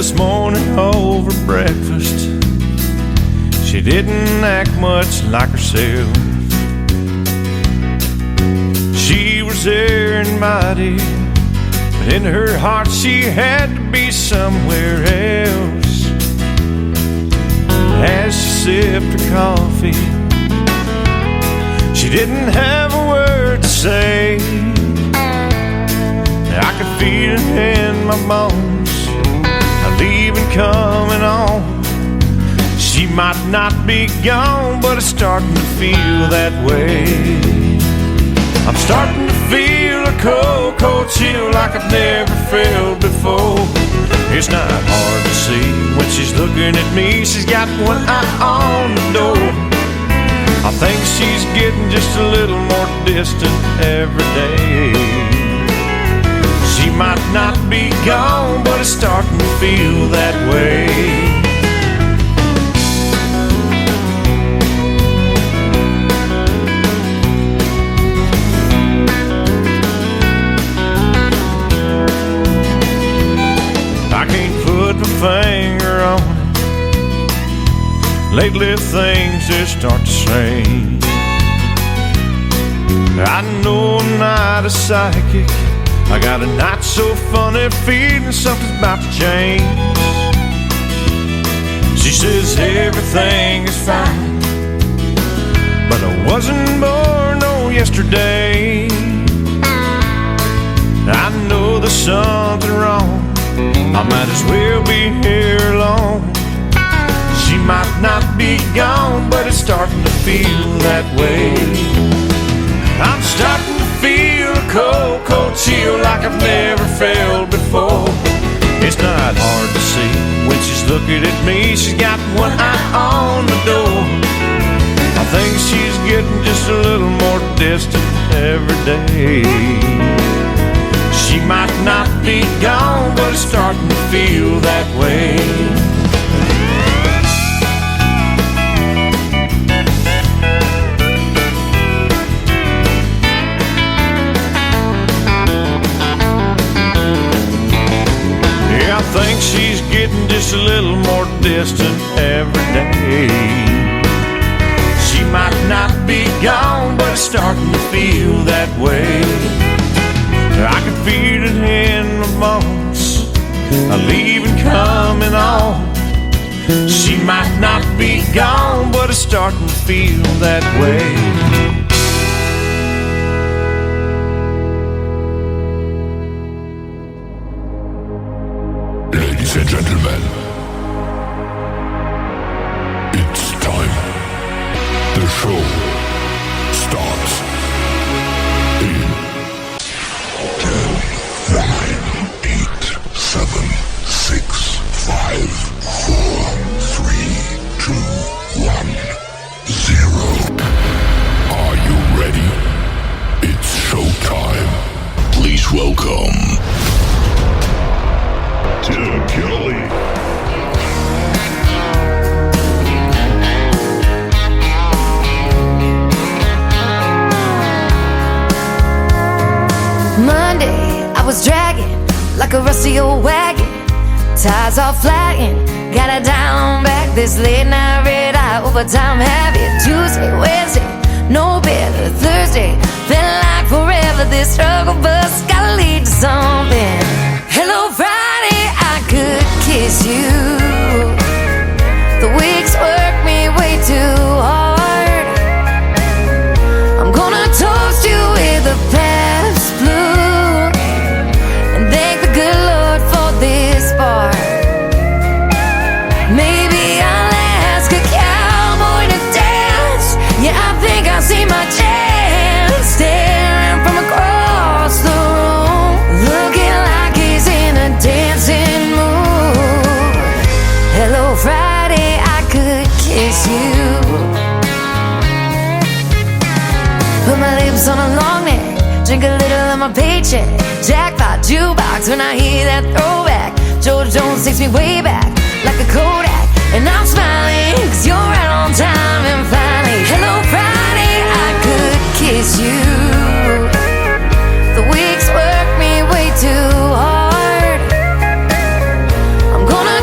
this morning over breakfast, she didn't act much like herself. She was there invited, but in her heart she had to be somewhere else. As she sipped her coffee, she didn't have a word to say. I could feel it in my bones, a leaving coming on. She might not be gone, but it's starting to feel that way. I'm starting to feel a cold, cold chill like I've never felt before. It's not hard to see when she's looking at me. She's got one eye on the door. I think she's getting just a little more distant every day. She might not be gone, but it's starting to feel that way. I can't put my finger on it. Lately things just start to change. I know I'm not a psychic. I got a not so funny feeling something's about to change. She says everything is fine, but I wasn't born no yesterday. I know there's something wrong. I might as well be here long. She might not be gone, but it's starting to feel that way. I'm starting to feel a cold, cold chill like I've never felt before. It's not hard to see when she's looking at me. She's got one eye on the door. I think she's getting just a little more distant every day. She might not be gone, but it's starting to feel that way. I think she's getting just a little more distant every day. She might not be gone, but it's starting to feel that way. I can feel it in my bones, a leaving coming on. She might not be gone, but it's starting to feel that way. Ladies and gentlemen, it's time. The show starts in 10, 9, 8, 7, 6, 5, 4, 3, 2, 1, 0. Are you ready? It's showtime. Please welcome Tim Kelly. Monday, I was dragging like a rusty old wagon. Tires all flying, got it down back. This late night red eye overtime heavy. Tuesday, Wednesday, no better. Thursday, felt like forever. This struggle bus gotta lead to something. Hello Friday, I could kiss you. The weeks work me way too hard. I'm gonna toast you with a past blue and thank the good Lord for this bar. Maybe I'll ask a cowboy to dance. Yeah, I think I see my chance. Staring from across the room, looking like he's in a dancing mood. Hello Friday, I could kiss you. Put my lips on a long neck, drink a little of my paycheck. Jackpot jukebox when I hear that throwback. George Jones takes me way back like a Kodak, and I'm smiling 'cause you're right on time. And finally, hello Friday, I could kiss you. The weeks work me way too hard. I'm gonna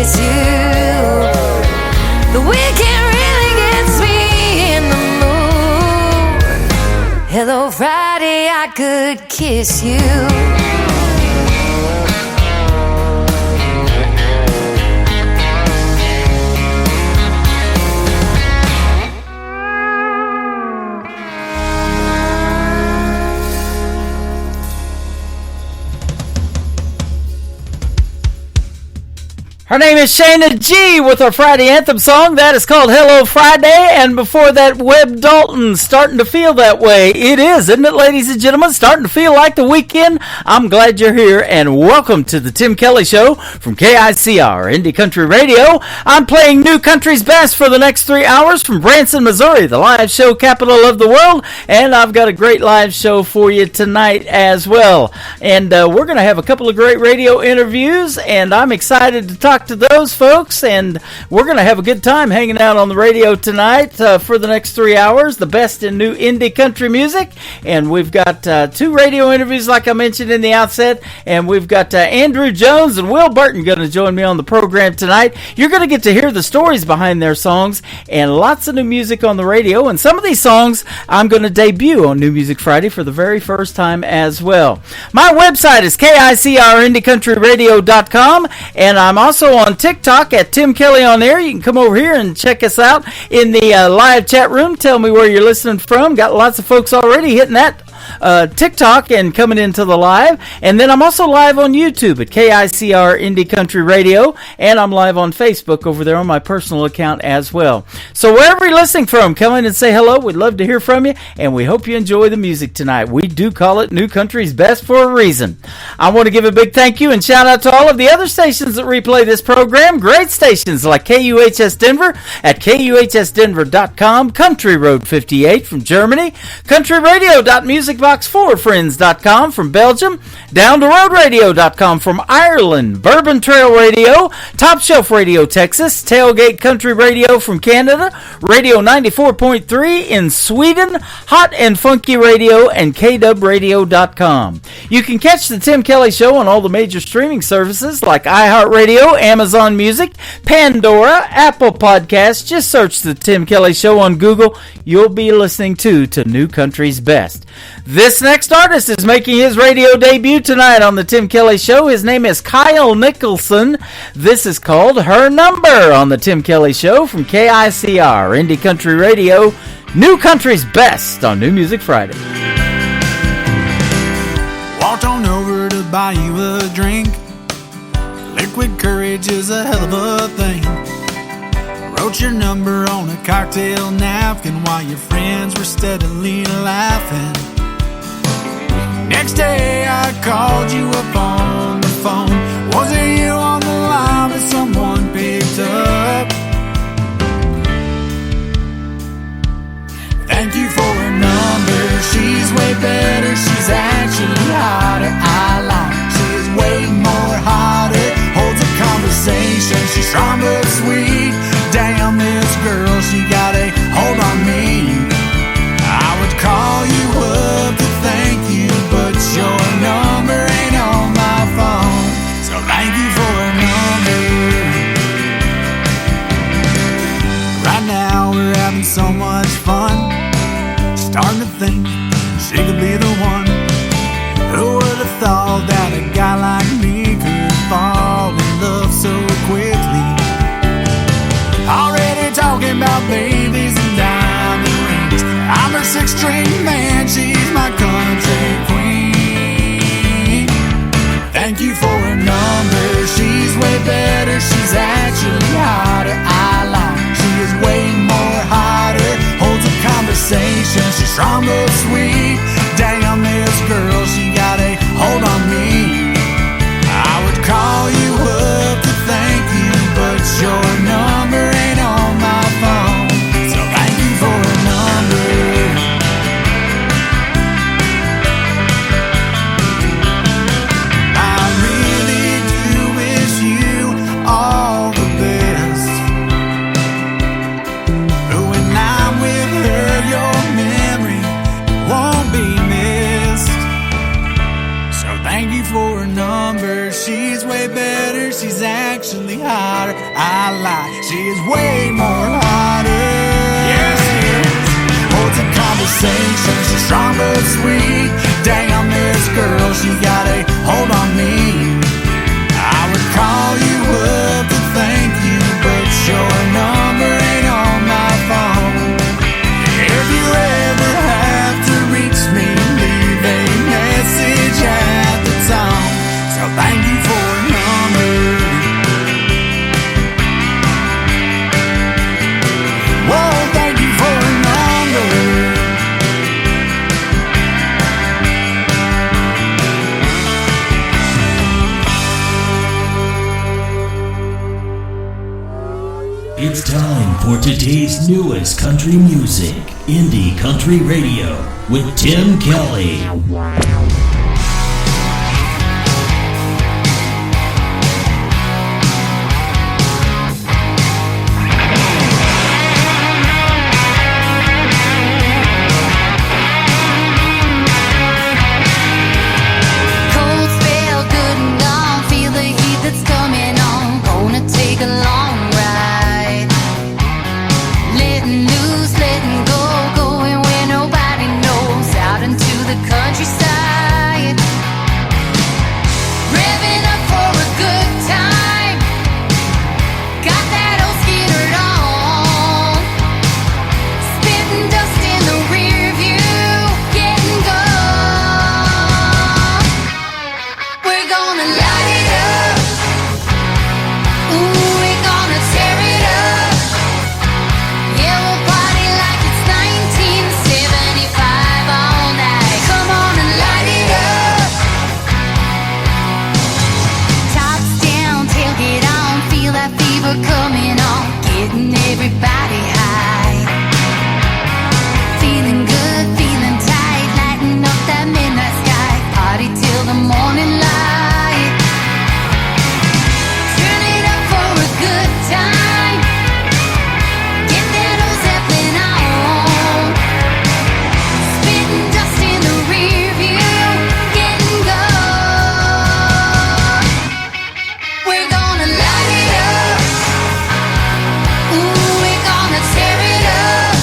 kiss you. The weekend really gets me in the mood. Hello, Friday, I could kiss you. Her name is Shayna G with her Friday anthem song. That is called Hello Friday. And before that, Webb Dalton, Starting to Feel That Way. It is, isn't it, ladies and gentlemen? Starting to feel like the weekend. I'm glad you're here, and welcome to the Tim Kelly Show from KICR, Indie Country Radio. I'm playing New Country's Best for the next 3 hours from Branson, Missouri, the live show capital of the world. And I've got a great live show for you tonight as well. And we're going to have a couple of great radio interviews, and I'm excited to talk to those folks, and we're going to have a good time hanging out on the radio tonight for the next 3 hours, the best in new indie country music. And we've got 2 radio interviews like I mentioned in the outset, and we've got Andrew Jones and Will Burton going to join me on the program tonight. You're going to get to hear the stories behind their songs and lots of new music on the radio, and some of these songs I'm going to debut on New Music Friday for the very first time as well. My website is KICRIndieCountryRadio.com, and I'm also on TikTok at Tim Kelly on Air. You can come over here and check us out in the live chat room. Tell me where you're listening from. Got lots of folks already hitting that TikTok and coming into the live. And then I'm also live on YouTube at KICR Indie Country Radio, and I'm live on Facebook over there on my personal account as well. So wherever you're listening from, come in and say hello. We'd love to hear from you, and we hope you enjoy the music tonight. We do call it New Country's Best for a reason. I want to give a big thank you and shout out to all of the other stations that replay this program. Great stations like KUHS Denver at KUHSdenver.com, Country Road 58 from Germany, countryradio.musicbox4friends.com from Belgium, Down to Road Radio.com from Ireland, Bourbon Trail Radio, Top Shelf Radio Texas, Tailgate Country Radio from Canada, Radio 94.3 in Sweden, Hot and Funky Radio, and KDubRadio.com. You can catch the Tim Kelly Show on all the major streaming services like iHeartRadio, Amazon Music, Pandora, Apple Podcasts. Just search the Tim Kelly Show on Google. You'll be listening to New Country's Best. This next artist is making his radio debut tonight on the Tim Kelly Show. His name is Kyle Nicholson. This is called Her Number on the Tim Kelly Show from KICR, Indie Country Radio, New Country's Best on New Music Friday. Walked on over to buy you a drink. Liquid courage is a hell of a thing. Wrote your number on a cocktail napkin while your friends were steadily laughing. Next day I called you up on the phone. Wasn't you on the line, but someone picked up. Thank you for her number. She's way better. She's actually hotter. I like. She's way more hotter. Holds a conversation. She's strong but sweet. Damn, this girl, she got a hold on me. I would call you up to thank you, but your number ain't on my phone. So thank you for her number. Right now we're having so much fun. Starting to think she could be the one. Who would have thought that a guy like me could fall in love so quickly? Already talking about babies and diamond rings. I'm her six-string man, she's my country queen. Thank you for her number. She's way better. She's actually hotter. I like. She is way more hotter. Holds a conversation. She's strong but sweet. Damn, this girl, she got a hold on me. I would call you up to thank you, but your number ain't on my phone. So thank you for her number. she's actually hotter. I lie, she is way more hotter. Yes, she is. Holds a conversation, she's strong but sweet. Damn, this girl, she got a hold on me. I would call you up to thank you, but your number ain't on my phone. If you ever have to reach me, leave a message at the tone. So thank you for a number. Whoa, thank you for a number. It's time for today's newest country music, Indie Country Radio, with Tim Kelly. Cold spell, good and gone. Feel the heat that's coming on. Gonna take a long ride. Letting loose, letting go, going where nobody knows. Out into the countryside. Revving up for a good time. Got that old skittered on. Spitting dust in the rear view. Getting gone. We're gonna light it up. Ooh, we're gonna tear it up. Yeah, we'll party like it's 1975 all night. Come on and light it up. Tops down, tailgate on. Feel that fever coming on. Getting everybody high. Feeling good, feeling tight. Lighting up that midnight sky. Party till the morning light. Turn it up for a good time. Get that old Zeppelin on. Spitting dust in the rear view. Getting gone. We're gonna light it up. Ooh, we're gonna tear it up.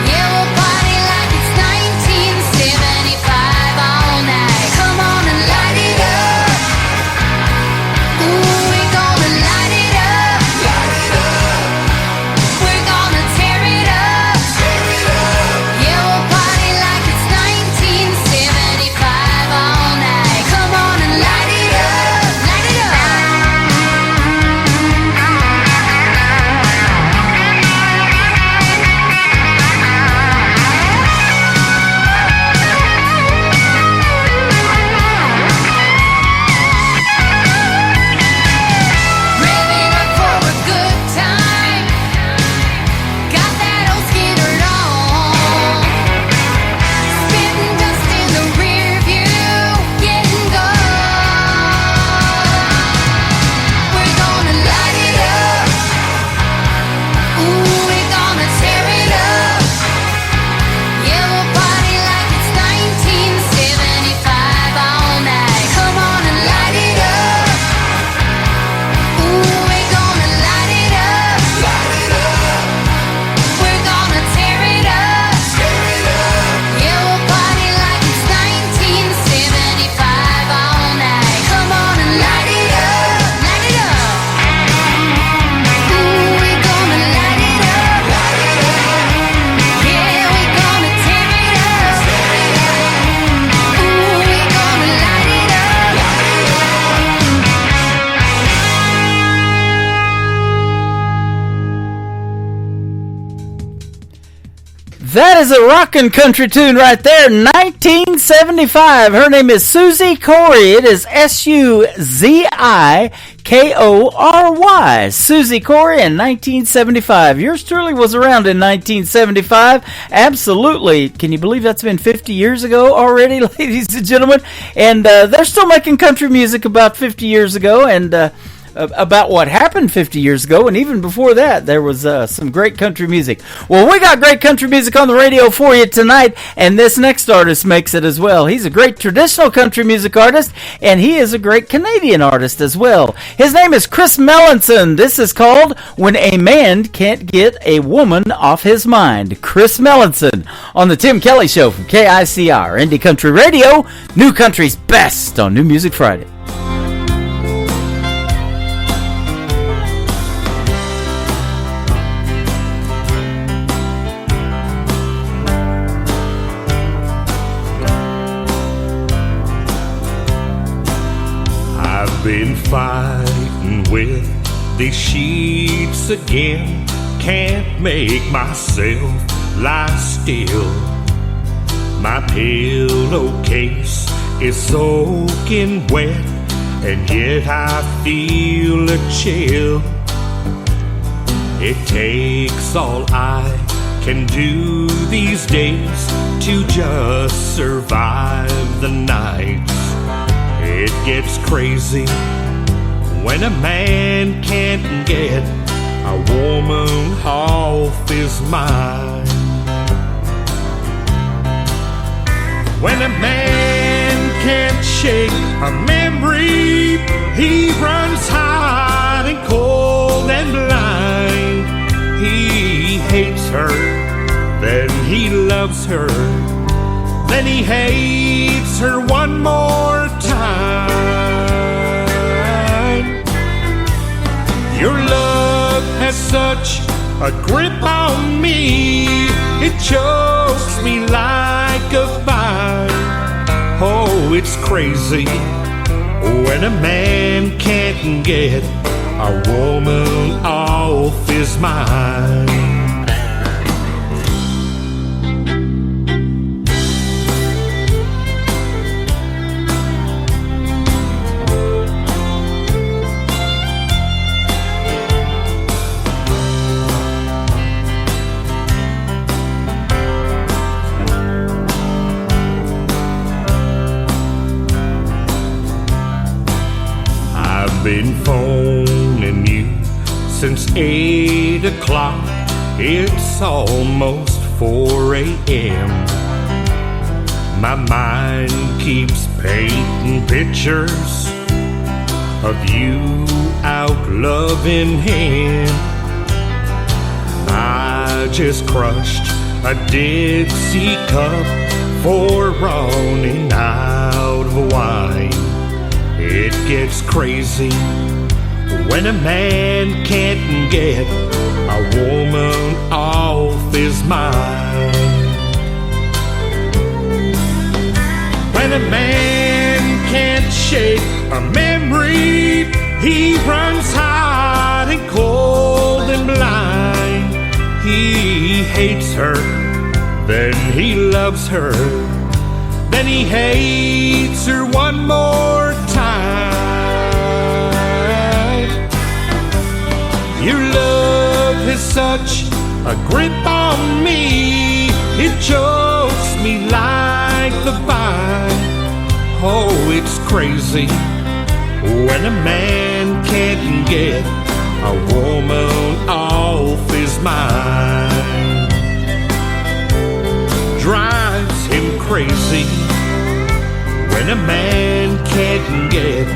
Yeah, we'll party like it's 1975 all night. Come on and light it up. Ooh, we're gonna light it up. Light it up. We're gonna tear it up. Tear it up. Yeah, we'll party like it's 1975 all night. Come on and light it up. Light it up. Revving up for a good time. Got that old skittered on. Spitting dust in the rear view. Getting gone. We're gonna light it up. Ooh, we're gonna tear it up. Yeah, we'll party like it's 1975 all night. Come on and light it up. Ooh, we're gonna light it up. Light it up. We're gonna tear it up. Tear it up. Yeah, we'll party like it's 1975 all night. Come on and light it up. Light it up. Ooh, we're gonna light it up. Light it up. Yeah, we're gonna tear it up. Tear it up. Ooh, we're gonna light it up. That is a rockin' country tune right there, 1975. Her name is Suzy Kory. It is Suzikory. Suzy Kory in 1975. Yours truly was around in 1975. Absolutely. Can you believe that's been 50 years ago already, ladies and gentlemen? And they're still making country music about 50 years ago. And about what happened 50 years ago, and even before that, there was some great country music. Well, we got great country music on the radio for you tonight, and this next artist makes it as well. He's a great traditional country music artist, and he is a great Canadian artist as well. His name is Chris Melanson. This is called When a Man Can't Get a Woman Off His Mind. Chris Melanson on the Tim Kelly Show from KICR, Indie Country Radio, New Country's best on New Music Friday. I've been fighting with these sheets again. Can't make myself lie still. My pillowcase is soaking wet, and yet I feel a chill. It takes all I can do these days to just survive the nights. It gets crazy when a man can't get a woman off his mind. When a man can't shake a memory, he runs hot and cold and blind. He hates her, then he loves her, then he hates her one more time. Your love has such a grip on me, it chokes me like a vine. Oh, it's crazy when a man can't get a woman off his mind. Been phoning you since 8 o'clock. It's almost 4 a.m. My mind keeps painting pictures of you out loving him. I just crushed a Dixie cup for running out of wine. It gets crazy when a man can't get a woman off his mind. When a man can't shake a memory, he runs hot and cold and blind. He hates her, then he loves her, then he hates her one more time. Your love has such a grip on me, it chokes me like the vine. Oh, it's crazy when a man can't get a woman off his mind. Drives him crazy when a man can't get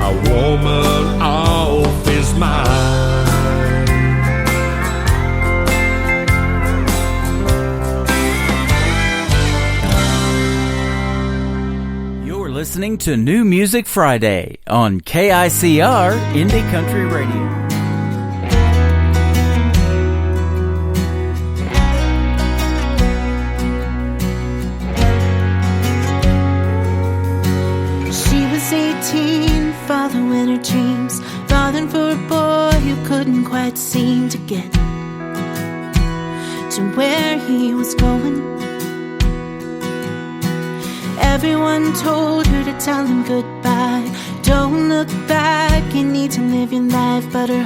a woman off his mind. You're listening to New Music Friday on KICR Indie Country Radio. Following her dreams, falling for a boy who couldn't quite seem to get to where he was going. Everyone told her to tell him goodbye. Don't look back, you need to live your life. But her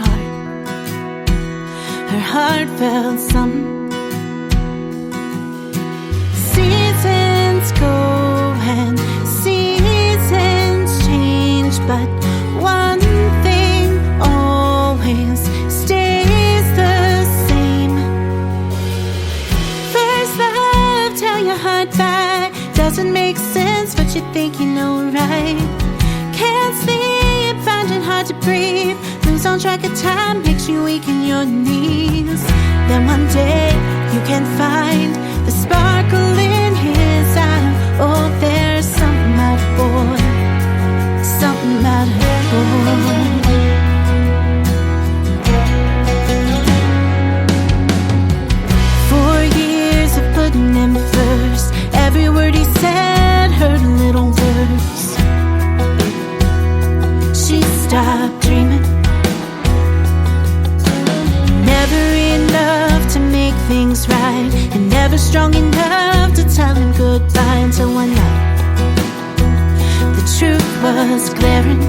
heart felt some. Seasons go and seasons change, but one thing breathe. Lose on track of time, makes you weak in your knees. Then one day you can find the sparkle in his eye. Oh, there's something about a boy, something about a boy. Putting him first. Every word he said hurt a little worse. She stopped dreaming. Never enough to make things right, and never strong enough to tell him goodbye. Until one night the truth was glaring.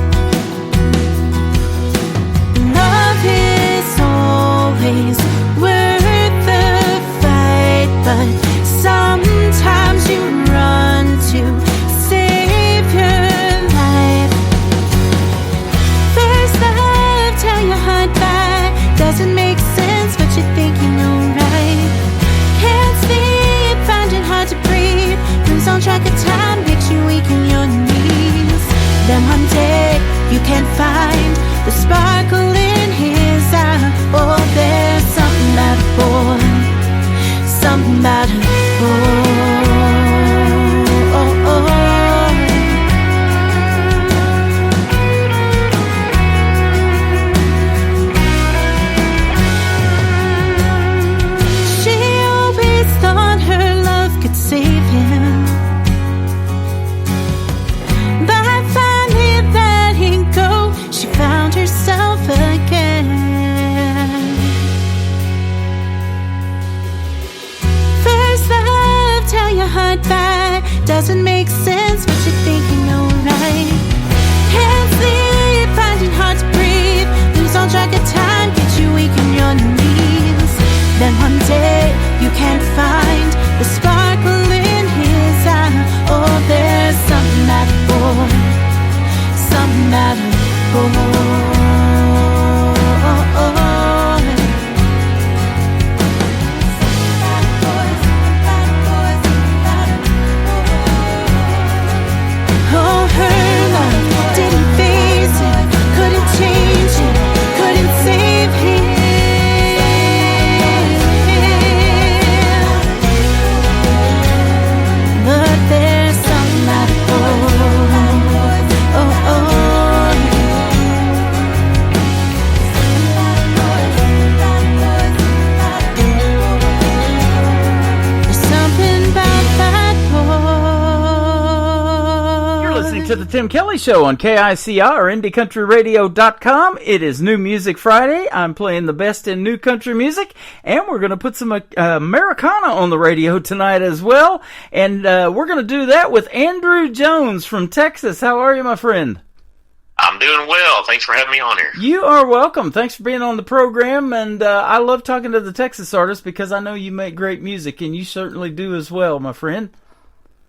Love is always worth the fight, but sometimes you run to save your life. First love, tell your heart bye. Doesn't make sense, but you think you know right. Can't sleep, find it hard to breathe. Lose on track of time, makes you weak in your knees. Then one day you can find the sparkle in his eye. Oh, there's something about a boy, something about a boy. Oh, oh, oh. She always thought her love could save him, but finally letting go, she found herself again. Tell your heart bye. Doesn't make sense, but you think you know right. Can't sleep, finding hard to breathe. Lose on track of time, get you weak in your knees. Then one day you can find the sparkle in his eye. Oh, there's something about a boy, something about a boy. Oh, oh, oh. Oh, her love didn't face it, couldn't change it, couldn't save him. But there's something about a boy. Oh, oh, there's something about that boy. Listening to the Tim Kelly Show on KICR, IndieCountryRadio.com. It is New Music Friday. I'm playing the best in new country music, and we're going to put some Americana on the radio tonight as well. And we're going to do that with Andrew Jones from Texas. How are you, my friend? I'm doing well. Thanks for having me on here. You are welcome. Thanks for being on the program. And I love talking to the Texas artists because I know you make great music, and you certainly do as well, my friend.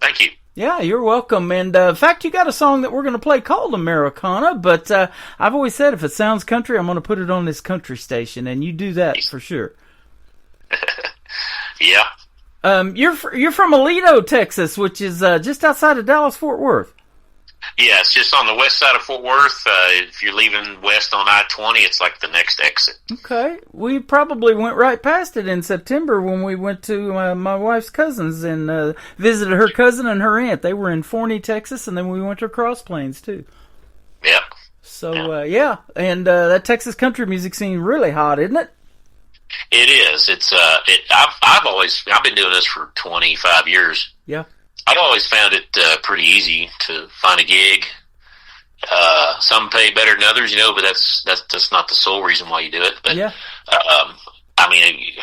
Thank you. Yeah, you're welcome. And in fact, you got a song that we're going to play called Americana, but I've always said if it sounds country, I'm going to put it on this country station, and you do that for sure. Yeah. You're from Aledo, Texas, which is just outside of Dallas-Fort Worth. Yeah, it's just on the west side of Fort Worth. If you're leaving west on I-20, it's like the next exit. Okay. We probably went right past it in September when we went to my wife's cousins and visited her cousin and her aunt. They were in Forney, Texas, and then we went to Cross Plains, too. Yep. So, yeah. And that Texas country music scene really hot, isn't it? It is. It's I've been doing this for 25 years. Yeah. I've always found it pretty easy to find a gig. Some pay better than others, you know, but that's not the sole reason why you do it. But yeah. I mean,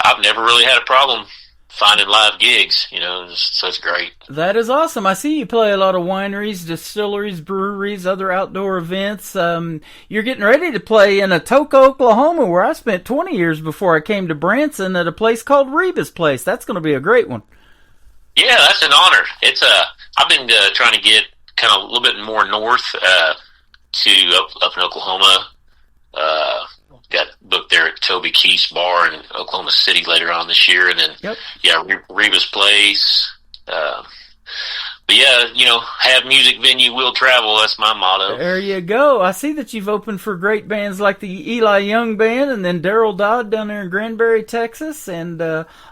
I've never really had a problem finding live gigs, you know, so it's great. That is awesome. I see you play a lot of wineries, distilleries, breweries, other outdoor events. You're getting ready to play in Atoka, Oklahoma, where I spent 20 years before I came to Branson at a place called Reba's Place. That's going to be a great one. Yeah, that's an honor. It's I've been trying to get kind of a little bit more north to up in Oklahoma. Got booked there at Toby Keith's Bar in Oklahoma City later on this year, and then Reba's Place. but yeah, have music venue, will travel. That's my motto. There you go. I see that you've opened for great bands like the Eli Young Band and then Daryl Dodd down there in Granbury, Texas. And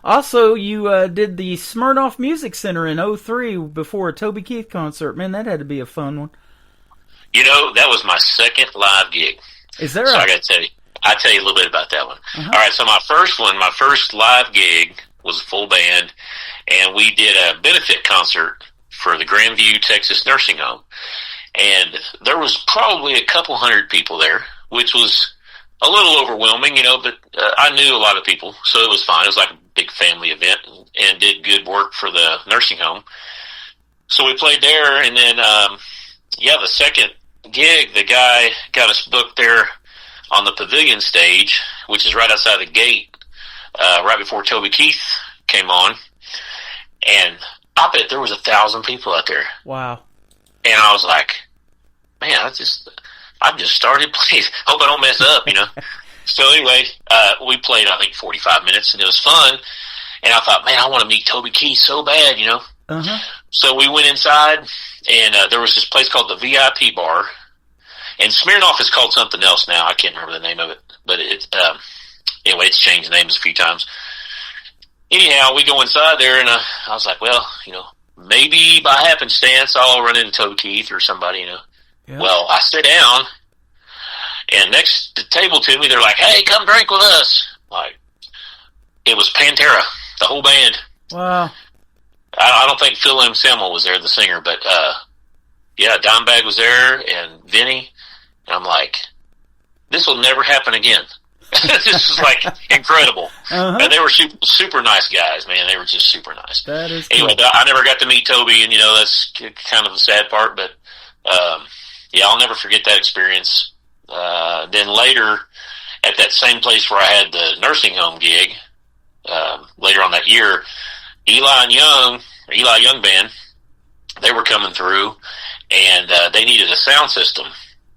also you did the Smirnoff Music Center in 2003 before a Toby Keith concert. Man, that had to be a fun one. That was my second live gig. Is there I got to tell you. I'll tell you a little bit about that one. Uh-huh. All right, so my first live gig was a full band, and we did a benefit concert for the Grandview, Texas nursing home. And there was probably a couple hundred people there, which was a little overwhelming, but I knew a lot of people, so it was fine. It was like a big family event and did good work for the nursing home. So we played there, and then, the second gig, the guy got us booked there on the pavilion stage, which is right outside the gate, right before Toby Keith came on. And I bet there was 1,000 people out there. Wow. And I was like, man, I just started playing. Hope I don't mess up, So anyway, we played, I think, 45 minutes, and it was fun. And I thought, man, I want to meet Toby Keith so bad, Uh-huh. So we went inside, and there was this place called the VIP bar. And Smirnoff is called something else now. I can't remember the name of it. But anyway, it's changed names a few times. Anyhow, we go inside there, and I was like, well, maybe by happenstance I'll run into Toby Keith or somebody, Yeah. Well, I sit down, and next to the table to me, they're like, hey, come drink with us. Like, it was Pantera, the whole band. Wow. I don't think Phil Anselmo was there, the singer, but Dimebag was there, and Vinny, and I'm like, this will never happen again. This is like incredible. Uh-huh. And they were super, super nice guys, man. They were just super nice. That is anyway, cool. I never got to meet Toby, and that's kind of the sad part. But I'll never forget that experience. Then later, at that same place where I had the nursing home gig, later on that year, Eli Young Band, they were coming through, and they needed a sound system,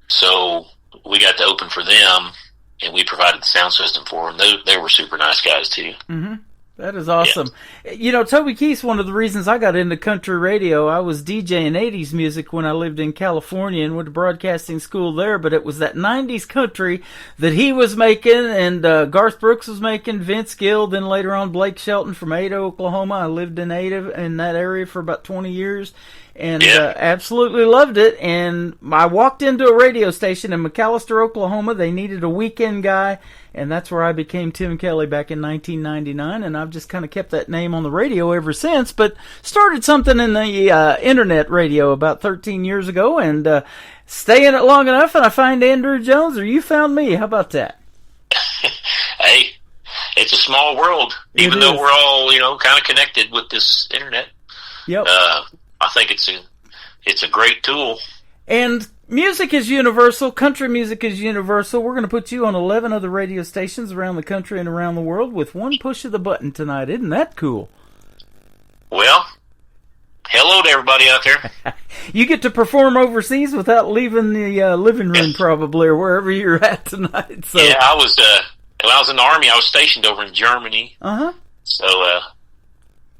so we got to open for them. And we provided the sound system for them. They were super nice guys, too. Mm-hmm. That is awesome. Yeah. Toby Keith's one of the reasons I got into country radio. I was DJing 80s music when I lived in California and went to broadcasting school there, but it was that 90s country that he was making and Garth Brooks was making, Vince Gill, then later on Blake Shelton from Ada, Oklahoma. I lived in Ada, in that area for about 20 years. And absolutely loved it. And I walked into a radio station in McAlester, Oklahoma. They needed a weekend guy, and that's where I became Tim Kelly back in 1999. And I've just kind of kept that name on the radio ever since. But started something in the internet radio about 13 years ago, and stay in it long enough, and I find Andrew Jones, or you found me. How about that? Hey, it's a small world, even though we're all kind of connected with this internet. Yep. I think it's a great tool. And music is universal. Country music is universal. We're going to put you on 11 other radio stations around the country and around the world with one push of the button tonight. Isn't that cool? Well, hello to everybody out there. You get to perform overseas without leaving the living room probably, or wherever you're at tonight. So. Yeah, I was when I was in the Army, I was stationed over in Germany. Uh-huh. So,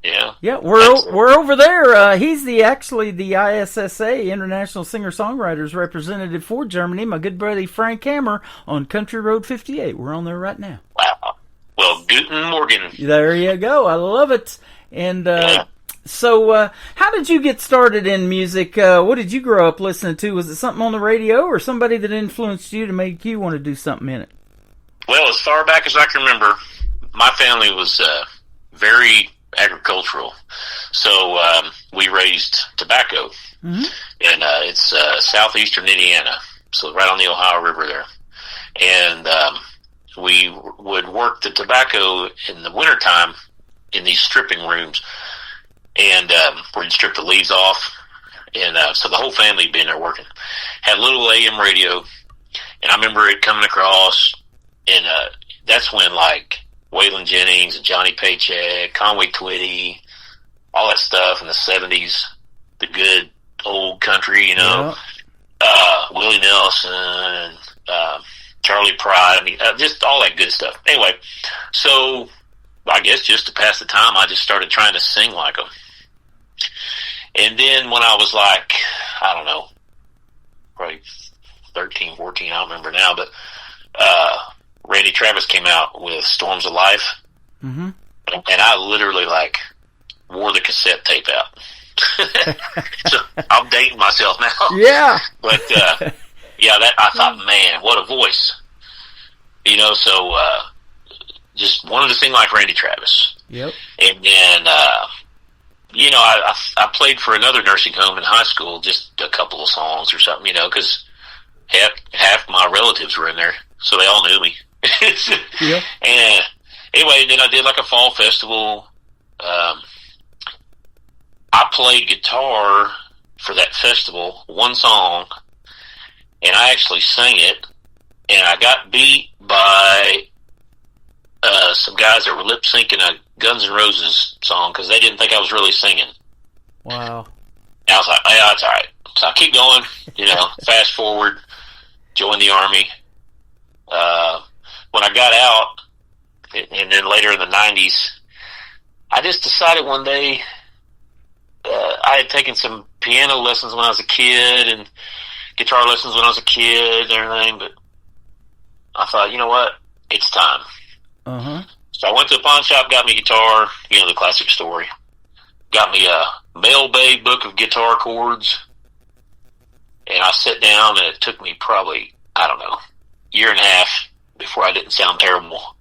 yeah. Yeah, we're over there. He's actually the ISSA, International Singer-Songwriters Representative for Germany. My good buddy Frank Hammer on Country Road 58. We're on there right now. Wow. Well, guten Morgen. There you go. I love it. And so how did you get started in music? What did you grow up listening to? Was it something on the radio or somebody that influenced you to make you want to do something in it? Well, as far back as I can remember, my family was very agricultural, so we raised tobacco, and it's southeastern Indiana, so right on the Ohio River there, and we would work the tobacco in the wintertime in these stripping rooms, and where you'd strip the leaves off, and so the whole family had been there working, had a little AM radio, and I remember it coming across, and that's when like Waylon Jennings and Johnny Paycheck, Conway Twitty, all that stuff in the 70s, the good old country, Willie Nelson, Charlie Pride, just all that good stuff. Anyway, so I guess just to pass the time, I just started trying to sing like them. And then when I was like, I don't know, probably 13, 14, I don't remember now, but Randy Travis came out with Storms of Life. Mm-hmm. And I literally, like, wore the cassette tape out. So I'm dating myself now. Yeah. But, yeah, that I thought, man, what a voice. You know, so just wanted to sing like Randy Travis. Yep. And then, you know, I played for another nursing home in high school, just a couple of songs or something, you know, because half my relatives were in there, so they all knew me. Yep. And anyway, then I did like a fall festival. I played guitar for that festival, one song, and I actually sang it, and I got beat by some guys that were lip syncing a Guns N' Roses song because they didn't think I was really singing. Wow. And I was like, yeah, that's all right. So I keep going, you know, fast forward, join the Army. When I got out, and then later in the 90s, I just decided one day, I had taken some piano lessons when I was a kid and guitar lessons when I was a kid and everything, but I thought, you know what? It's time. Uh-huh. So I went to the pawn shop, got me a guitar, you know, the classic story. Got me a Mel Bay book of guitar chords, and I sat down, and it took me probably, I don't know, year and a half before I didn't sound terrible.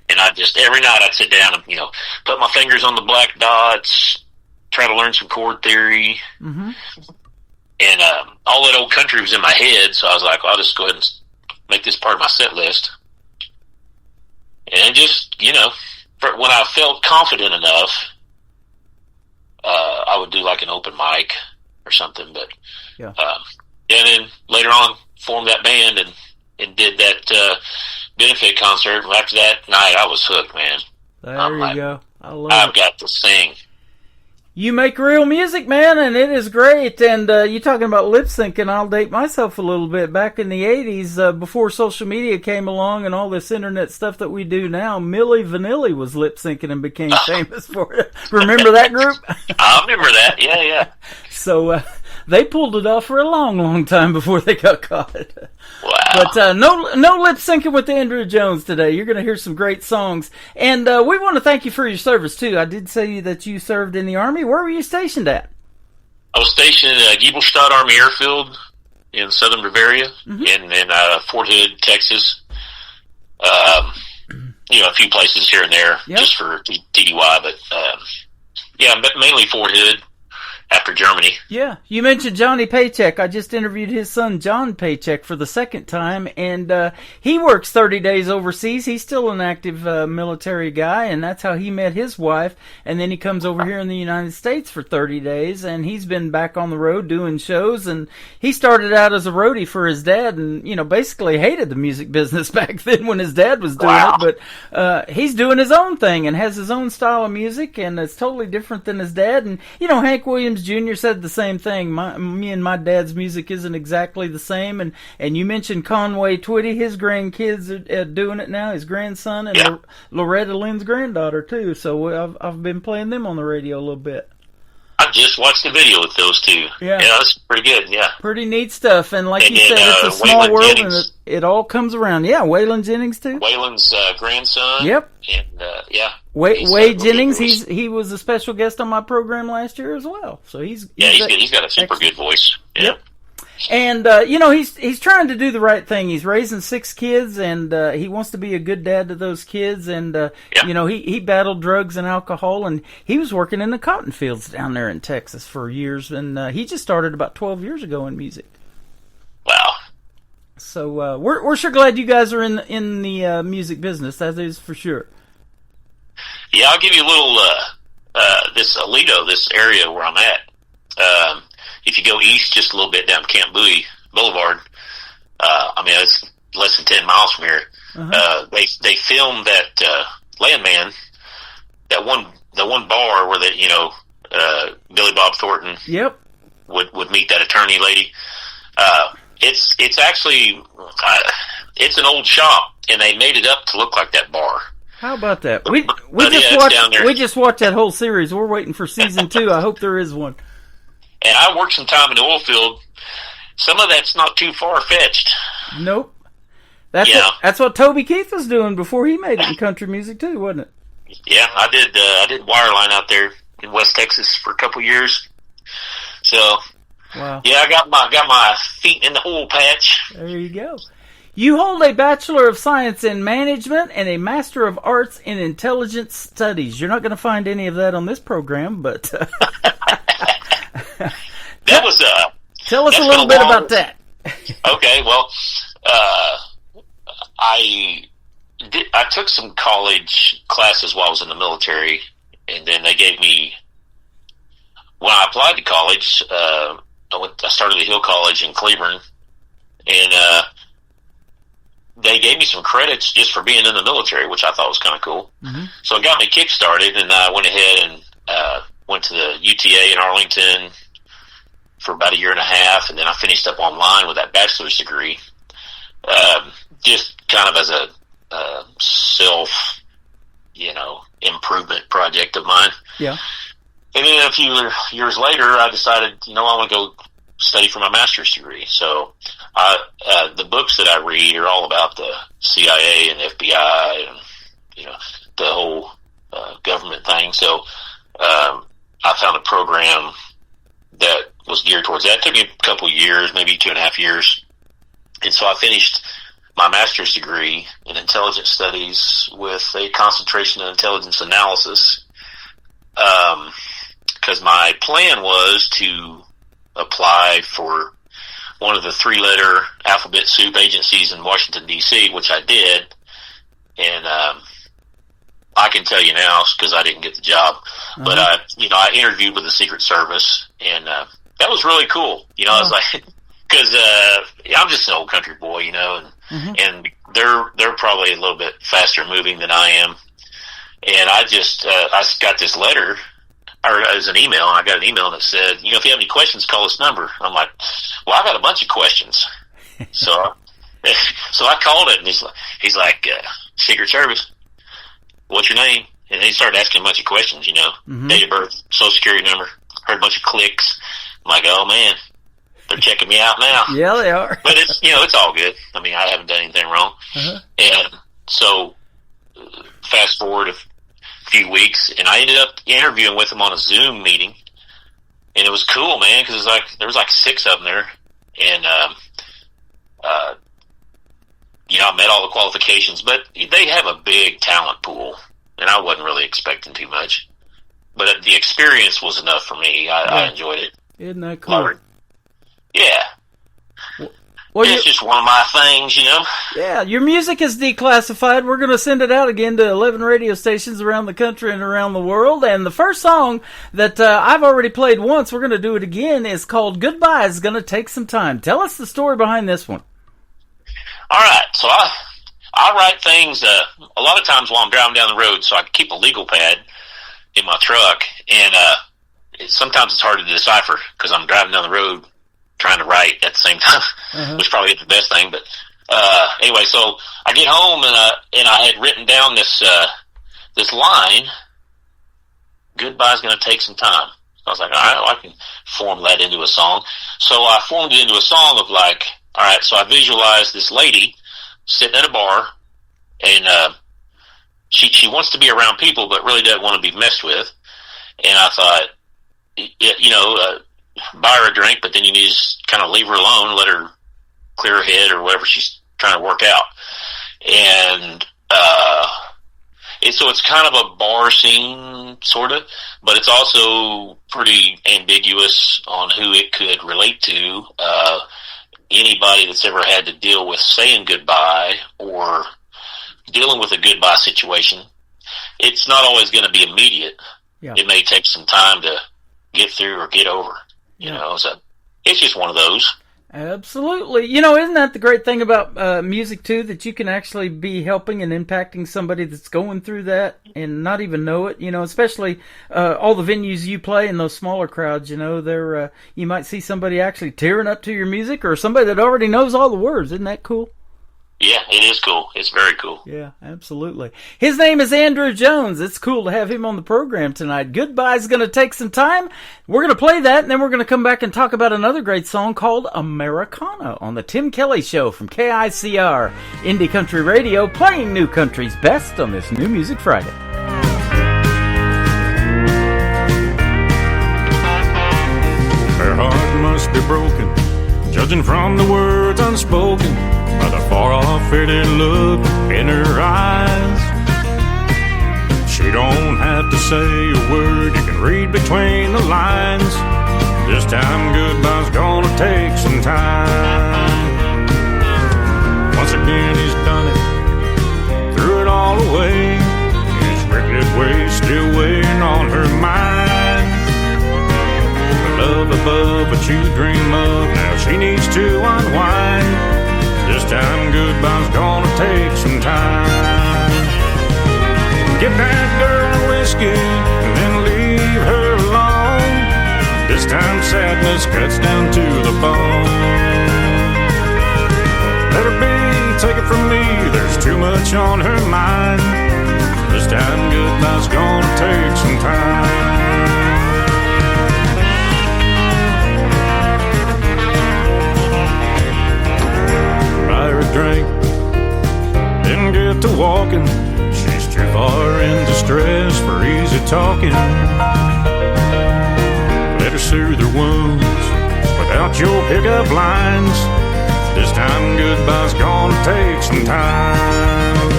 And I just, every night I'd sit down and, you know, put my fingers on the black dots, try to learn some chord theory. Mm-hmm. And all that old country was in my head, so I was like, well, I'll just go ahead and make this part of my set list. And just, you know, when I felt confident enough, I would do like an open mic or something. But yeah. And then later on, formed that band and did that benefit concert. And after that night, I was hooked, man. There you go. I love I've it. got to sing. You make real music, man, and it is great. And you talking about lip syncing, I'll date myself a little bit. Back in the 80s, before social media came along and all this internet stuff that we do now, Milli Vanilli was lip syncing and became famous for it. Remember that group? I remember that, yeah. So they pulled it off for a long, long time before they got caught. Wow. But no lip syncing with Andrew Jones today. You're going to hear some great songs. And we want to thank you for your service, too. I did say that you served in the Army. Where were you stationed at? I was stationed at Giebelstadt Army Airfield in southern Bavaria, and in Fort Hood, Texas. You know, a few places here and there, just for TDY, but yeah, but mainly Fort Hood after Germany. Yeah, you mentioned Johnny Paycheck. I just interviewed his son, John Paycheck, for the second time, and he works 30 days overseas. He's still an active military guy, and that's how he met his wife, and then he comes over here in the United States for 30 days, and he's been back on the road doing shows, and he started out as a roadie for his dad, and, you know, basically hated the music business back then when his dad was doing it, but he's doing his own thing and has his own style of music, and it's totally different than his dad, and, you know, Hank Williams Jr. said the same thing. Me and my dad's music isn't exactly the same. And you mentioned Conway Twitty. His grandkids are doing it now. His grandson and Loretta Lynn's granddaughter too. So I've been playing them on the radio a little bit. I just watched the video with those two. Yeah, that's pretty good. Yeah, pretty neat stuff. And like you said, it's a small world, Jennings. And it all comes around. Yeah, Waylon Jennings too. Waylon's grandson. Yep. And Wade Jennings. He was a special guest on my program last year as well. So he's got a super good voice. Yeah. Yep. And you know, he's trying to do the right thing. He's raising 6 kids, and he wants to be a good dad to those kids. And you know, he battled drugs and alcohol, and he was working in the cotton fields down there in Texas for years. And he just started about 12 years ago in music. Wow. So we're sure glad you guys are in the music business. That is for sure. Yeah, I'll give you a little this Aledo, this area where I'm at. If you go east just a little bit down Camp Bowie Boulevard, I mean, it's less than 10 miles from here. They filmed that Landman, the one bar where Billy Bob Thornton would meet that attorney lady. It's actually it's an old shop, and they made it up to look like that bar. How about that? We just watched that whole series. We're waiting for season 2. I hope there is one. And I worked some time in the oil field. Some of that's not too far-fetched. Nope. That's what Toby Keith was doing before he made it in country music too, wasn't it? Yeah, I did wireline out there in West Texas for a couple years. So, wow. Yeah, I got my feet in the oil patch. There you go. You hold a Bachelor of Science in Management and a Master of Arts in Intelligence Studies. You're not going to find any of that on this program, but that was tell us a little bit about that. Okay, well, I took some college classes while I was in the military, and then they gave me, when I applied to college, I started at Hill College in Cleveland, and they gave me some credits just for being in the military, which I thought was kind of cool. Mm-hmm. So it got me kick-started, and I went ahead and went to the UTA in Arlington for about a year and a half, and then I finished up online with that bachelor's degree, just kind of as a self, improvement project of mine. Yeah. And then a few years later, I decided, I want to go study for my master's degree. So the books that I read are all about the CIA and FBI and, the whole government thing. So I found a program that was geared towards that. It took me a couple years, maybe 2.5 years. And so I finished my master's degree in intelligence studies with a concentration in intelligence analysis. Because my plan was to apply for one of the 3-letter alphabet soup agencies in Washington, D.C., which I did. And I can tell you now, because I didn't get the job, but I interviewed with the Secret Service, and that was really cool. I was like, because I'm just an old country boy, and they're probably a little bit faster moving than I am. And I got this letter, or it was an email, and I got an email that said, if you have any questions, call this number. I'm like, well, I got a bunch of questions. So I called it, and he's like, Secret Service, what's your name? And he started asking a bunch of questions, date of birth, social security number, heard a bunch of clicks. I'm like, oh man, they're checking me out now. Yeah, they are. But it's, it's all good. I mean, I haven't done anything wrong. And so fast forward a few weeks, and I ended up interviewing with him on a Zoom meeting, and it was cool, man, because there was like 6 of them there, and I met all the qualifications, but they have a big talent pool, and I wasn't really expecting too much, but the experience was enough for me. I enjoyed it. Isn't that cool? Yeah. Well, it's just one of my things, Yeah, your music is declassified. We're going to send it out again to 11 radio stations around the country and around the world. And the first song that I've already played once, we're going to do it again, is called Goodbye Is Gonna Take Some Time. Tell us the story behind this one. All right, so I write things a lot of times while I'm driving down the road, so I can keep a legal pad in my truck. And sometimes it's hard to decipher because I'm driving down the road trying to write at the same time, which probably isn't the best thing. But anyway, so I get home and I had written down this line, goodbye's going to take some time. I was like, all right, well, I can form that into a song. So I formed it into a song of like, all right, so I visualized this lady sitting at a bar, and she wants to be around people, but really doesn't want to be messed with. And I thought, buy her a drink, but then you need to just kind of leave her alone, let her clear her head or whatever she's trying to work out. And so it's kind of a bar scene, sort of, but it's also pretty ambiguous on who it could relate to. Anybody that's ever had to deal with saying goodbye or dealing with a goodbye situation, it's not always going to be immediate. Yeah. It may take some time to get through or get over. So it's just one of those. Absolutely. Isn't that the great thing about music, too, that you can actually be helping and impacting somebody that's going through that and not even know it, especially all the venues you play in those smaller crowds, they're you might see somebody actually tearing up to your music or somebody that already knows all the words. Isn't that cool? Yeah, it is cool. It's very cool. Yeah, absolutely. His name is Andrew Jones. It's cool to have him on the program tonight. Goodbye's going to take some time. We're going to play that, and then we're going to come back and talk about another great song called Americana on the Tim Kelly Show from KICR, Indie Country Radio, playing new country's best on this New Music Friday. Her heart must be broken, judging from the words unspoken, by the far-off faded look in her eyes. She don't have to say a word, you can read between the lines. This time goodbye's gonna take some time. Once again he's done it, threw it all away. His regret way still weighing on her mind. The love above what you dream of, now she needs to unwind. This time goodbye's gonna take some time. Get that girl a whiskey and then leave her alone. This time sadness cuts down to the bone. Let her be, take it from me, there's too much on her mind. This time goodbye's gonna take some time. Drink, didn't get to walking. She's too far in distress for easy talking. Let her soothe her wounds without your pickup lines. This time goodbye's gonna take some time.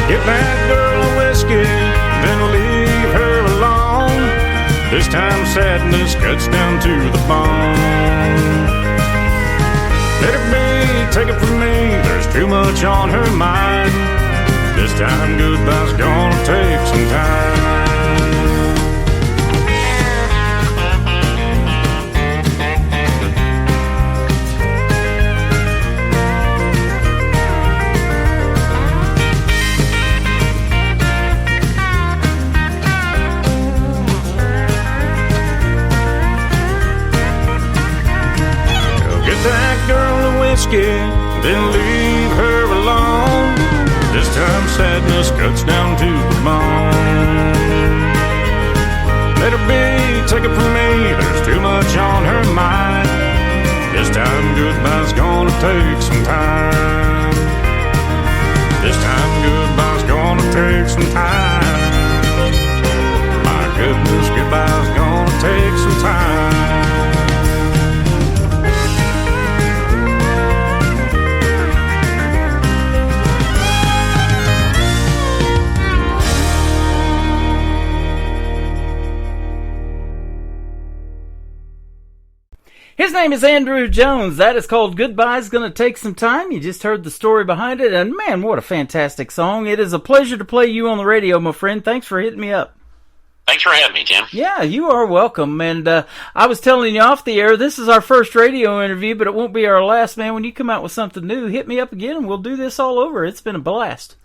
Give that girl a whiskey, then leave her alone. This time sadness cuts down to the bone. Let her be, take it from me, there's too much on her mind. This time goodbye's gonna take some time. Then leave her alone. This time sadness cuts down to the bone. Let her be, take it from me, there's too much on her mind. This time goodbye's gonna take some time. This time goodbye's gonna take some time. My goodness, goodbye's gonna take some time. His name is Andrew Jones. That is called Goodbye's Gonna Take Some Time. You just heard the story behind it, and man, what a fantastic song. It is a pleasure to play you on the radio, my friend. Thanks for hitting me up. Thanks for having me, Tim. Yeah, you are welcome. And I was telling you off the air, this is our first radio interview, but it won't be our last, man. When you come out with something new, hit me up again, and we'll do this all over. It's been a blast.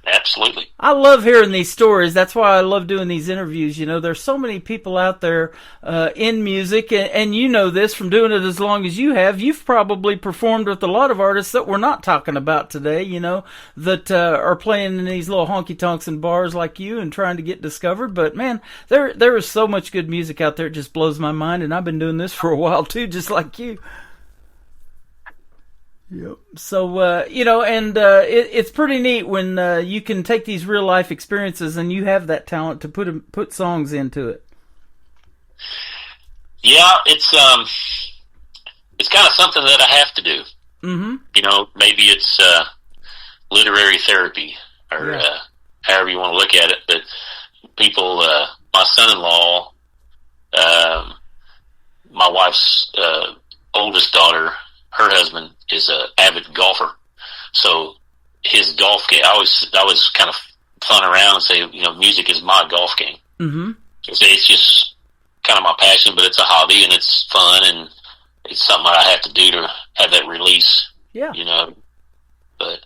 Absolutely. I love hearing these stories. That's why I love doing these interviews. You know, there's so many people out there in music, and you know this from doing it as long as you have. You've probably performed with a lot of artists that we're not talking about today, you know, that are playing in these little honky-tonks and bars like you and trying to get discovered. But, man, there is so much good music out there. It just blows my mind, and I've been doing this for a while, too, just like you. Yep. So, you know, and it's pretty neat when you can take these real life experiences and you have that talent to put songs into it. Yeah, it's kind of something that I have to do. Mm-hmm. You know, maybe it's literary therapy or however you want to look at it. But people, my son-in-law, my wife's oldest daughter, her husband is an avid golfer. So his golf game, I always kind of fun around and say, you know, music is my golf game. Mm-hmm. It's just kind of my passion, but it's a hobby and it's fun and it's something that I have to do to have that release. Yeah. You know, but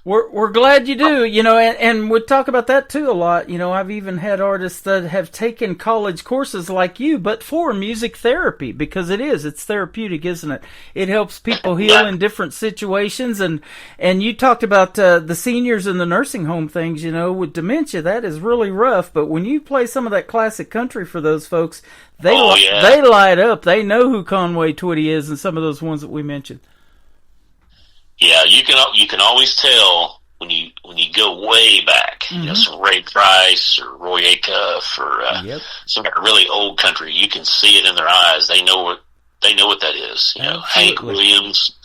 We're glad you do, and we talk about that too a lot. I've even had artists that have taken college courses like you, but for music therapy, because it's therapeutic, isn't it? It helps people heal in different situations, and you talked about the seniors in the nursing home things, with dementia. That is really rough, but when you play some of that classic country for those folks, they light up. They know who Conway Twitty is, and some of those ones that we mentioned. Yeah, you can always tell when you go way back. Some Ray Price or Roy Acuff or some really old country. You can see it in their eyes. They know what that is. Hank Williams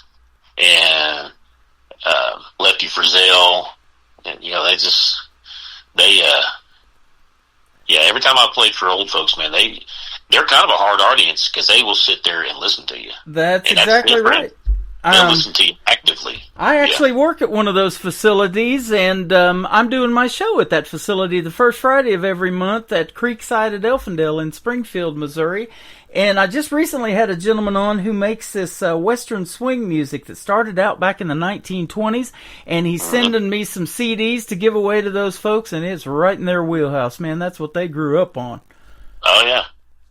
and Lefty Frizzell, and every time I played for old folks, man, they're kind of a hard audience because they will sit there and listen to you. That's exactly right. They'll listen to you actively. I actually work at one of those facilities, and I'm doing my show at that facility the first Friday of every month at Creekside at Elfindale in Springfield, Missouri. And I just recently had a gentleman on who makes this Western swing music that started out back in the 1920s, and he's sending me some CDs to give away to those folks, and it's right in their wheelhouse, man. That's what they grew up on. Oh, yeah.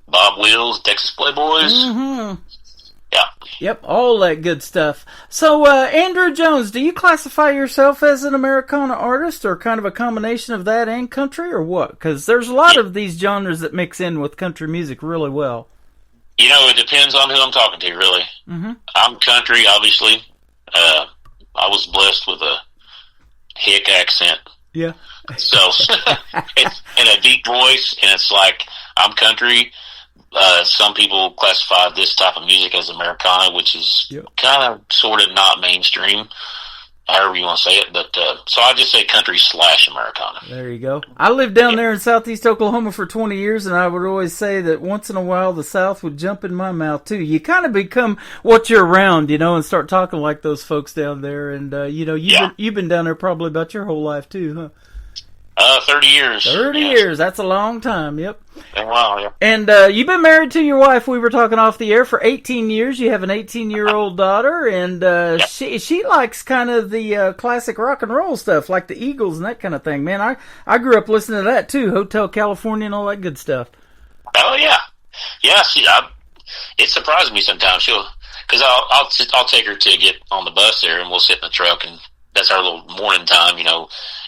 Bob Wills, Texas Playboys. Mm-hmm. Yeah. Yep, all that good stuff. So, Andrew Jones, do you classify yourself as an Americana artist, or kind of a combination of that and country, or what? Because there's a lot of these genres that mix in with country music really well. It depends on who I'm talking to, really. Mm-hmm. I'm country, obviously. I was blessed with a hick accent. Yeah. So, and a deep voice, and it's like, I'm country. Some people classify this type of music as Americana, which is kind of sort of not mainstream, however you want to say it. But so I just say country / Americana. There you go. I lived down there in southeast Oklahoma for 20 years, and I would always say that once in a while the South would jump in my mouth too. You kind of become what you're around, and start talking like those folks down there. And you've been down there probably about your whole life too, huh? 30 years. 30 years. That's a long time. Yep. Wow, yeah. And you've been married to your wife. We were talking off the air for 18 years. You have an 18-year-old daughter, and she likes kind of the classic rock and roll stuff, like the Eagles and that kind of thing. Man, I grew up listening to that too, Hotel California and all that good stuff. Oh yeah, yeah. It surprises me sometimes. Because I'll take her to get on the bus there, and we'll sit in the truck, and that's our little morning time,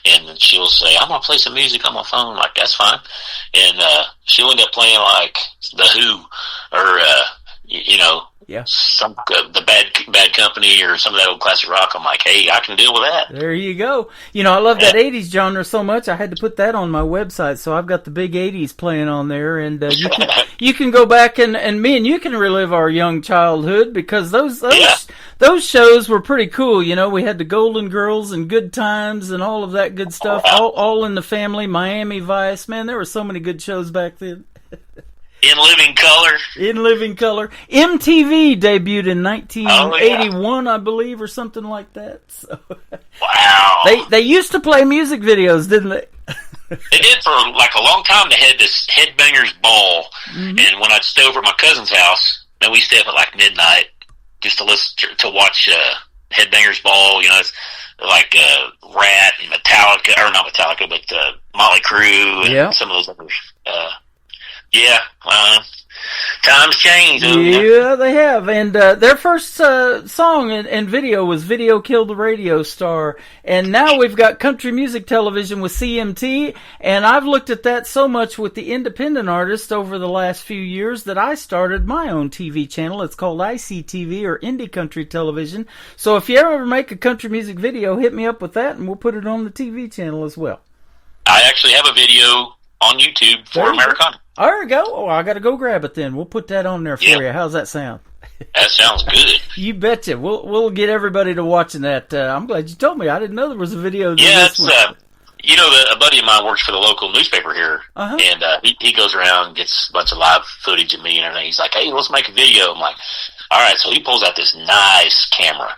and she'll say, I'm going to play some music on my phone. Like, that's fine. And she'll end up playing, like, The Who or, some the Bad Company or some of that old classic rock. I'm like, hey, I can deal with that. There you go. I love that 80s genre so much, I had to put that on my website, so I've got the big 80s playing on there, and you can go back and me and you can relive our young childhood, because those shows were pretty cool. We had the Golden Girls and Good Times and all of that good stuff, all in the family, Miami Vice. Man, there were so many good shows back then. In Living Color. In Living Color. MTV debuted in 1981, I believe, or something like that. So, wow. They used to play music videos, didn't they? They did for like a long time. They had this Headbangers Ball, and when I'd stay over at my cousin's house, man, we stay up at like midnight just to listen to watch Headbangers Ball. It's like Rat and Metallica, or not Metallica, but Motley Crue and some of those others. Times change. Yeah, they have. And their first song and video was Video Killed the Radio Star. And now we've got country music television with CMT. And I've looked at that so much with the independent artists over the last few years that I started my own TV channel. It's called ICTV, or Indie Country Television. So if you ever make a country music video, hit me up with that, and we'll put it on the TV channel as well. I actually have a video on YouTube for Americana. There you go. Oh, I got to go grab it then. We'll put that on there for you. How's that sound? That sounds good. You betcha. We'll get everybody to watching that. I'm glad you told me. I didn't know there was a video. Yeah, it's a buddy of mine works for the local newspaper here, and he goes around and gets a bunch of live footage of me and everything. He's like, hey, let's make a video. I'm like, all right. So he pulls out this nice camera.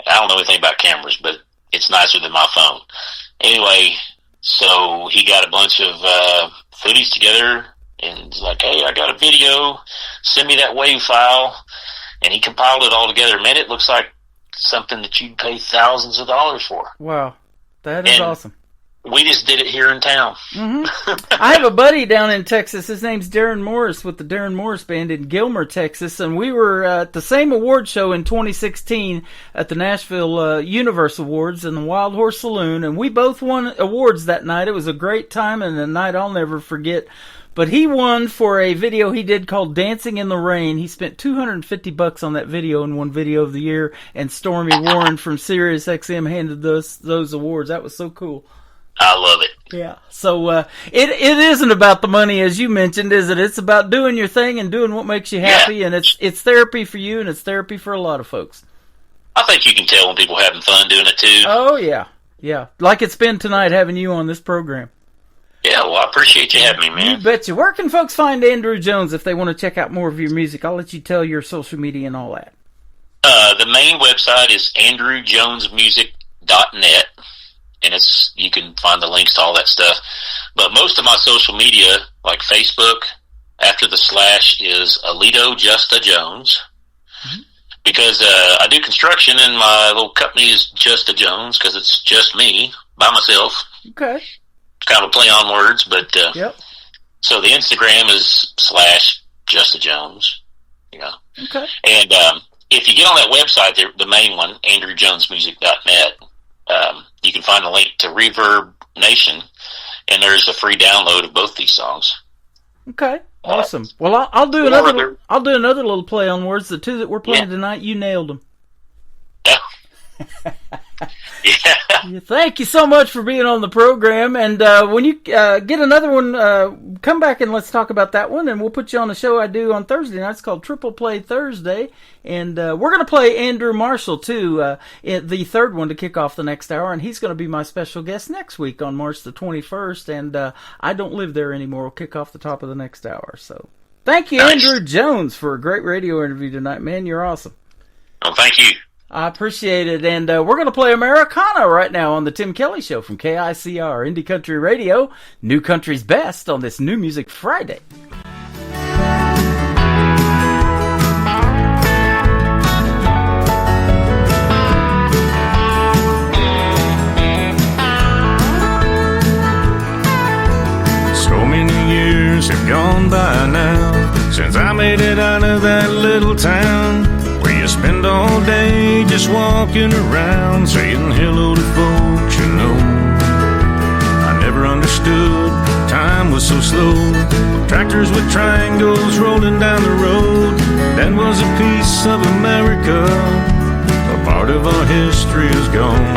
I don't know anything about cameras, but it's nicer than my phone. Anyway, so he got a bunch of footage together, and he's like, hey, I got a video. Send me that WAV file. And he compiled it all together. Man, it looks like something that you'd pay thousands of dollars for. Wow, that is And awesome. We just did it here in town. I have a buddy down in Texas. His name's Darren Morris with the Darren Morris Band in Gilmer, Texas, and we were at the same award show in 2016 at the Nashville Universe Awards in the Wild Horse Saloon, and we both won awards that night. It was a great time and a night I'll never forget. But he won for a video he did called Dancing in the Rain. He spent $250 on that video and won Video of the Year, and Stormy Warren from SiriusXM handed those awards. That was so cool. I love it. Yeah. So it isn't about the money, as you mentioned, is it? It's about doing your thing and doing what makes you happy, and it's therapy for you, and it's therapy for a lot of folks. I think you can tell when people are having fun doing it too. Oh yeah, yeah. Like it's been tonight having you on this program. Yeah, well, I appreciate you having me, man. You betcha. Where can folks find Andrew Jones if they want to check out more of your music? I'll let you tell your social media and all that. The main website is andrewjonesmusic.net. And you can find the links to all that stuff. But most of my social media, like Facebook, after the / is Alito Justa Jones. Mm-hmm. Because I do construction, and my little company is Justa Jones, because it's just me, by myself. Okay. It's kind of a play on words, but... Yep. So the Instagram is / Justa Jones, you know. Okay. And if you get on that website, the main one, andrewjonesmusic.net, you can find a link to Reverb Nation, and there's a free download of both these songs. Okay, awesome. Well, I'll do another little play on words. The two that we're playing tonight, you nailed them. Yeah. Yeah. Thank you so much for being on the program. And when you get another one, come back and let's talk about that one. And we'll put you on the show I do on Thursday nights called Triple Play Thursday. And we're going to play Andrew Marshall, too, the third one to kick off the next hour. And he's going to be my special guest next week on March the 21st. And I Don't Live There Anymore will kick off the top of the next hour. So thank you, nice. Andrew Jones, for a great radio interview tonight, man. You're awesome. Well, thank you. I appreciate it, and we're going to play Americana right now on the Tim Kelly Show from KICR Indie Country Radio, New Country's Best on this New Music Friday. So many years have gone by now since I made it out of that little town where you spend all day just walking around saying hello to folks you know. I never understood time was so slow. Tractors with triangles rolling down the road. That was a piece of America. A part of our history is gone.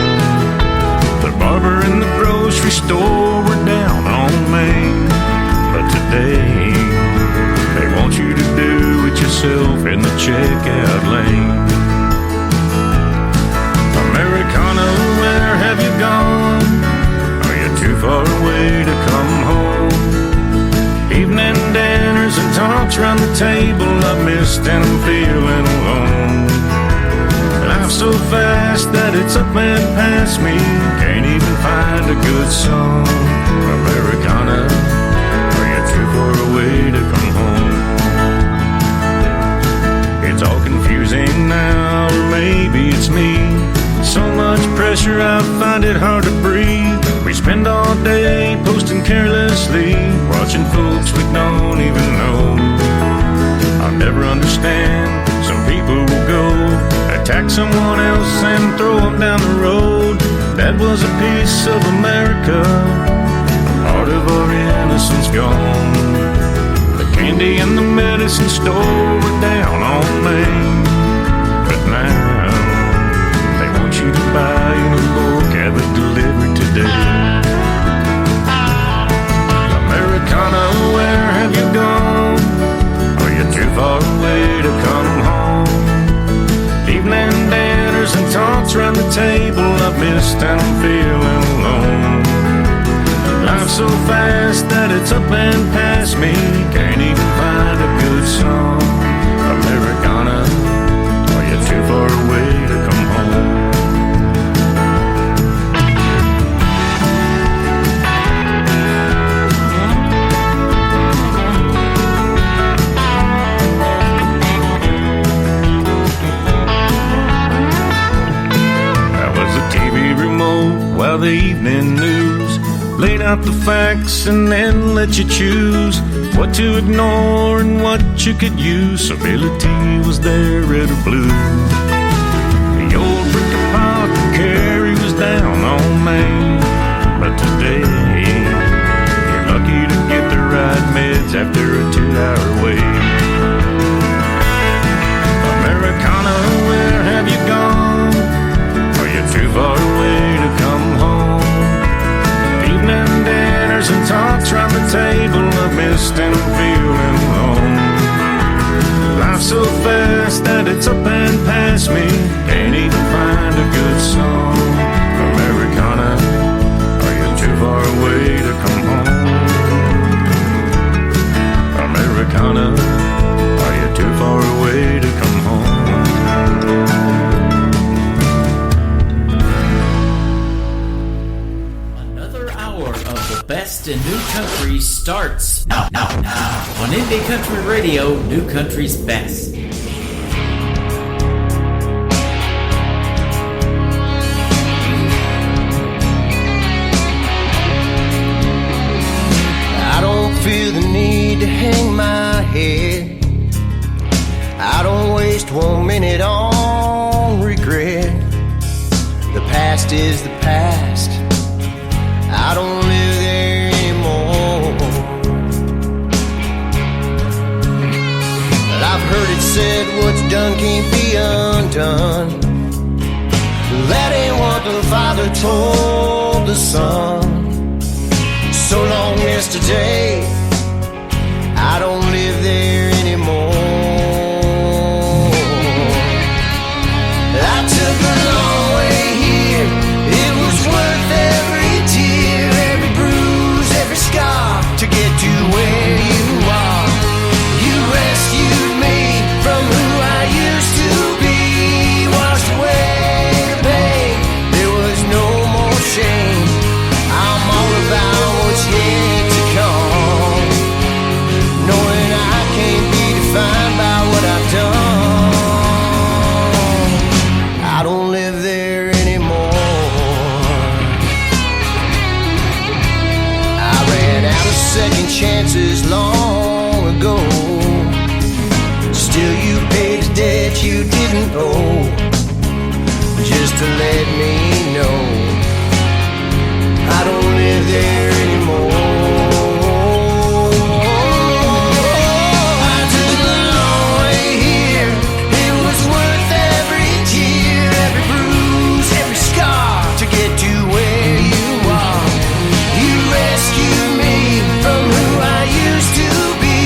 The barber and the grocery store were down on Main, but today they want you to do it yourself in the checkout lane. Americana, where have you gone? Are you too far away to come home? Evening dinners and talks round the table I've missed and I'm feeling alone. Life's so fast that it's up and past me. Can't even find a good song. Americana, are you too far away to come home? It's all confusing now, or maybe it's me. So much pressure I find it hard to breathe. We spend all day posting carelessly, watching folks we don't even know. I'll never understand. Some people will go attack someone else and throw them down the road. That was a piece of America, a part of our innocence gone. The candy and the medicine store were down on Main, but now they want you to buy a book, have it delivered today. Americana, where have you gone? Are you too far away to come home? Evening dinners and talks round the table I've missed and I'm feeling alone. Life's so fast that it's up and past me. Can't even find a good song. Americana, are you too far away to come home? by the evening news, laid out the facts and then let you choose what to ignore and what you could use. So Billy T was there, red or blue. The old brick of pot Carrie was down on Main, but today you're lucky to get the right meds after a 2-hour wait. Americana, where have you gone? Are you too far away to come home? Evening dinners and talks round the table of mist and feeling alone. Life's so fast that it's up and past me, can't even find a good song. Americana, are you too far away to come home? Americana, are you too far away to come home? Another hour of the best in new country starts now on Indie Country Radio, New Country's Best. I don't feel the need to hang my head. I don't waste 1 minute on regret. The past is the past. I don't live there anymore. But I've heard it said what's done can't be undone. That ain't what the Father told the Son. So long yesterday, I don't live there anymore. I took a long way here. It was worth every tear, every bruise, every scar to get to where you are. You rescued me from who I used to be, washed away the pain. There was no more shame. I'm all about what's yet to come, knowing I can't be defined by what I've done. I don't live there anymore. I ran out of second chances long ago. Still you paid a debt you didn't owe, just to let me know I don't live there anymore. I took a long way here. It was worth every tear, every bruise, every scar to get to where you are. You rescued me from who I used to be,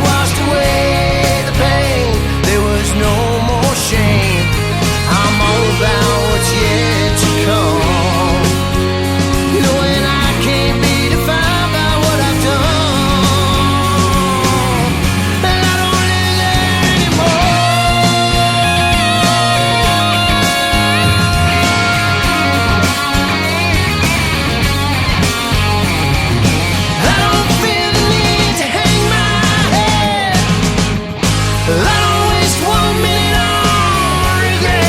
washed away the pain. There was no more shame. I'm all about what's yet to come, knowing I can't be defined by what I've done. And I don't live there anymore. I don't feel the need to hang my head. I don't waste 1 minute on regret.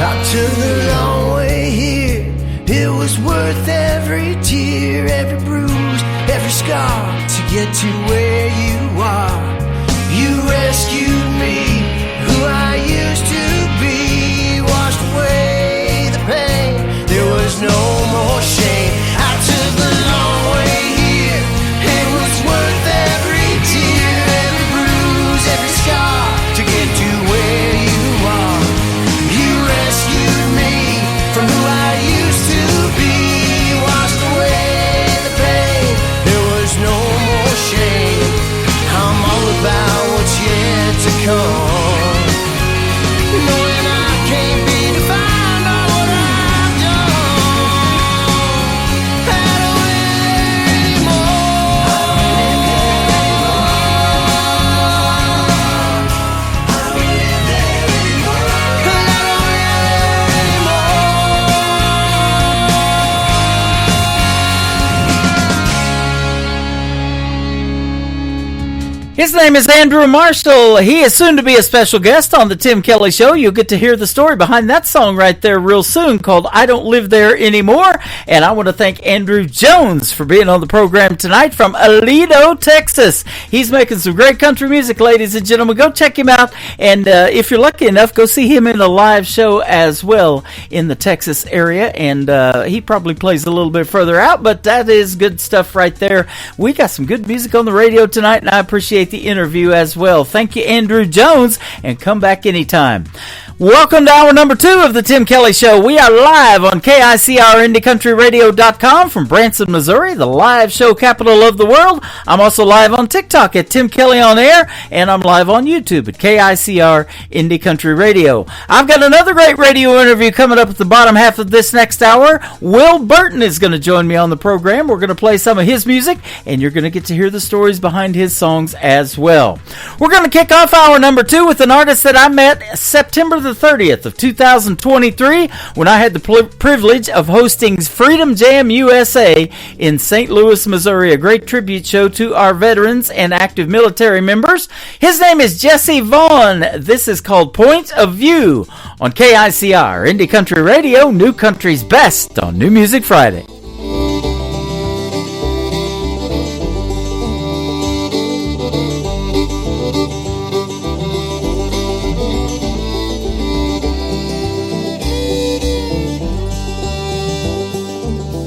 I took the long way here. It was worth every tear, every bruise, every scar to get to where you are. You rescued me, who I used to be, washed away the pain. There was no more shame. I took the long way here. It was worth every tear, every bruise, every scar to get to where you are. You rescued me from who I used to be, washed away the pain. There was no more shame. I'm all about what's yet to come. His name is Andrew Marshall. He is soon to be a special guest on the Tim Kelly Show. You'll get to hear the story behind that song right there real soon called I Don't Live There Anymore. And I want to thank Andrew Jones for being on the program tonight from Aledo, Texas. He's making some great country music, ladies and gentlemen. Go check him out. And if you're lucky enough, go see him in a live show as well in the Texas area. And he probably plays a little bit further out, but that is good stuff right there. We got some good music on the radio tonight, and I appreciate the interview as well. Thank you, Andrew Jones, and come back anytime. Welcome to hour number 2 of the Tim Kelly Show. We are live on KICRIndieCountryRadio.com from Branson, Missouri, the live show capital of the world. I'm also live on TikTok at Tim Kelly On Air, and I'm live on YouTube at KICR Indie Country Radio. I've got another great radio interview coming up at the bottom half of this next hour. Will Burton is going to join me on the program. We're going to play some of his music, and you're going to get to hear the stories behind his songs as well. We're going to kick off hour number 2 with an artist that I met September the 30th of 2023 when I had the privilege of hosting Freedom Jam USA in St. Louis, Missouri, a great tribute show to our veterans and active military members. His name is Jesse Vaughn. This is called Point of View on KICR Indie Country Radio, New Country's best on New Music Friday.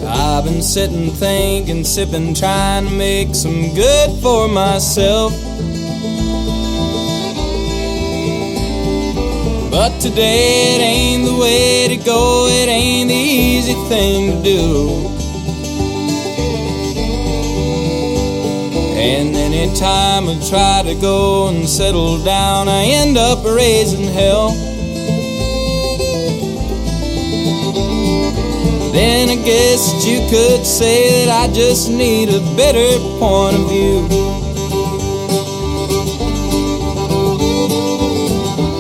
I've been sitting, thinking, sipping, trying to make some good for myself. But today it ain't the way to go, it ain't the easy thing to do. And anytime I try to go and settle down, I end up raising hell. Then I guess you could say that I just need a better point of view.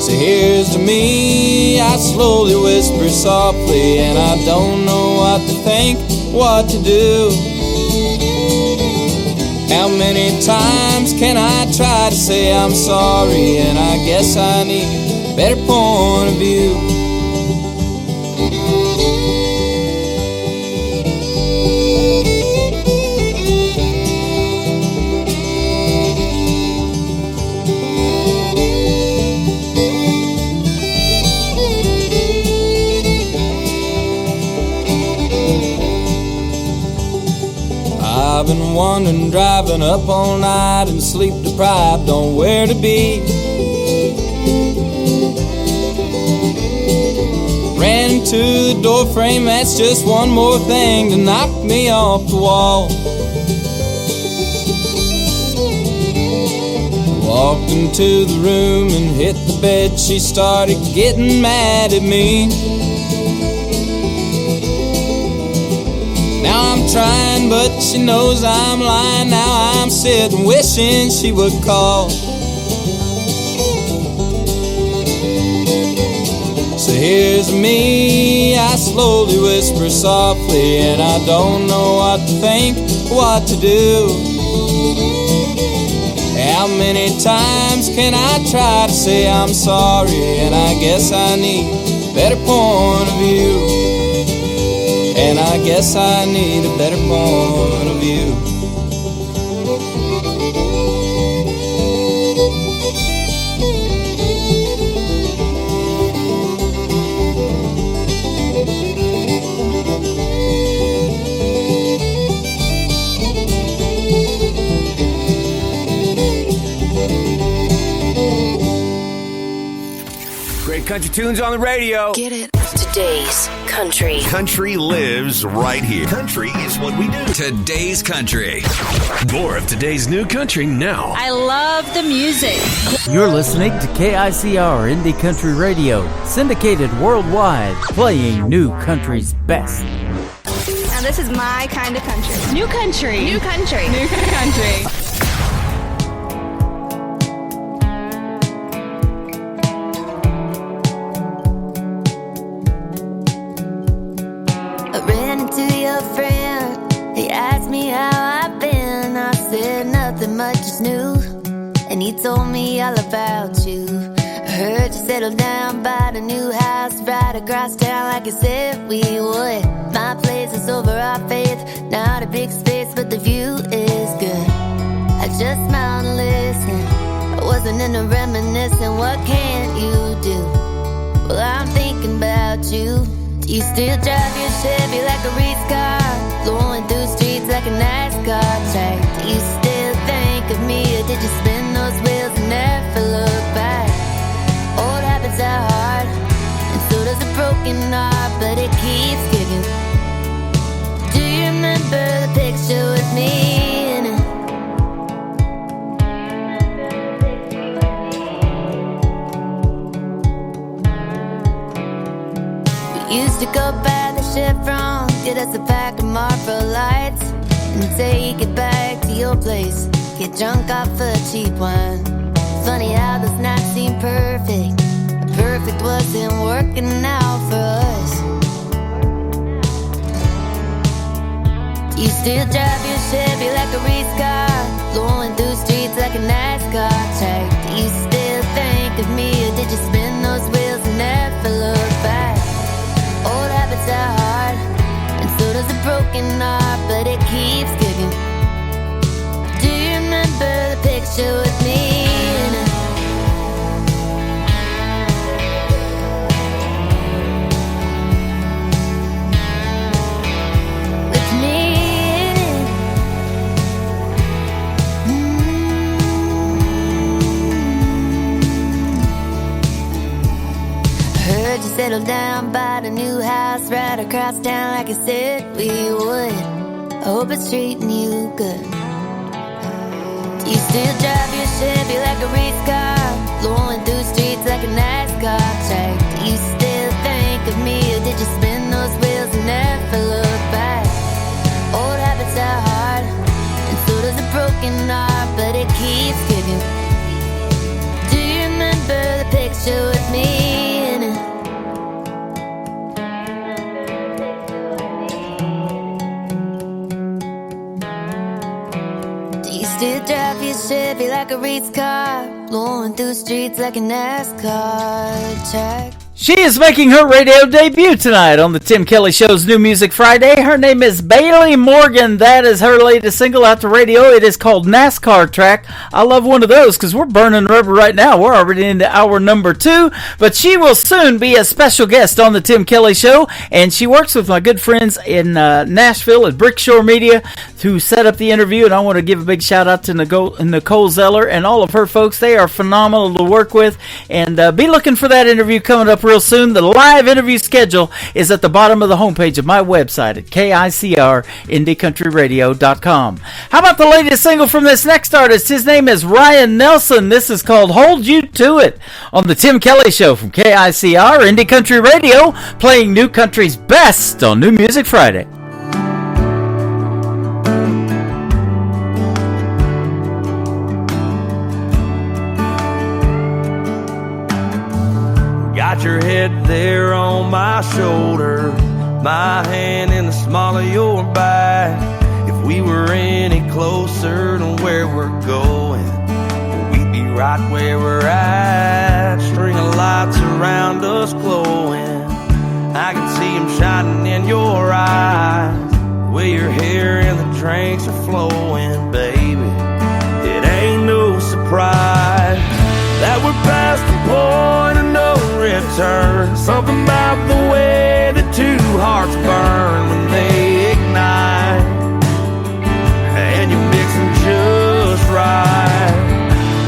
So here's to me, I slowly whisper softly, and I don't know what to think, what to do. How many times can I try to say I'm sorry, and I guess I need a better point of view. I've been wandering, driving up all night and sleep deprived on where to be. Ran into the door frame, that's just one more thing to knock me off the wall. Walked into the room and hit the bed, she started getting mad at me. Now I'm trying, but she knows I'm lying. Now I'm sitting wishing she would call. So here's me, I slowly whisper softly, and I don't know what to think, what to do. How many times can I try to say I'm sorry, and I guess I need a better point of view. And I guess I need a better point of view. Great country tunes on the radio. Get it? Today's country. Country lives right here. Country is what we do. Today's country. More of today's new country now. I love the music. You're listening to KICR Indie Country Radio, syndicated worldwide, playing new country's best. Now this is my kind of country. New country. New country. New country. He asked me how I've been. I said nothing much is new. he told me all about you. I heard you settled down, bought a new house right across town like you said we would. My place is over our faith, not a big space, but the view is good. I just smiled and listened. I wasn't into reminiscing, what can't you do? Well, I'm thinking about you. Do you still drive your Chevy like a race car, blowing through streets like a NASCAR track? Do you still think of me, or did you spin those wheels and never look back? Old habits are hard, and so does a broken heart, but it keeps kicking. Do you remember the picture with me in it? We used to go by the Chevron, get us a pack of Marlboro Lights, and take it back to your place, get drunk off a cheap wine. Funny how this night seemed perfect, but perfect wasn't working out for us. Do you still drive your Chevy like a race car, blowing through streets like a NASCAR track? Do you still think of me, or did you spin those wheels and never look back? Old habits are hard, and so does a broken heart, but it keeps kicking. Do you remember the picture with me in it? With me in it. Heard you settled down, bought a new house right across town like you said we would. I hope it's treating you good. Do you still drive your Chevy like a race car, blowing through streets like a NASCAR track? Do you still think of me, or did you spin those wheels and never look back? Old habits are hard, and so does a broken heart, but it keeps kicking. Do you remember the picture with me in it? Still drive your Chevy like a race car, blowing through streets like a NASCAR track. She is making her radio debut tonight on the Tim Kelly Show's New Music Friday. Her name is Bailey Morgan. That is her latest single out to radio. It is called NASCAR Track. I love one of those because we're burning rubber right now. We're already into hour number 2, but she will soon be a special guest on the Tim Kelly Show, and she works with my good friends in Nashville at Brickshore Media to set up the interview, and I want to give a big shout out to Nicole Zeller and all of her folks. They are phenomenal to work with, and be looking for that interview coming up real soon. The live interview schedule is at the bottom of the homepage of my website at KICRIndieCountryRadio.com. How about the latest single from this next artist? His name is Ryan Nelson. This is called Hold You To It on the Tim Kelly Show from KICR Indie Country Radio, playing New Country's best on New Music Friday. Got your head there on my shoulder, my hand in the small of your back. If we were any closer to where we're going, we'd be right where we're at. String of lights around us glowing, I can see them shining in your eyes. The way your hair and the drinks are flowing, baby, it ain't no surprise that we're past the point of no return. Something about the way the two hearts burn when they ignite, and you mix them just right.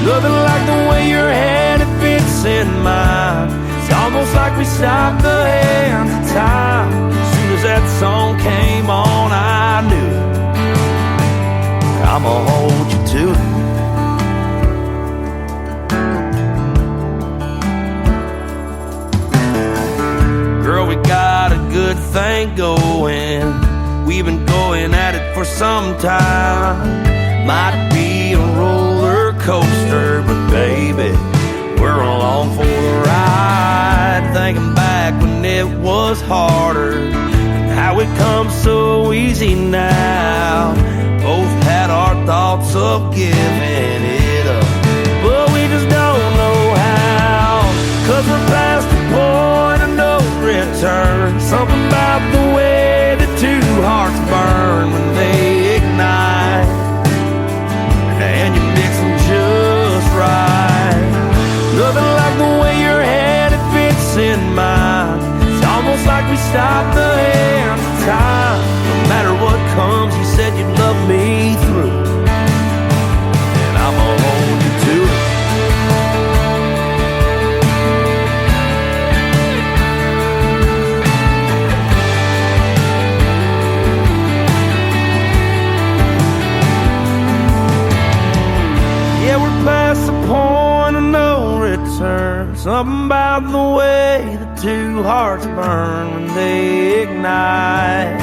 Nothing like the way your hand it fits in mine. It's almost like we stopped the hands of time. As soon as that song came on, I knew I'ma hold you to it. Girl, we got a good thing going. We've been going at it for some time. Might be a roller coaster, but baby, we're along for the ride. Thinking back when it was harder, and how it comes so easy now. Both had our thoughts of giving it up, but 'cause we're past the point of no return. Something about the way the two hearts burn when they ignite, and you mix them just right. Nothing like the way your hand it fits in mine. It's almost like we stopped the hands of time. No matter what comes, you said you'd love me through, and I'm gonna hold you to it. Yeah, we're past the point of no return. Something about the way the two hearts burn when they ignite,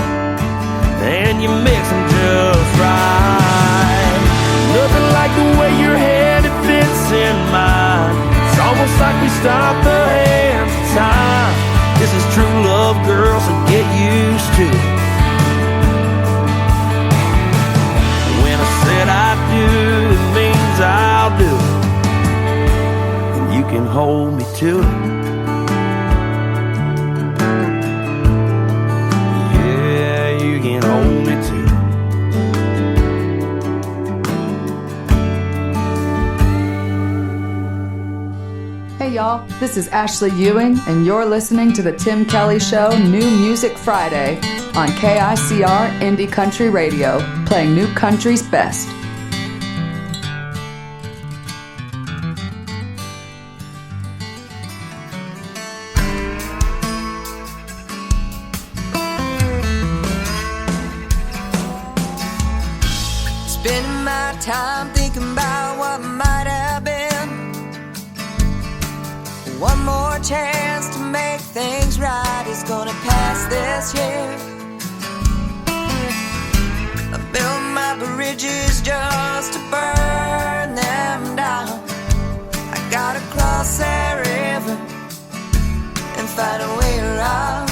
and you mix them just right. Nothing like the way your hand it fits in mine. It's almost like we stopped the hands of time. This is true love, girl, so get used to it. When I said I do, it means I'll do it, and you can hold me to it. Yeah, you can hold me to it. Hey y'all, this is Ashley Ewing, and you're listening to the Tim Kelly Show New Music Friday on KICR Indie Country Radio, playing new country's best. Spending my time thinking about what might have been. One more chance to make things right is gonna pass this year. I built my bridges just to burn them down. I gotta cross that river and find a way around.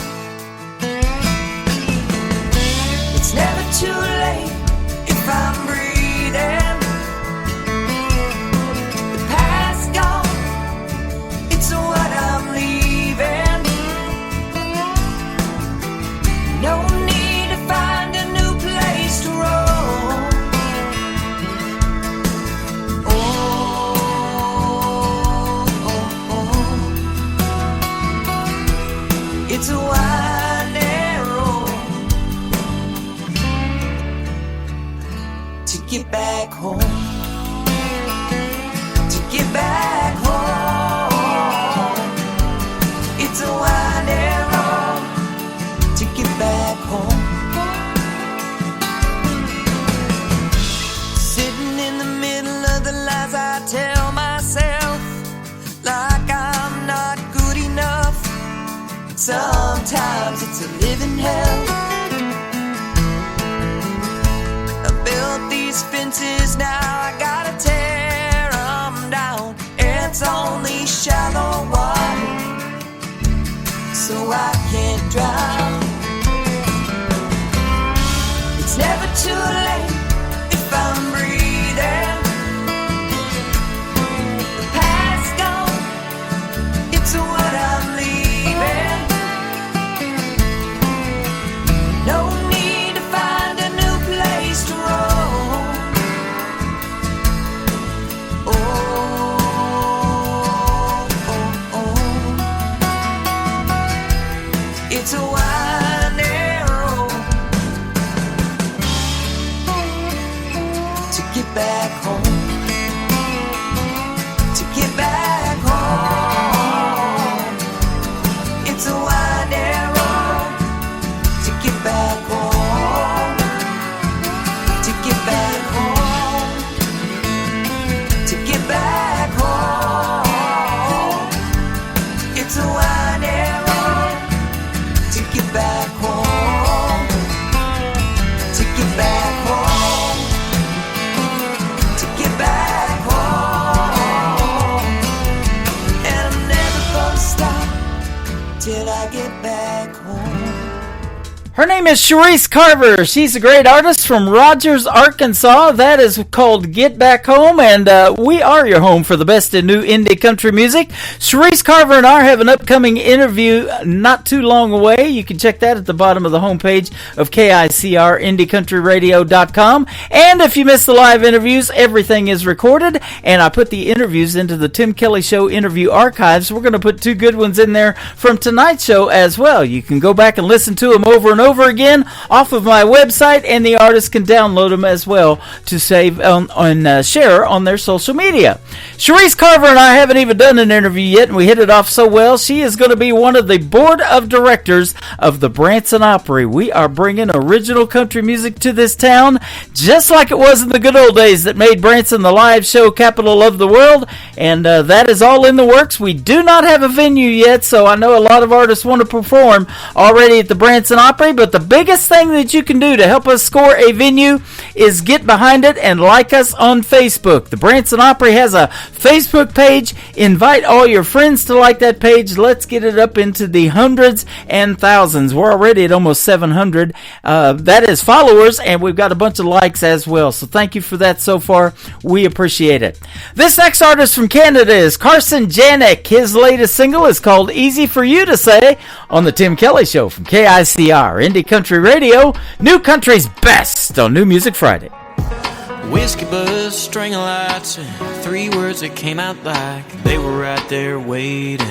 It's never too late if I'm breathing. The past gone, it's what I'm leaving. No need to find a new place to roam. It's a winding road to get back home. To get back home. It's a winding road to get back home. Sitting in the middle of the lies I tell myself, like I'm not good enough. Sometimes it's a living hell. I built these fences, now I gotta tear them down. It's only shallow water, so I can't drown. It's never too late if I'm breathing. The past gone, it's what I'm leaving. No need to find a new place to roam. Her name is Sharice Carver. She's a great artist from Rogers, Arkansas. That is called Get Back Home, and we are your home for the best in new indie country music. Sharice Carver and I have an upcoming interview not too long away. You can check that at the bottom of the homepage of KICR, IndieCountryRadio.com. And if you miss the live interviews, everything is recorded, and I put the interviews into the Tim Kelly Show interview archives. We're going to put 2 good ones in there from tonight's show as well. You can go back and listen to them over and over again off of my website, and the artists can download them as well to save and share on their social media. Sharice Carver and I haven't even done an interview yet, and we hit it off so well. She is going to be one of the board of directors of the Branson Opry. We are bringing original country music to this town, just like it was in the good old days that made Branson the live show capital of the world, and that is all in the works. We do not have a venue yet, so I know a lot of artists want to perform already at the Branson Opry, but the biggest thing that you can do to help us score a venue is get behind it and like us on Facebook. The Branson Opry has a Facebook page. Invite all your friends to like that page. Let's get it up into the hundreds and thousands. We're already at almost 700. That is followers, and we've got a bunch of likes as well. So thank you for that so far. We appreciate it. This next artist from Canada is Carson Janik. His latest single is called Easy For You To Say on the Tim Kelly Show from KICR, Indie Country Radio, New Country's best on New Music Friday. Whiskey buzz, string of lights, and 3 words that came out like they were right there waiting.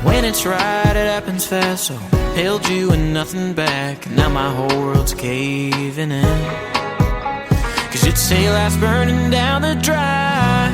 When it's right, it happens fast, so held you and nothing back. Now my whole world's caving in. 'Cause you'd say life's burning down the drive,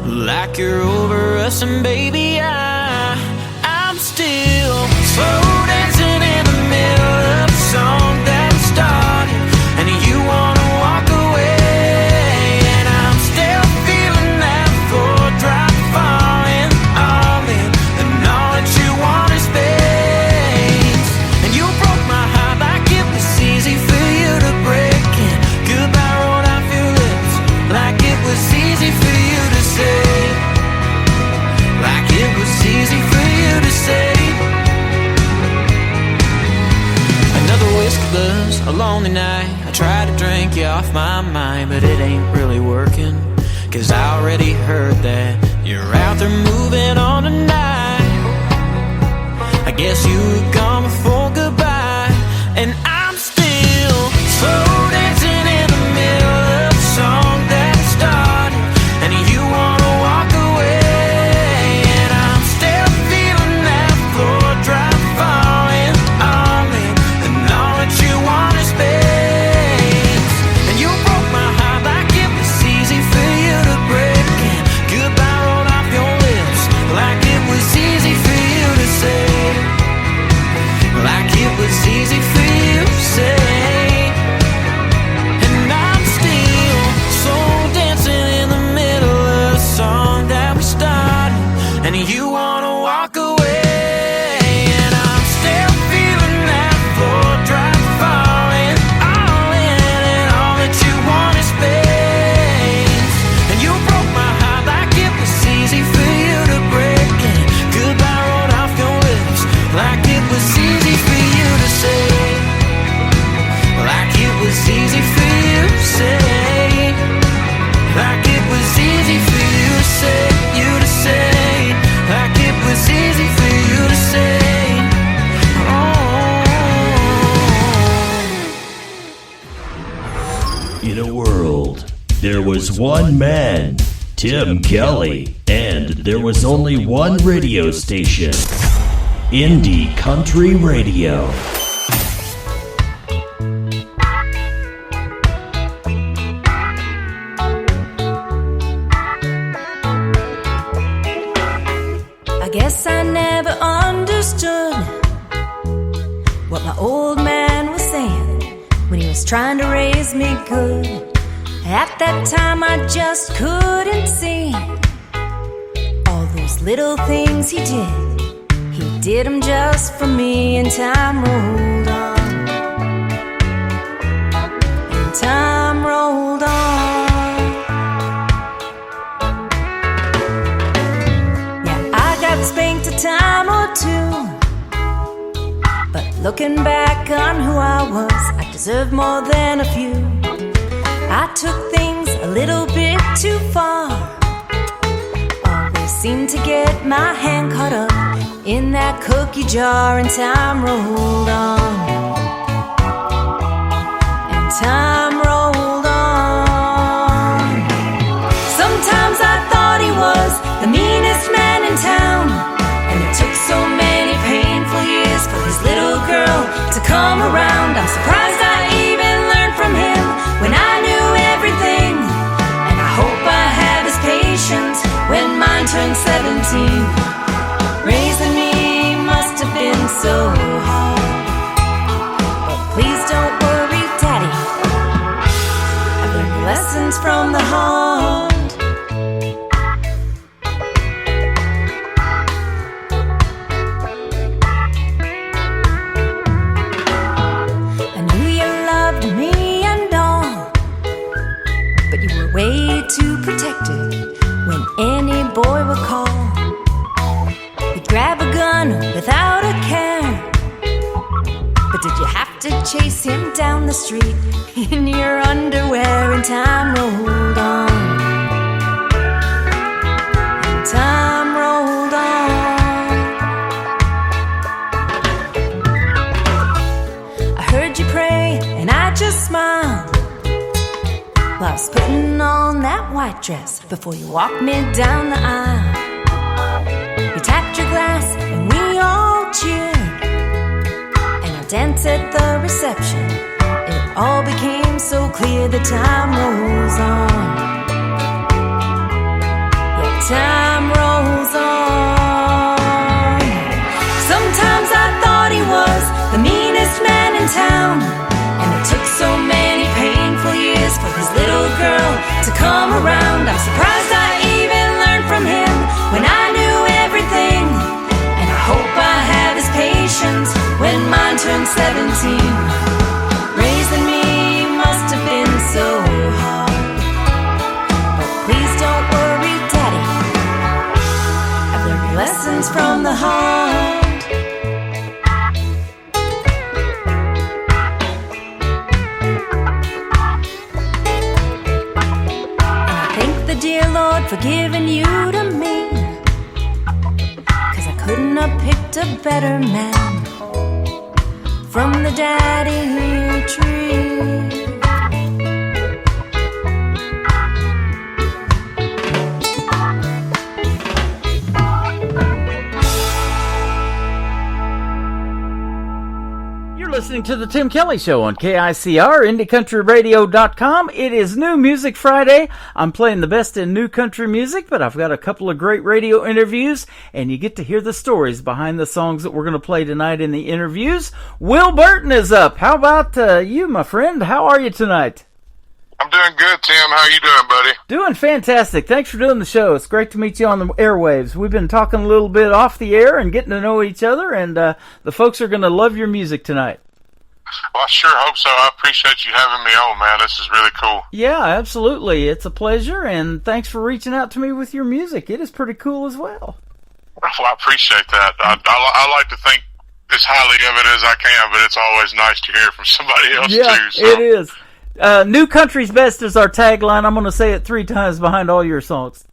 like you're over us, and baby, I'm still slow dancing in the middle of a song that started, and you wanna walk away, and I'm still feeling that floor drop falling all in, and all that you want is space, and you broke my heart like it was easy for you to break, and goodbye rolled off your lips like it was easy for you to say, like it was easy for you to say. Another whiskey buzz, a lonely night. I try to drink you off my mind, but it ain't really working. 'Cause I already heard that you're out there moving on tonight. I guess you were gone before goodbye, and I'm still slow dancing in the middle of a song that started, and you wanna walk away, and I'm still feeling that floor drop falling all in, and all that you want is space, and you broke my heart like it was easy for you to break, and goodbye rolled off your lips like it was easy for you to say, like it was easy for you to say, and I'm still soul dancing in the middle of a song that we started, and you wanna walk away, and I'm still feeling that floor drop falling all in, and all that you want is space, and you broke my heart like it was easy for you to break, and goodbye rolled off your lips like it was easy for you to say, like it was easy for you to say, like it was easy for you to say, like it was easy for you to say. In a world, there was one man, Tim Kelly, and there was only one radio station, Indie Country Radio. I guess I never understood what my old man was saying when he was trying to raise me good. At that time I just couldn't see all those little things he did. He did them just for me, and time rolled on, and time rolled on. Yeah, I got spanked a time or two, Looking back on who I was, I deserve more than a few. I took things a little bit too far. Always seemed to get my hand caught up in that cookie jar, and time rolled on. And time rolled on. Sometimes I thought he was the meanest man in town, and it took so many painful years for his little girl to come around. I'm surprised I even learned from him when I knew everything, and I hope I have his patience when mine turned 17. Raising me must have been so hard, but please don't worry, Daddy, I've learned lessons from the heart. Way too protected when any boy would call. You'd grab a gun without a care. But did you have to chase him down the street in your underwear? And time rolled on. And time rolled on. I heard you pray and I just smiled while I was putting on that white dress before you walked me down the aisle. You tapped your glass and we all cheered, and I danced at the reception. It all became so clear that time rolls on. Yeah, time rolls on. Sometimes I thought he was the meanest man in town, and it took so many painful years for his little girl to come around. I'm surprised I even learned from him when I knew everything, and I hope I have his patience when mine turned 17. Raising me must have been so hard, but please don't worry, Daddy, I've learned lessons from the heart. Dear Lord, for giving you to me, 'cause I couldn't have picked a better man from the daddy tree. Listening to the Tim Kelly Show on KICR, IndieCountryRadio.com. It is New Music Friday. I'm playing the best in new country music, but I've got a couple of great radio interviews, and you get to hear the stories behind the songs that we're going to play tonight in the interviews. Will Burton is up. How about you, my friend? How are you tonight? I'm doing good, Tim. How you doing, buddy? Doing fantastic. Thanks for doing the show. It's great to meet you on the airwaves. We've been talking a little bit off the air and getting to know each other, and the folks are going to love your music tonight. Well, I sure hope so. I appreciate you having me on, man. This is really cool. Yeah, absolutely. It's a pleasure, and thanks for reaching out to me with your music. It is pretty cool as well. Well, I appreciate that. I like to think as highly of it as I can, but it's always nice to hear from somebody else, too. So. It is. New Country's Best is our tagline. I'm going to say it 3 times behind all your songs.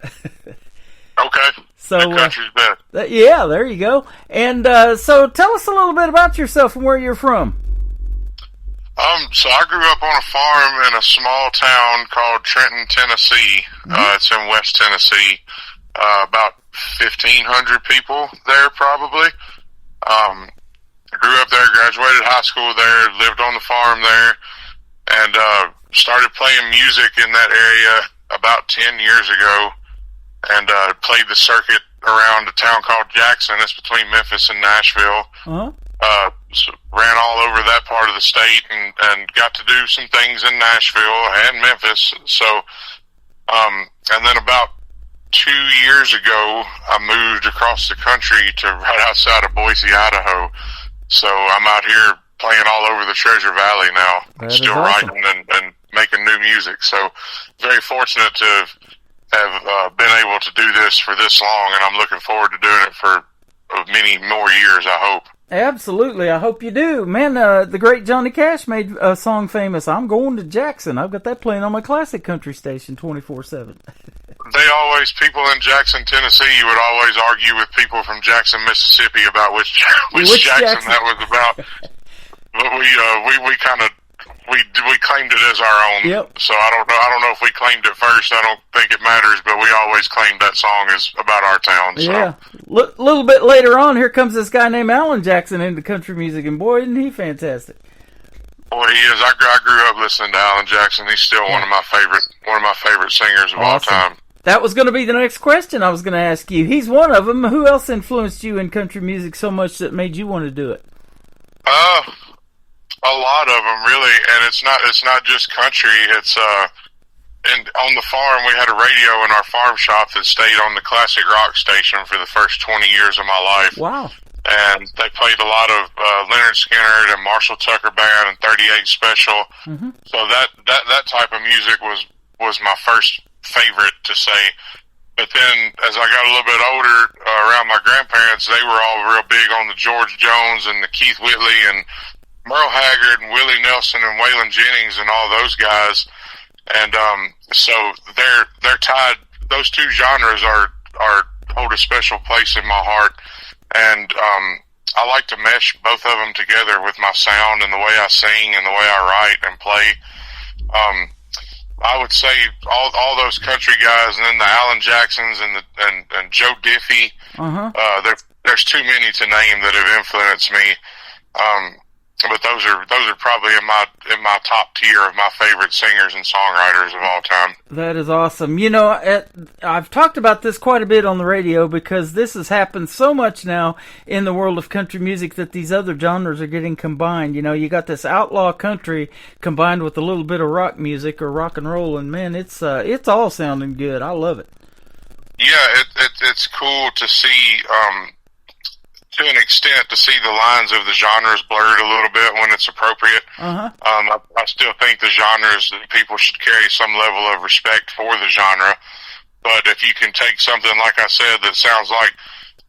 Okay. So, New Country's Best. Yeah, there you go. And so tell us a little bit about yourself and where you're from. So I grew up on a farm in a small town called Trenton, Tennessee. It's in West Tennessee. About 1,500 people there, probably. I grew up there, graduated high school there, lived on the farm there, and started playing music in that area about 10 years ago, and played the circuit around a town called Jackson. It's between Memphis and Nashville. So ran all over that part of the state and got to do some things in Nashville and Memphis. So, and then about 2 years ago, I moved across the country to right outside of Boise, Idaho. So I'm out here playing all over the Treasure Valley now, still awesome. Writing and making new music. So very fortunate to have been able to do this for this long, and I'm looking forward to doing it for many more years, I hope. Absolutely. I hope you do. Man, the great Johnny Cash made a song famous, I'm Going to Jackson. I've got that playing on my classic country station 24/7. People in Jackson, Tennessee, would always argue with people from Jackson, Mississippi about which Jackson that was about. But we kind of we claimed it as our own. Yep. So I don't know if we claimed it first. I don't think it matters, but we always claimed that song is about our town. So. Yeah. Little bit later on, here comes this guy named Alan Jackson into country music, and boy, isn't he fantastic. Boy, he is. I grew up listening to Alan Jackson. He's still one of my favorite singers of all time. That was going to be the next question I was going to ask you. He's one of them. Who else influenced you in country music so much that made you want to do it? A lot of them, really, and it's not just country. It's and on the farm we had a radio in our farm shop that stayed on the classic rock station for the first 20 years of my life. Wow. And they played a lot of Leonard Skinner and Marshall Tucker Band and 38 Special. Mm-hmm. So that type of music was my first favorite to say. But then as I got a little bit older, around my grandparents, they were all real big on the George Jones and the Keith Whitley and Merle Haggard and Willie Nelson and Waylon Jennings and all those guys. And so they're tied. Those two genres hold a special place in my heart. And I like to mesh both of them together with my sound and the way I sing and the way I write and play. I would say all those country guys, and then the Alan Jacksons and Joe Diffie. Uh-huh. There's too many to name that have influenced me. But those are probably in my top tier of my favorite singers and songwriters of all time. That is awesome. You know, I've talked about this quite a bit on the radio because this has happened so much now in the world of country music that these other genres are getting combined. You know, you got this outlaw country combined with a little bit of rock music or rock and roll, and man, it's all sounding good. I love it. Yeah, it's cool to see. To an extent, to see the lines of the genres blurred a little bit when it's appropriate. Uh-huh. I still think the genres, people should carry some level of respect for the genre. But if you can take something, like I said, that sounds like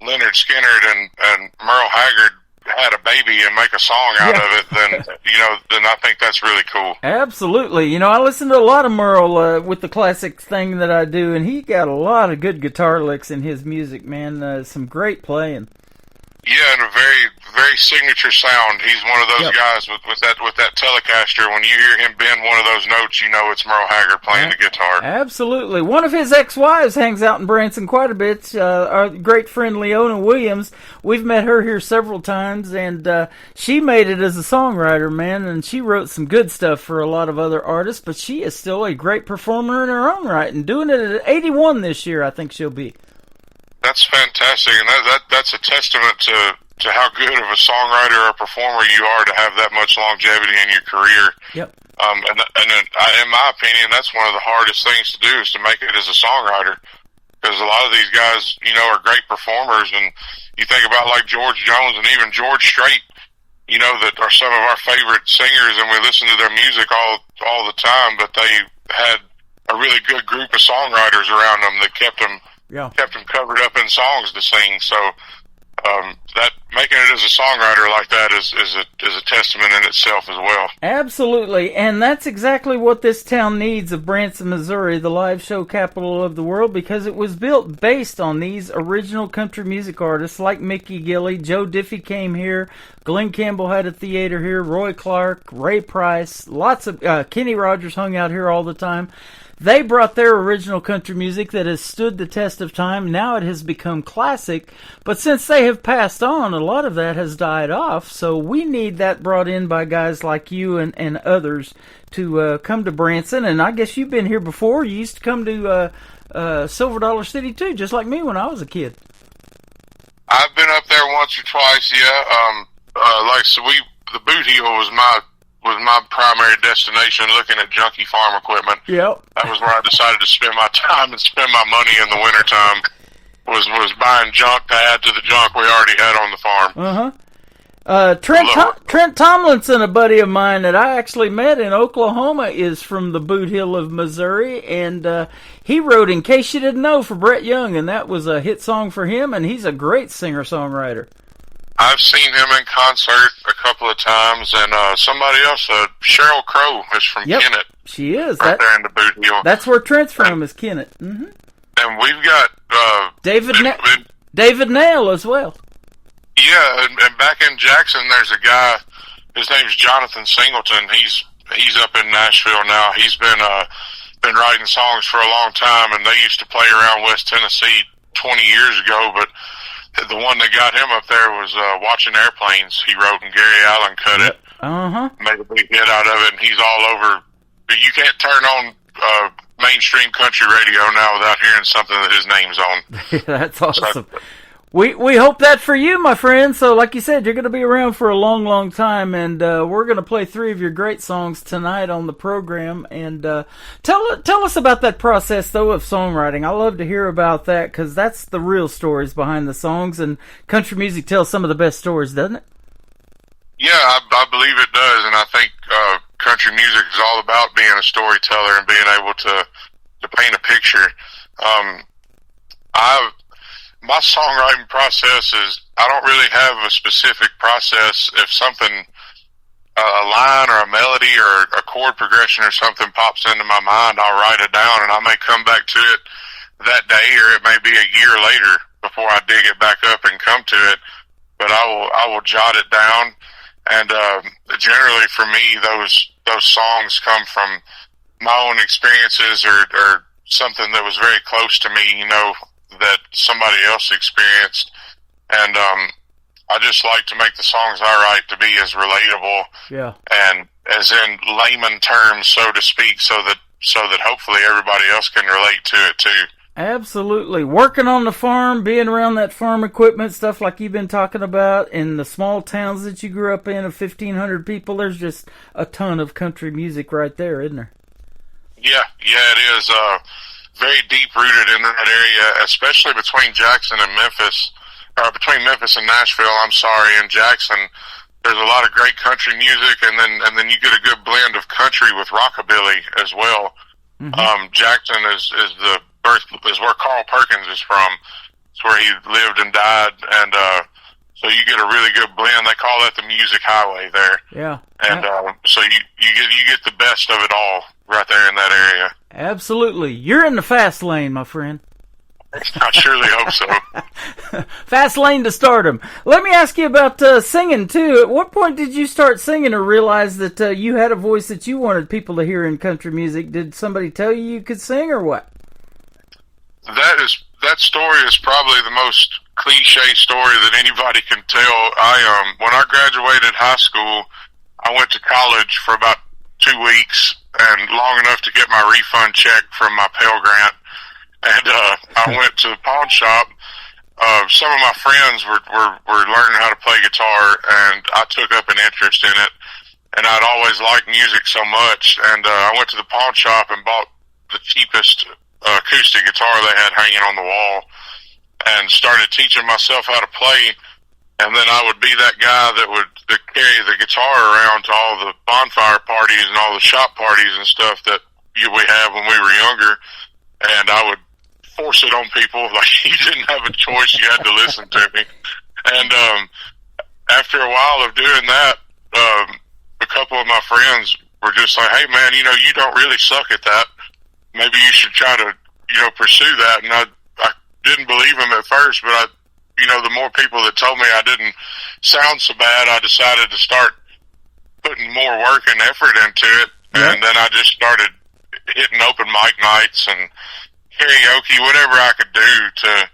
Leonard Skinner and Merle Haggard had a baby and make a song out of it, then I think that's really cool. Absolutely. You know, I listen to a lot of Merle with the classic thing that I do, and he got a lot of good guitar licks in his music, man. Some great playing. Yeah, and a very, very signature sound. He's one of those guys with that Telecaster. When you hear him bend one of those notes, you know it's Merle Haggard playing the guitar. Absolutely. One of his ex-wives hangs out in Branson quite a bit. Our great friend Leona Williams. We've met her here several times, and she made it as a songwriter, man, and she wrote some good stuff for a lot of other artists, but she is still a great performer in her own right, and doing it at 81 this year, I think she'll be. That's fantastic, and that's a testament to how good of a songwriter or performer you are to have that much longevity in your career. Yep. And in my opinion, that's one of the hardest things to do is to make it as a songwriter, because a lot of these guys, are great performers, and you think about like George Jones and even George Strait, that are some of our favorite singers, and we listen to their music all the time, but they had a really good group of songwriters around them that kept them covered up in songs to sing. So that making it as a songwriter like that is a testament in itself as well. Absolutely, and that's exactly what this town needs of Branson, Missouri, the live show capital of the world, because it was built based on these original country music artists like Mickey Gilley. Joe Diffie came here. Glenn Campbell had a theater here. Roy Clark, Ray Price, lots of Kenny Rogers hung out here all the time. They brought their original country music that has stood the test of time. Now it has become classic. But since they have passed on, a lot of that has died off. So we need that brought in by guys like you and others to come to Branson. And I guess you've been here before. You used to come to Silver Dollar City too, just like me when I was a kid. I've been up there once or twice, yeah. The Boot Heel was my primary destination, looking at junky farm equipment. Yep. That was where I decided to spend my time and spend my money in the wintertime, was buying junk to add to the junk we already had on the farm. Trent Tomlinson, a buddy of mine that I actually met in Oklahoma, is from the Boot Heel of Missouri, and he wrote In Case You Didn't Know for Brett Young, and that was a hit song for him, and he's a great singer-songwriter. I've seen him in concert a couple of times, and somebody else, Sheryl Crow, is from Kennett. She is. Right there in the Boot Heel. That's where Trent's from, is Kennett. Mm-hmm. And we've got David Nail as well. Yeah, and back in Jackson, there's a guy. His name's Jonathan Singleton. He's up in Nashville now. He's been writing songs for a long time, and they used to play around West Tennessee 20 years ago. But the one that got him up there was Watching Airplanes. He wrote, and Gary Allen cut it. Made a big hit out of it, and he's all over. You can't turn on mainstream country radio now without hearing something that his name's on. That's awesome. We hope that for you, my friend. So, like you said, you're going to be around for a long, long time, and we're going to play 3 of your great songs tonight on the program. And tell us about that process, though, of songwriting. I love to hear about that, because that's the real stories behind the songs, and country music tells some of the best stories, doesn't it? Yeah, I believe it does, and I think country music is all about being a storyteller and being able to paint a picture. My songwriting process is, I don't really have a specific process. If something, a line or a melody or a chord progression or something pops into my mind, I'll write it down, and I may come back to it that day, or it may be a year later before I dig it back up and come to it. But I will jot it down, and generally for me, those songs come from my own experiences or something that was very close to me, that somebody else experienced. And I just like to make the songs I write to be as relatable and as in layman terms, so to speak, so that hopefully everybody else can relate to it too. Absolutely. Working on the farm, being around that farm equipment, stuff like you've been talking about, in the small towns that you grew up in of 1,500 people, there's just a ton of country music right there, isn't there? Yeah, it is. Very deep-rooted in that area, especially between Jackson and Memphis, or between Memphis and Nashville, and Jackson. There's a lot of great country music, and then you get a good blend of country with rockabilly as well. Mm-hmm. Jackson is where Carl Perkins is from. It's where he lived and died, and so you get a really good blend. They call that the Music Highway there. Yeah. And so you get the best of it all right there in that area. Absolutely. You're in the fast lane, my friend. I surely hope so. Fast lane to stardom. Let me ask you about singing, too. At what point did you start singing or realize that you had a voice that you wanted people to hear in country music? Did somebody tell you could sing, or what? That story is probably the most cliche story that anybody can tell. When I graduated high school, I went to college for about 2 weeks, and long enough to get my refund check from my Pell Grant. And I went to the pawn shop. Some of my friends were learning how to play guitar, and I took up an interest in it. And I'd always liked music so much. And I went to the pawn shop and bought the cheapest acoustic guitar they had hanging on the wall, and started teaching myself how to play. And then I would be that guy that would carry the guitar around to all the bonfire parties and all the shop parties and stuff that we had when we were younger. And I would force it on people. Like, you didn't have a choice. You had to listen to me. And after a while of doing that, a couple of my friends were just like, hey, man, you don't really suck at that. Maybe you should try to, pursue that. And I didn't believe them at first, but the more people that told me I didn't sound so bad, I decided to start putting more work and effort into it. Yeah. And then I just started hitting open mic nights and karaoke, whatever I could do to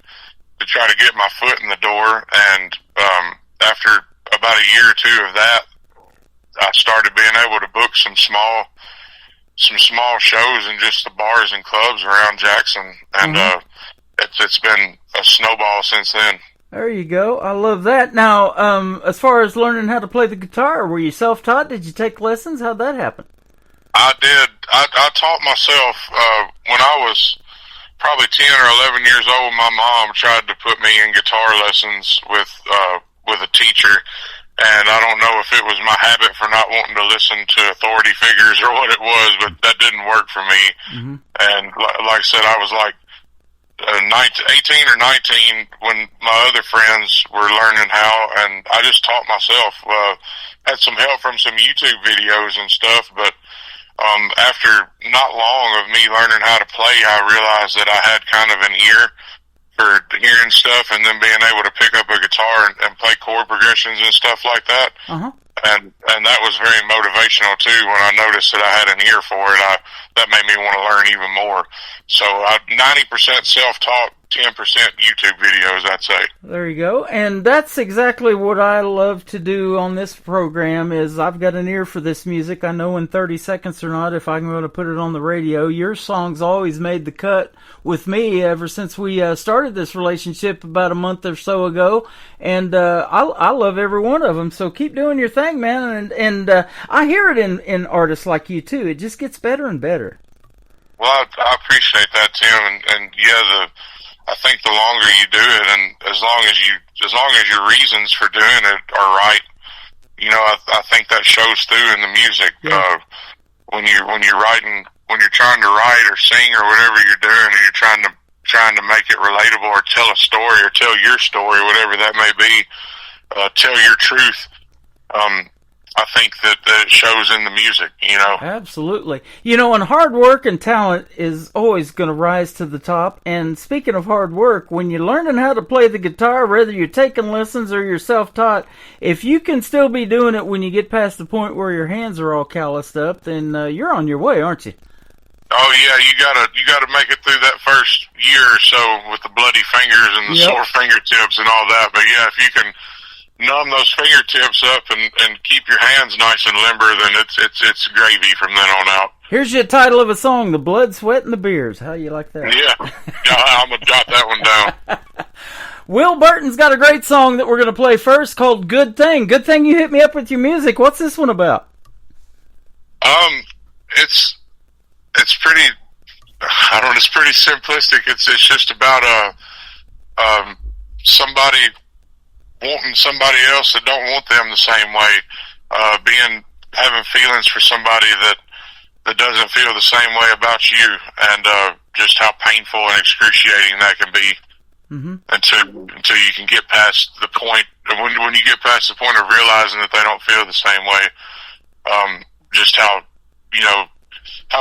try to get my foot in the door. And after about a year or two of that, I started being able to book some small shows in just the bars and clubs around Jackson. And it's been a snowball since then. There you go. I love that. Now, as far as learning how to play the guitar, were you self-taught? Did you take lessons? How'd that happen? I did. I taught myself when I was probably 10 or 11 years old. My mom tried to put me in guitar lessons with a teacher, and I don't know if it was my habit for not wanting to listen to authority figures or what it was, but that didn't work for me. Mm-hmm. And like I said, I was like 18 or 19 when my other friends were learning how, and I just taught myself. Had some help from some YouTube videos and stuff, but after not long of me learning how to play, I realized that I had kind of an ear for hearing stuff, and then being able to pick up a guitar and play chord progressions and stuff like that. Uh-huh. And that was very motivational too. When I noticed that I had an ear for it, that made me want to learn even more. So 90% self-taught, 10% YouTube videos, I'd say. There you go. And that's exactly what I love to do on this program is I've got an ear for this music. I know in 30 seconds or not if I'm going to put it on the radio. Your song's always made the cut with me ever since we started this relationship about a month or so ago. And I love every one of them. So keep doing your thing, man. And I hear it in artists like you, too. It just gets better and better. Well, I appreciate that, Tim. And yeah, I think the longer you do it, and as long as your reasons for doing it are right, you know, I think that shows through in the music. Yeah. When you're writing, when you're trying to write or sing or whatever you're doing, and you're trying to make it relatable or tell a story or tell your story, whatever that may be, tell your truth. I think that it shows in the music, you know. Absolutely. You know, and hard work and talent is always going to rise to the top. And speaking of hard work, when you're learning how to play the guitar, whether you're taking lessons or you're self-taught, if you can still be doing it when you get past the point where your hands are all calloused up, then you're on your way, aren't you? Oh yeah, you gotta make it through that first year or so with the bloody fingers and the sore fingertips and all that. But yeah, if you can numb those fingertips up and keep your hands nice and limber, then it's gravy from then on out. Here's your title of a song, The Blood, Sweat, and the Beers. How you like that? Yeah, I'm going to jot that one down. Will Burton's got a great song that we're going to play first called Good Thing. Good thing you hit me up with your music. What's this one about? It's pretty, I don't know, it's pretty simplistic. It's just about somebody wanting somebody else that don't want them the same way, having feelings for somebody that doesn't feel the same way about you, and just how painful and excruciating that can be. Mm-hmm. Until you can get past the point, when you get past the point of realizing that they don't feel the same way, just how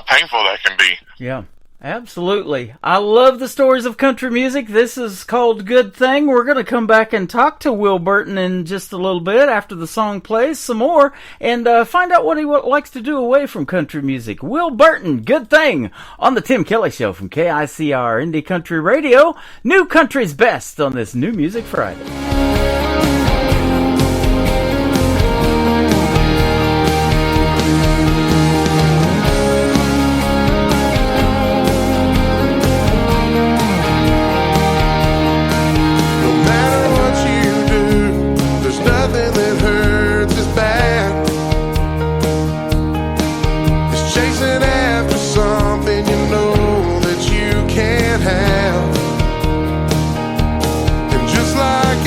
painful that can be. Yeah. Absolutely. I love the stories of country music. This is called Good Thing. We're going to come back and talk to Will Burton in just a little bit after the song plays some more and find out what he likes to do away from country music. Will Burton, Good Thing, on the Tim Kelly Show from KICR Indie Country Radio. New Country's Best on this New Music Friday. And just like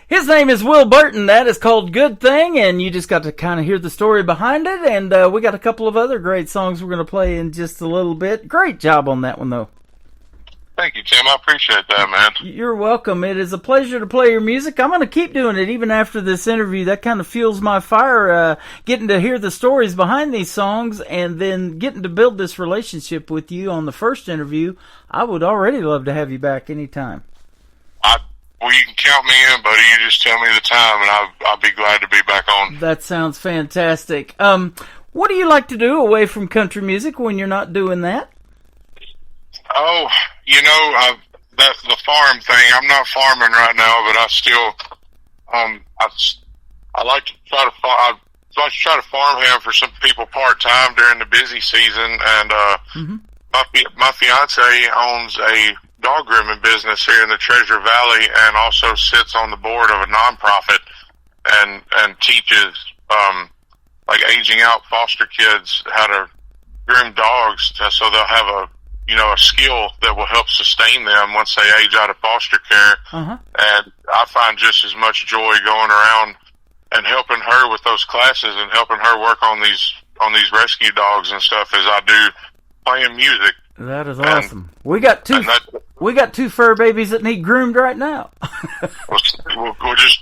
His name is Will Burton. That is called Good Thing, and you just got to kind of hear the story behind it. And we got a couple of other great songs we're going to play in just a little bit. Great job on that one, though. Thank you, Tim. I appreciate that, man. You're welcome. It is a pleasure to play your music. I'm going to keep doing it even after this interview. That kind of fuels my fire, getting to hear the stories behind these songs and then getting to build this relationship with you on the first interview. I would already love to have you back anytime. Well, you can count me in, buddy. You just tell me the time, and I'll be glad to be back on. That sounds fantastic. What do you like to do away from country music when you're not doing that? Oh, that's the farm thing. I'm not farming right now, but I still, I like to try to farmhand for some people part time during the busy season. And my fiance owns a dog grooming business here in the Treasure Valley, and also sits on the board of a nonprofit and teaches like aging out foster kids how to groom dogs, so they'll have a skill that will help sustain them once they age out of foster care. And I find just as much joy going around and helping her with those classes and helping her work on these rescue dogs and stuff as I do playing music. That is awesome. We got two fur babies that need groomed right now. we'll just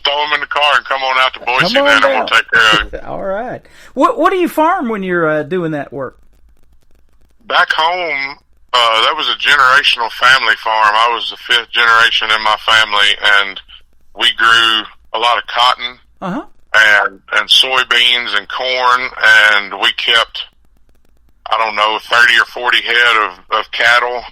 throw them in the car and come on out to Boise, then, and we'll take care of it. All right. What do you farm when you're doing that work? Back home, that was a generational family farm. I was the 5th generation in my family, and we grew a lot of cotton and soybeans and corn, and we kept, 30 or 40 head of cattle,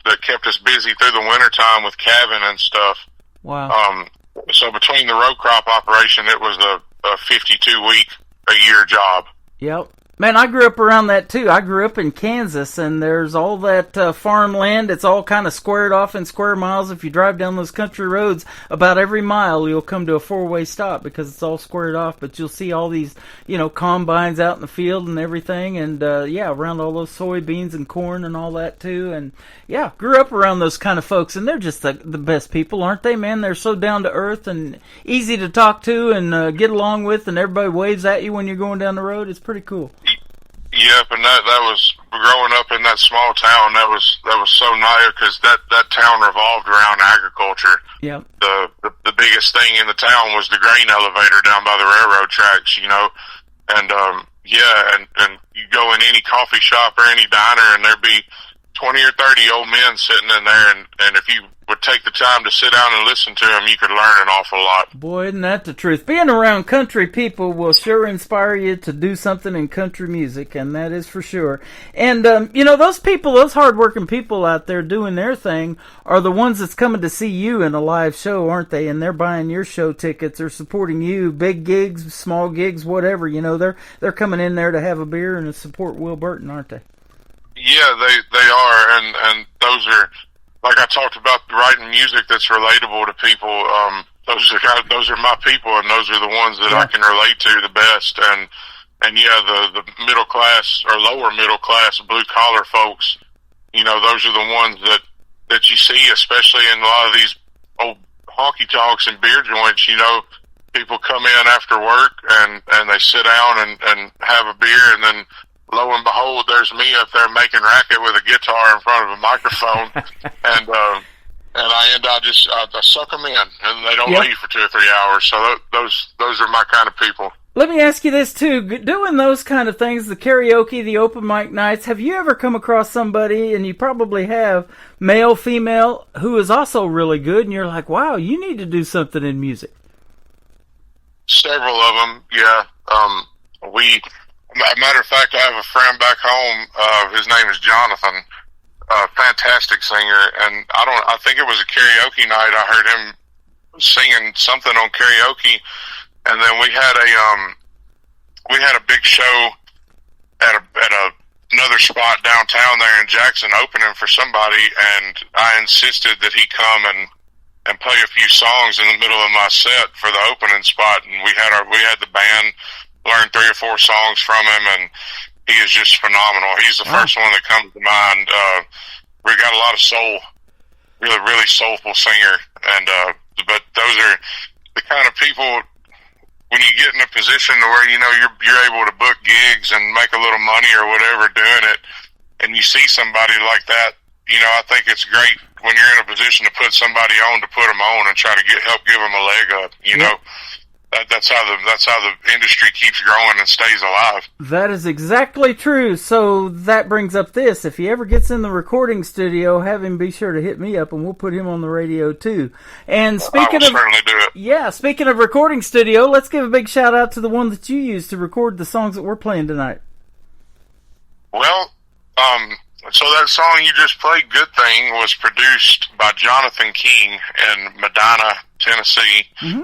that kept us busy through the wintertime with calving and stuff. Wow. So between the row crop operation, it was a 52-week-a-year job. Yep. Man, I grew up around that too. I grew up in Kansas, and there's all that farmland. It's all kind of squared off in square miles. If you drive down those country roads, about every mile you'll come to a 4-way stop because it's all squared off. But you'll see all these, combines out in the field and everything, and around all those soybeans and corn and all that too. And yeah, grew up around those kind of folks, and they're just the best people, aren't they, man? They're so down to earth and easy to talk to and get along with, and everybody waves at you when you're going down the road. It's pretty cool. Yep, and that was growing up in that small town. That was so nice because that town revolved around agriculture. Yep. The biggest thing in the town was the grain elevator down by the railroad tracks. And you go in any coffee shop or any diner, and there'd be 20 or 30 old men sitting in there, and if you would take the time to sit down and listen to them, you could learn an awful lot. Boy, isn't that the truth? Being around country people will sure inspire you to do something in country music, and that is for sure. And, those people, those hardworking people out there doing their thing are the ones that's coming to see you in a live show, aren't they? And they're buying your show tickets, they're supporting you, big gigs, small gigs, whatever, they're coming in there to have a beer and to support Will Burton, aren't they? Yeah, they are, and those are, like I talked about, writing music that's relatable to people. Those are my people, and those are the ones that I can relate to the best. And the middle class or lower middle class blue collar folks, those are the ones that you see, especially in a lot of these old honky tonks and beer joints. People come in after work and they sit down and have a beer, and then lo and behold, there's me up there making racket with a guitar in front of a microphone, and I suck them in, and they don't leave for 2 or 3 hours. So those are my kind of people. Let me ask you this too: doing those kind of things, the karaoke, the open mic nights. Have you ever come across somebody, and you probably have, male, female, who is also really good, and you're like, wow, you need to do something in music? Several of them, yeah. Matter of fact, I have a friend back home. His name is Jonathan, a fantastic singer, and I think it was a karaoke night. I heard him singing something on karaoke, and then we had a big show at another spot downtown there in Jackson, opening for somebody, and I insisted that he come and play a few songs in the middle of my set for the opening spot, and we had the band learn 3 or 4 songs from him, and he is just phenomenal. He's the first one that comes to mind. We got a lot of soul, really, really soulful singer, and but the kind of people, when you get in a position to where, you know, you're able to book gigs and make a little money or whatever doing it, and you see somebody like that, you know, I think it's great when you're in a position to put somebody on, to put them on and try to help give them a leg up, you know. That's how the industry keeps growing and stays alive. That is exactly true. So that brings up this. If he ever gets in the recording studio, have him be sure to hit me up and we'll put him on the radio too. And speaking of, certainly do it. Yeah, speaking of recording studio, let's give a big shout out to the one that you used to record the songs that we're playing tonight. Well, so that song you just played, Good Thing, was produced by Jonathan King in Medina, Tennessee. Mm-hmm.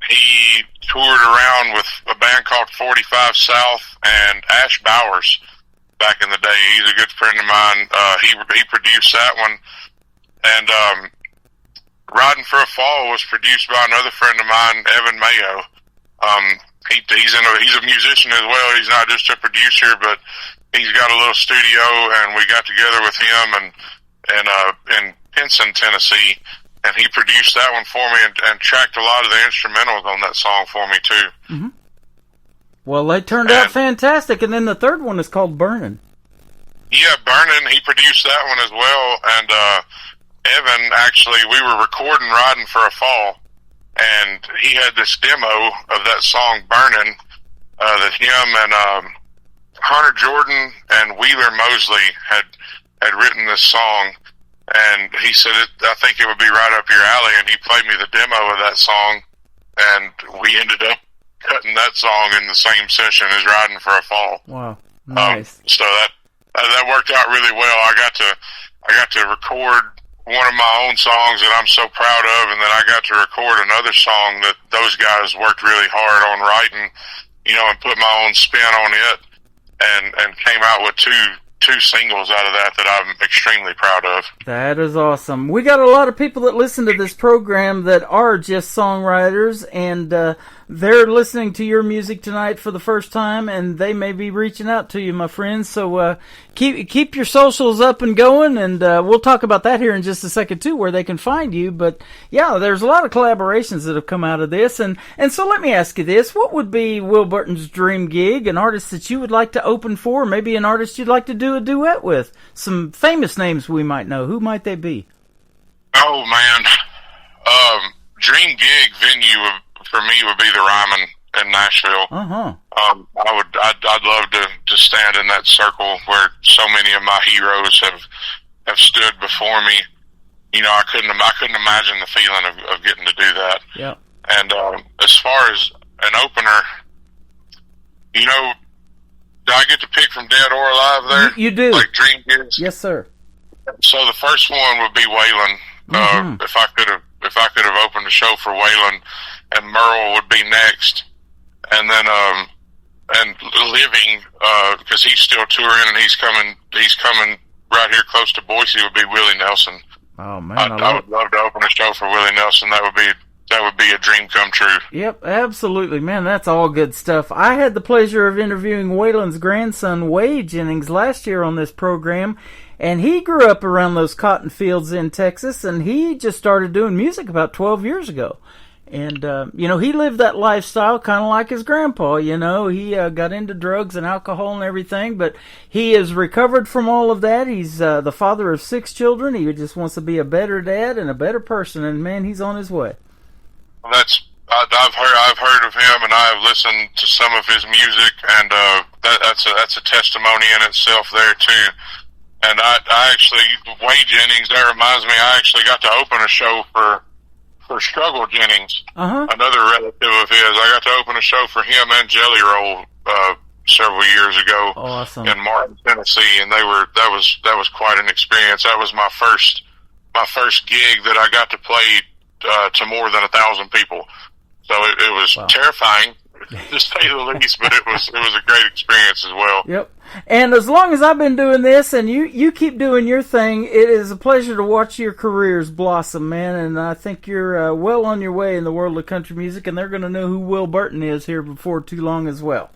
He toured around with a band called 45 South and Ash Bowers back in the day. He's a good friend of mine. He produced that one. And Riding for a Fall was produced by another friend of mine, Evan Mayo. He's a musician as well. He's not just a producer, but he's got a little studio, and we got together with him in Pinson, Tennessee. And he produced that one for me and tracked a lot of the instrumentals on that song for me, too. Mm-hmm. Well, they turned out fantastic. And then the third one is called Burnin'. Yeah, Burnin', he produced that one as well. And Evan, actually, we were recording Riding for a Fall. And he had this demo of that song, Burnin', that him and Hunter Jordan and Wheeler Mosley had written this song. And he said, I think it would be right up your alley. And he played me the demo of that song. And we ended up cutting that song in the same session as Riding for a Fall. Wow. Nice. So that worked out really well. I got to record one of my own songs that I'm so proud of. And then I got to record another song that those guys worked really hard on writing, you know, and put my own spin on it. And came out with two singles out of that I'm extremely proud of. That is awesome. We got a lot of people that listen to this program that are just songwriters, and they're listening to your music tonight for the first time, and they may be reaching out to you, my friends. So keep your socials up and going, and we'll talk about that here in just a second too, where they can find you. But yeah, there's a lot of collaborations that have come out of this, and so let me ask you this: what would be Will Burton's dream gig? An artist that you would like to open for, maybe an artist you'd like to do a duet with? Some famous names we might know. Who might they be? Oh man, dream gig venue for me would be the Ryman in Nashville. Uh-huh. I'd love to stand in that circle where so many of my heroes have stood before me. You know, I couldn't imagine the feeling of getting to do that. Yeah. And as far as an opener, you know, do I get to pick from dead or alive there? You do. Like dream gigs? Yes, sir. So the first one would be Waylon. Mm-hmm. If I could have opened a show for Waylon, and Merle would be next, and then and living because he's still touring and he's coming right here close to Boise would be Willie Nelson. Oh man, I would love to open a show for Willie Nelson. That would be a dream come true. Yep, absolutely, man. That's all good stuff. I had the pleasure of interviewing Waylon's grandson, Wade Jennings, last year on this program, and he grew up around those cotton fields in Texas, and he just started doing music about 12 years ago. And, you know, he lived that lifestyle kind of like his grandpa, you know. He got into drugs and alcohol and everything, but he has recovered from all of that. He's the father of 6 children. He just wants to be a better dad and a better person, and, man, he's on his way. I've heard of him, and I have listened to some of his music, and that's a testimony in itself there, too. And I actually, Wade Jennings, that reminds me, I actually got to open a show for Struggle Jennings, another relative of his. I got to open a show for him and Jelly Roll several years ago. Awesome. In Martin, Tennessee, and that was quite an experience. That was my first gig that I got to play to more than 1,000 people. So it was terrifying, to say the least, but it was a great experience as well. Yep. And as long as I've been doing this and you keep doing your thing, it is a pleasure to watch your careers blossom, man. And I think you're well on your way in the world of country music, and they're going to know who Will Burton is here before too long as well.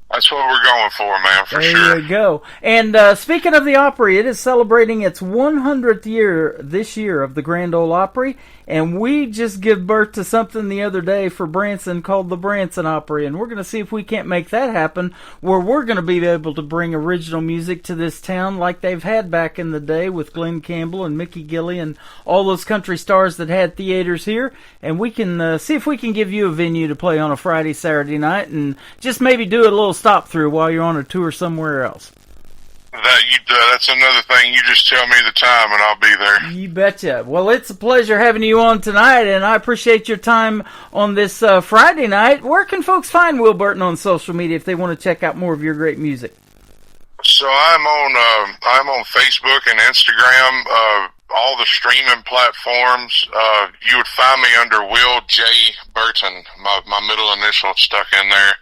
That's what we're going for, man, for sure. There you go. And speaking of the Opry, it is celebrating its 100th year this year of the Grand Ole Opry, and we just give birth to something the other day for Branson called the Branson Opry, and we're going to see if we can't make that happen, where we're going to be able to bring original music to this town like they've had back in the day with Glenn Campbell and Mickey Gilley and all those country stars that had theaters here, and we can see if we can give you a venue to play on a Friday, Saturday night, and just maybe do a little stop through while you're on a tour somewhere else. That's another thing. You just tell me the time and I'll be there. You betcha. Well, it's a pleasure having you on tonight, and I appreciate your time on this Friday night. Where can folks find Will Burton on social media if they want to check out more of your great music? So I'm on Facebook and Instagram, all the streaming platforms. You would find me under Will J. Burton, my middle initial stuck in there.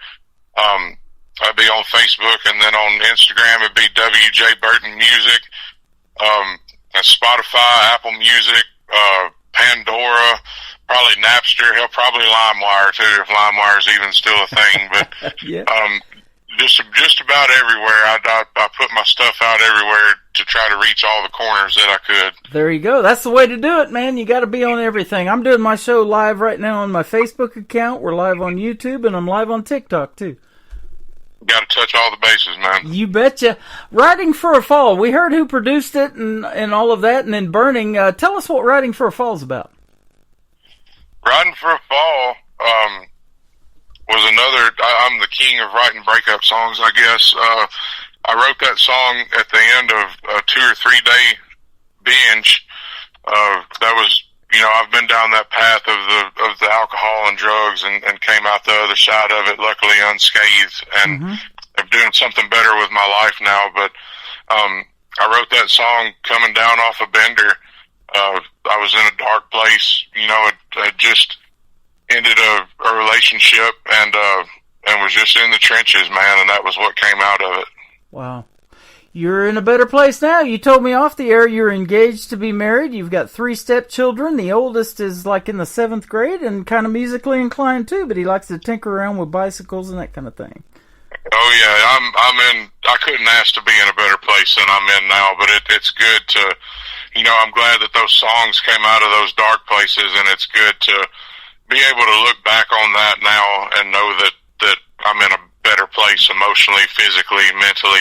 I'd be on Facebook, and then on Instagram it'd be WJ Burton Music. Spotify, Apple Music, Pandora, probably Napster. Hell, probably LimeWire too, if LimeWire's even still a thing. But yeah. Just about everywhere. I put my stuff out everywhere to try to reach all the corners that I could. There you go. That's the way to do it, man. You got to be on everything. I'm doing my show live right now on my Facebook account. We're live on YouTube, and I'm live on TikTok too. Got to touch all the bases, man. You betcha. Riding for a Fall. We heard who produced it and all of that, and then Burning. Tell us what Riding for a Fall is about. Riding for a Fall was another. I'm the king of writing breakup songs, I guess. I wrote that song at the end of a 2 or 3 day binge. That was, I've been down that path of the alcohol and drugs and came out the other side of it, luckily unscathed, and I'm doing something better with my life now. But I wrote that song coming down off a bender. I was in a dark place, it just ended a relationship and was just in the trenches, man, and that was what came out of it. Wow. You're in a better place now. You told me off the air you're engaged to be married. You've got 3 stepchildren. The oldest is like in the 7th grade and kind of musically inclined too, but he likes to tinker around with bicycles and that kind of thing. Oh yeah, I couldn't ask to be in a better place than I'm in now, but it's good to, I'm glad that those songs came out of those dark places, and it's good to be able to look back on that now and know that I'm in a better place emotionally, physically, mentally,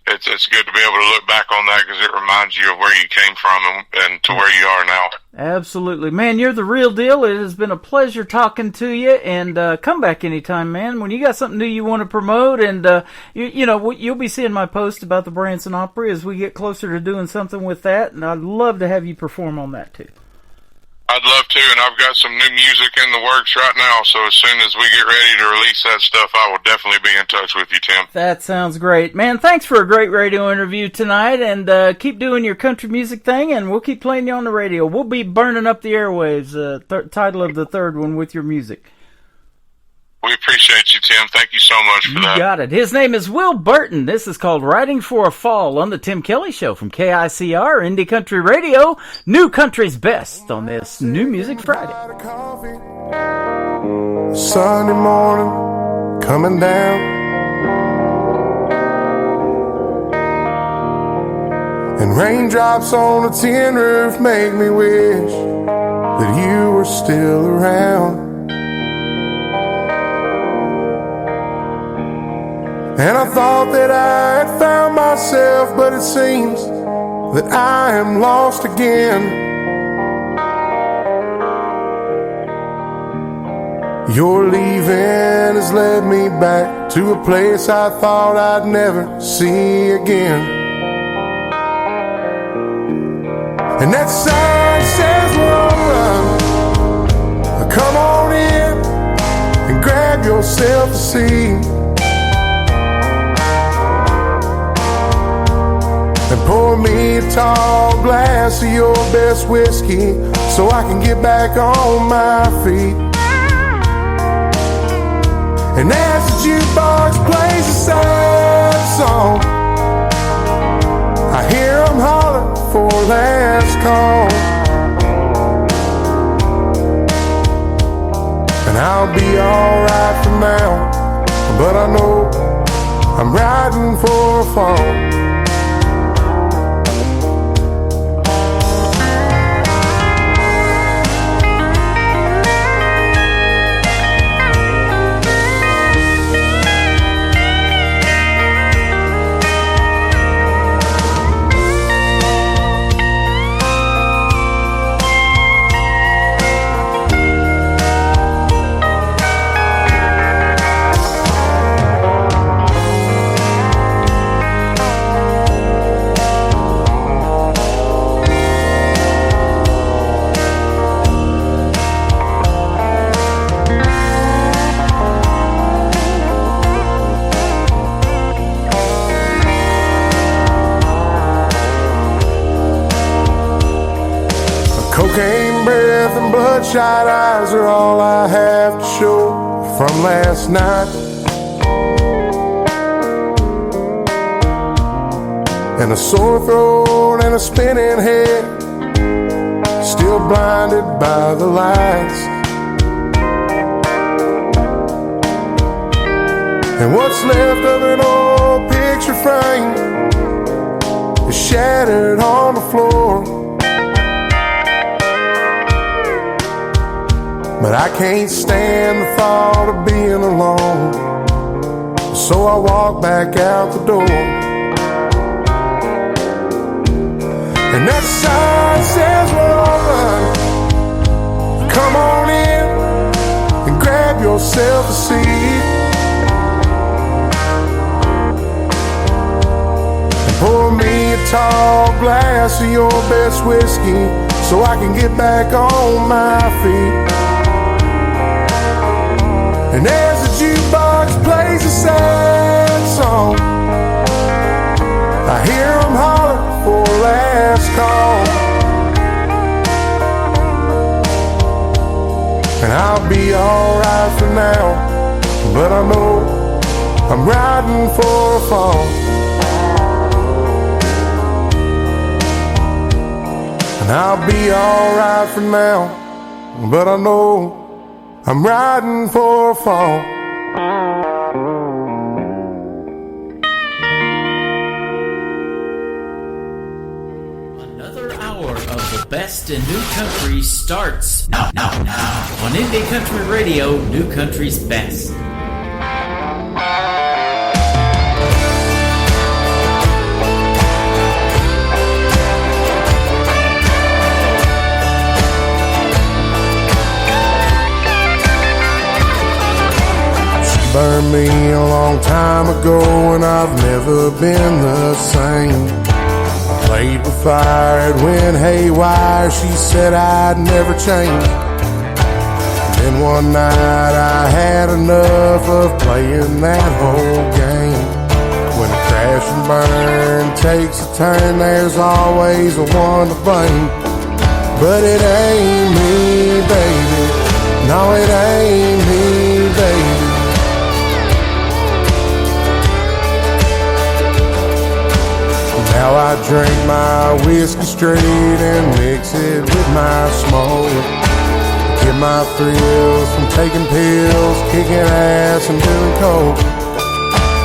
It's good to be able to look back on that because it reminds you of where you came from and to where you are now. Absolutely. Man, you're the real deal. It has been a pleasure talking to you, and come back anytime, man. When you got something new you want to promote, and you'll be seeing my post about the Branson Opry as we get closer to doing something with that, and I'd love to have you perform on that too. I'd love to, and I've got some new music in the works right now, so as soon as we get ready to release that stuff, I will definitely be in touch with you, Tim. That sounds great. Man, thanks for a great radio interview tonight, and keep doing your country music thing, and we'll keep playing you on the radio. We'll be burning up the airwaves, title of the third one, with your music. We appreciate you, Tim. Thank you so much for that. You got it. His name is Will Burton. This is called Riding for a Fall on the Tim Kelly Show from KICR Indie Country Radio. New Country's Best on this New Music Friday. Sunday morning coming down, and raindrops on a tin roof make me wish that you were still around. And I thought that I had found myself, but it seems that I am lost again. Your leaving has led me back to a place I thought I'd never see again. And that sign says we're on a run. Come on in and grab yourself a seat, and pour me a tall glass of your best whiskey so I can get back on my feet. And as the jukebox plays a sad song, I hear them holler for last call. And I'll be alright for now, but I know I'm riding for a fall. Cocaine breath and bloodshot eyes are all I have to show from last night. And a sore throat and a spinning head, still blinded by the lights. And what's left of an old picture frame is shattered on the floor. But I can't stand the thought of being alone, so I walk back out the door. And that sign says we're all run. Come on in and grab yourself a seat, and pour me a tall glass of your best whiskey so I can get back on my feet. And as the jukebox plays a sad song, I hear them holler for a last call. And I'll be alright for now, but I know I'm riding for a fall. And I'll be alright for now, but I know I'm riding for a fall. Another hour of the best in new country starts now on Indie Country Radio, New Country's Best. Burned me a long time ago and I've never been the same. Played with fire, it went haywire, she said I'd never change. And then one night I had enough of playing that whole game. When a crash and burn takes a turn, there's always a one to blame. But it ain't me, baby, no it ain't me, baby. Now I drink my whiskey straight and mix it with my smoke. Get my thrills from taking pills, kicking ass and doing coke.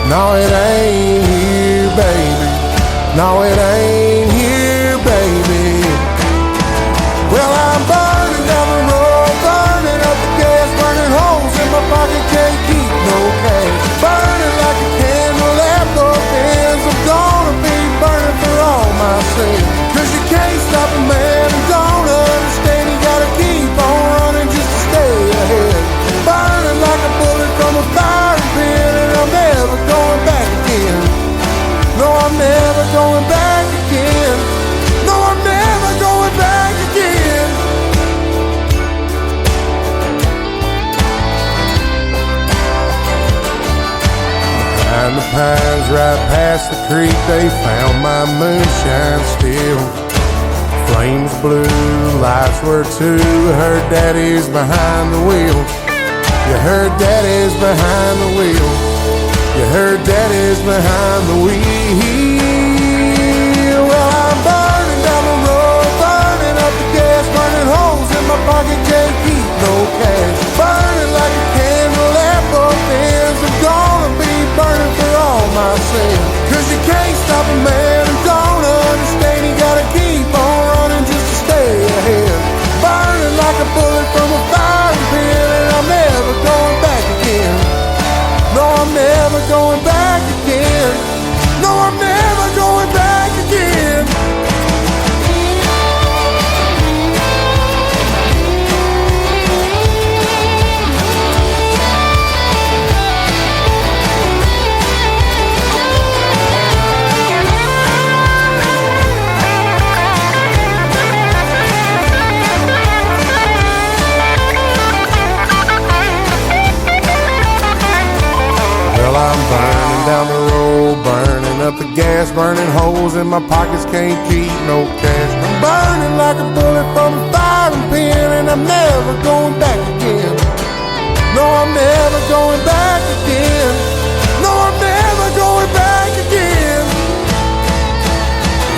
No, it ain't here, baby. No, it ain't here, baby. Well, I'm burning down the road, burning up the gas, burning holes in my pocket, can't keep no cash. Burning like a candle after ends, I'm gonna be burning for all my sins. Cause you can't stop a man and don't understand, you gotta keep on running just to stay ahead. Burning like a bullet from a fire pit, and I'm never going back again. No, I'm never going back again. No, I'm never going back again. Behind the pines right past the creek, they found my moonshine still. Flames blue, lights were too. Her daddy's behind the wheel. You heard daddy's behind the wheel. You heard daddy's behind the wheel. Well, I'm burning down the road, burning up the gas, burning holes in my pocket, can't keep no cash. Burning like a candle at both ends. I'm gone. and my pockets can't keep no cash. I'm burning like a bullet from a firing pin, and I'm never going back again. No, I'm never going back again. No, I'm never going back again.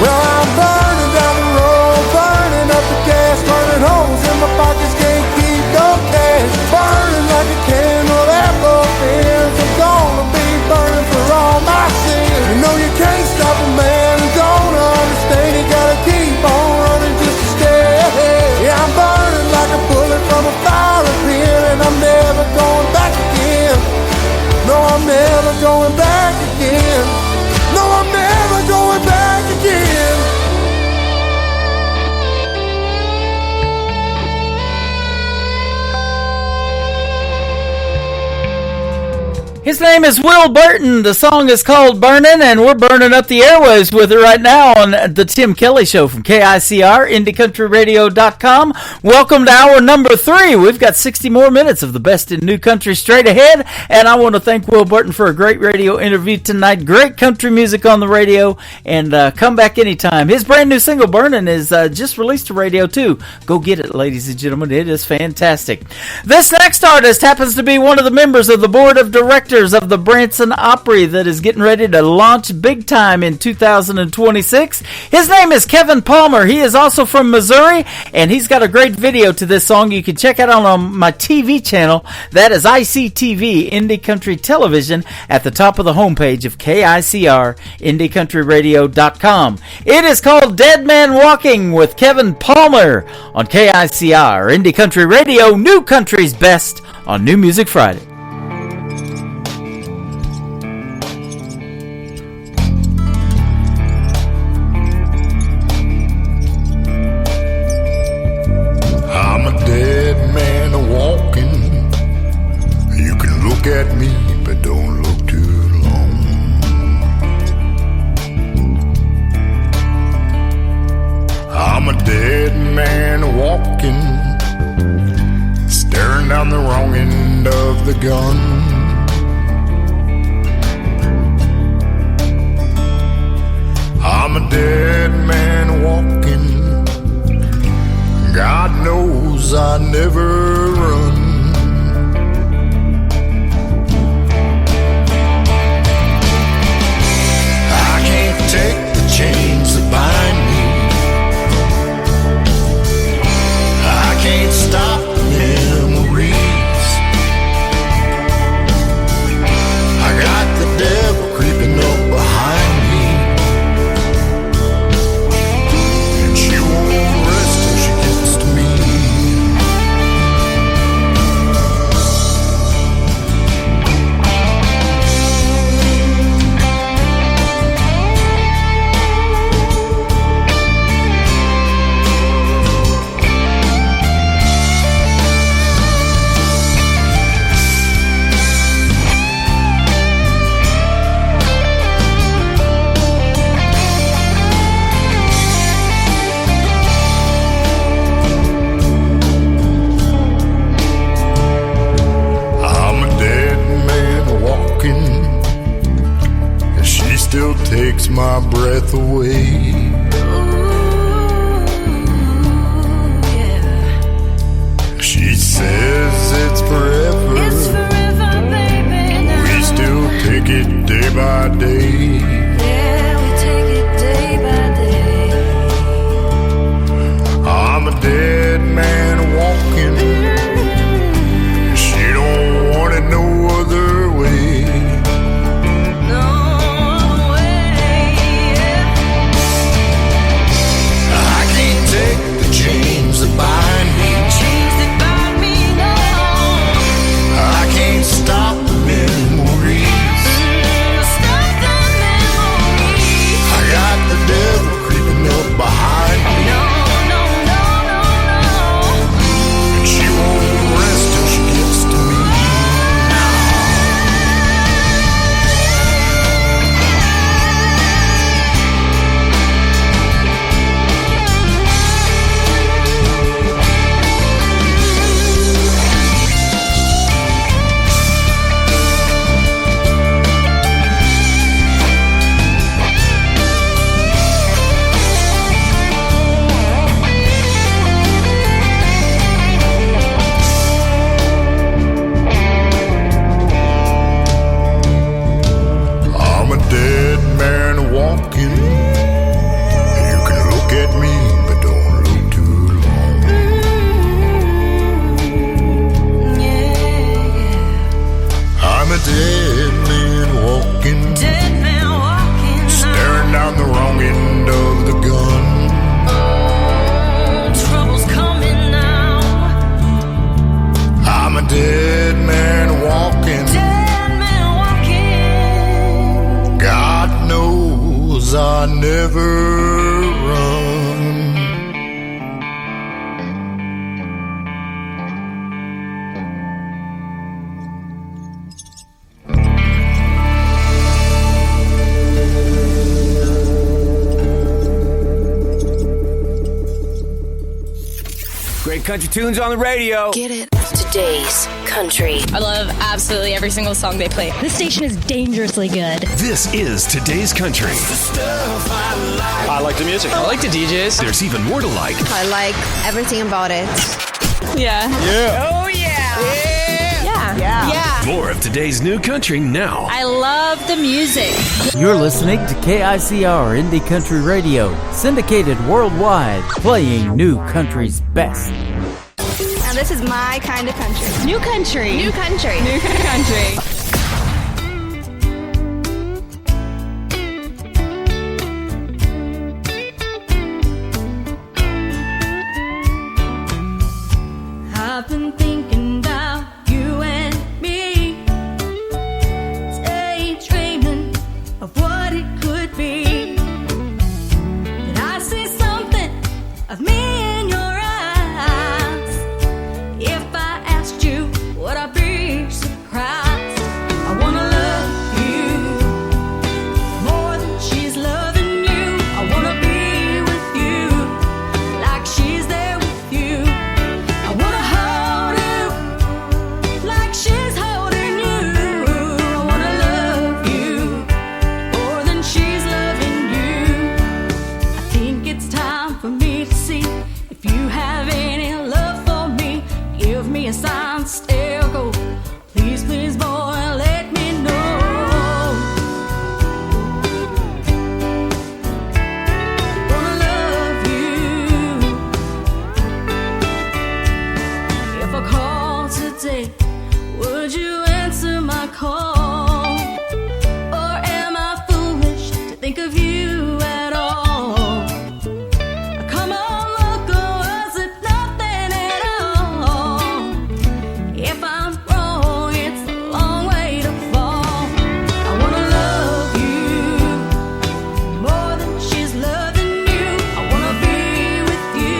Well, I'm burning down the road, burning up the gas, burning holes in my pockets, can't keep no cash. Burning like a candle that both ends. I'm gonna be burning for all my sins. You know you can't stop a man who don't understand. You gotta keep on running just to stay ahead. Yeah, I'm burning like a bullet from a firing pin, and I'm never going back again. No, I'm never going back again. No, I'm never going back again. His name is Will Burton. The song is called Burnin', and we're burning up the airwaves with it right now on the Tim Kelly Show from KICR, IndieCountryRadio.com. Welcome to hour number 3. We've got 60 more minutes of the best in new country straight ahead, and I want to thank Will Burton for a great radio interview tonight. Great country music on the radio, and come back anytime. His brand new single, Burnin', is just released to radio, too. Go get it, ladies and gentlemen. It is fantastic. This next artist happens to be one of the members of the board of directors of the Branson Opry that is getting ready to launch big time in 2026. His name is Kevin Palmer. He is also from Missouri, and he's got a great video to this song. You can check it out on my TV channel. That is ICTV, Indie Country Television, at the top of the homepage of KICR, IndieCountryRadio.com. It is called Dead Man Walking with Kevin Palmer on KICR, Indie Country Radio, New Country's Best on New Music Friday. At me, but don't look too long. I'm a dead man walking, staring down the wrong end of the gun. I'm a dead man walking, God knows I never run. Take the chains that bind me. I can't stop the memories. I got the devil creeping up behind me, and she won't rest till she gets to me. Takes my breath away. She says it's forever. It's forever, baby. Now. We still take it day by day. Yeah, we take it day by day. I'm a dead man walking. She don't want it no other way. Chains that bind me. Chains that bind me, no. I can't stop the memories. Stop the country tunes on the radio. Get it? Today's country. I love absolutely every single song they play. This station is dangerously good. This is Today's Country. I like the music. I like the DJs. There's even more to like. I like everything about it. Yeah. Yeah. Oh, yeah. Yeah. More of today's new country now. I love the music. You're listening to KICR Indie Country Radio, syndicated worldwide, playing new country's best. Now this is my kind of country. New country. New country. New country. I've been thinking about you and me, daydreaming of what it could be. Did I see something of me in your eyes? If I asked you, would I be surprised? I wanna love you more than she's loving you. I wanna be with you like she's there with you. I wanna hold you like she's holding you. I wanna love you more than she's loving you. I think it's time for me to see if you have any love for me. Give me a sign, stay or go. Please, please, boy, let me know. Wanna love you. If I call today, would you answer my call? Or am I foolish to think of you at all? Come on, look, or is it nothing at all? If I'm wrong, it's a long way to fall. I wanna love you more than she's loving you. I wanna be with you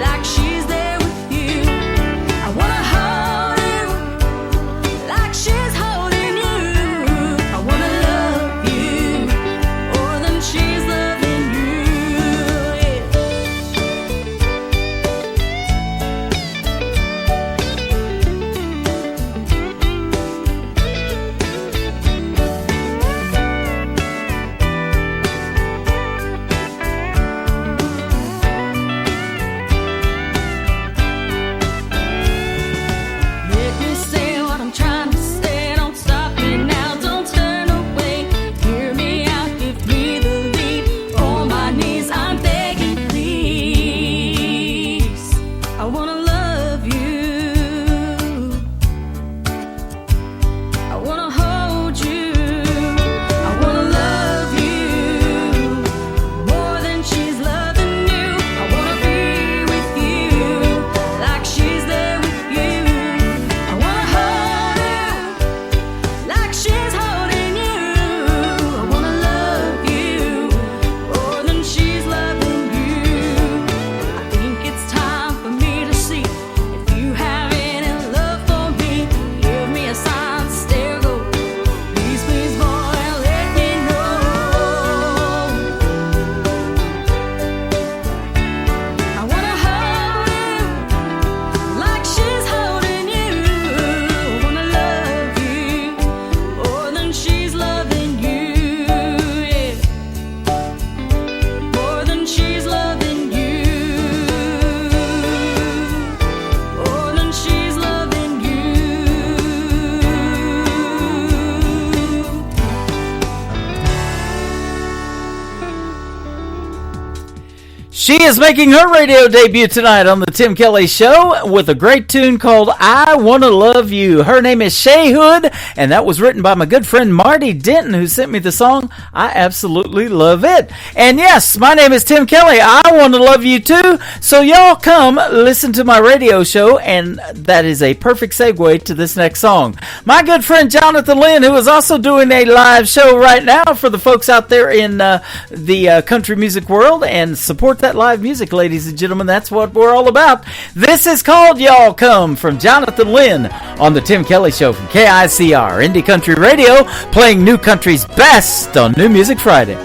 like she's there with you. I wanna hold you like she's holding you. I wanna love you more than she's loving you. Let me say what I'm trying to say. Don't stop me now, don't turn away. Hear me out, give me the lead. On my knees, I'm begging, please. I wanna love you. I wanna hold you. I wanna love you more than she's loving you. I wanna be with you like she's there with you. I wanna hold you like she's holding you. I wanna love you more than she's loving you. I think it's time for me to see if you have any love for me. Give me a sign, stay or go. Please, please, boy, let me know. I wanna hold you like she's holding you. I wanna love you more than she's loving you. Yeah. More than she's loving you. More than she's loving you. She is making her radio debut tonight on the Tim Kelly Show with a great tune called I Wanna Love You. Her name is Shay Hood, and that was written by my good friend Marty Denton, who sent me the song. I absolutely love it. And yes, my name is Tim Kelly. I want to love you too. So y'all come listen to my radio show, and that is a perfect segue to this next song. My good friend Jonathan Lynn, who is also doing a live show right now for the folks out there in the country music world, and support that live music, ladies and gentlemen. That's what we're all about. This is called Y'all Come from Jonathan Lynn on the Tim Kelly Show from KICR Indie Country Radio, playing new country's best on New Music Friday.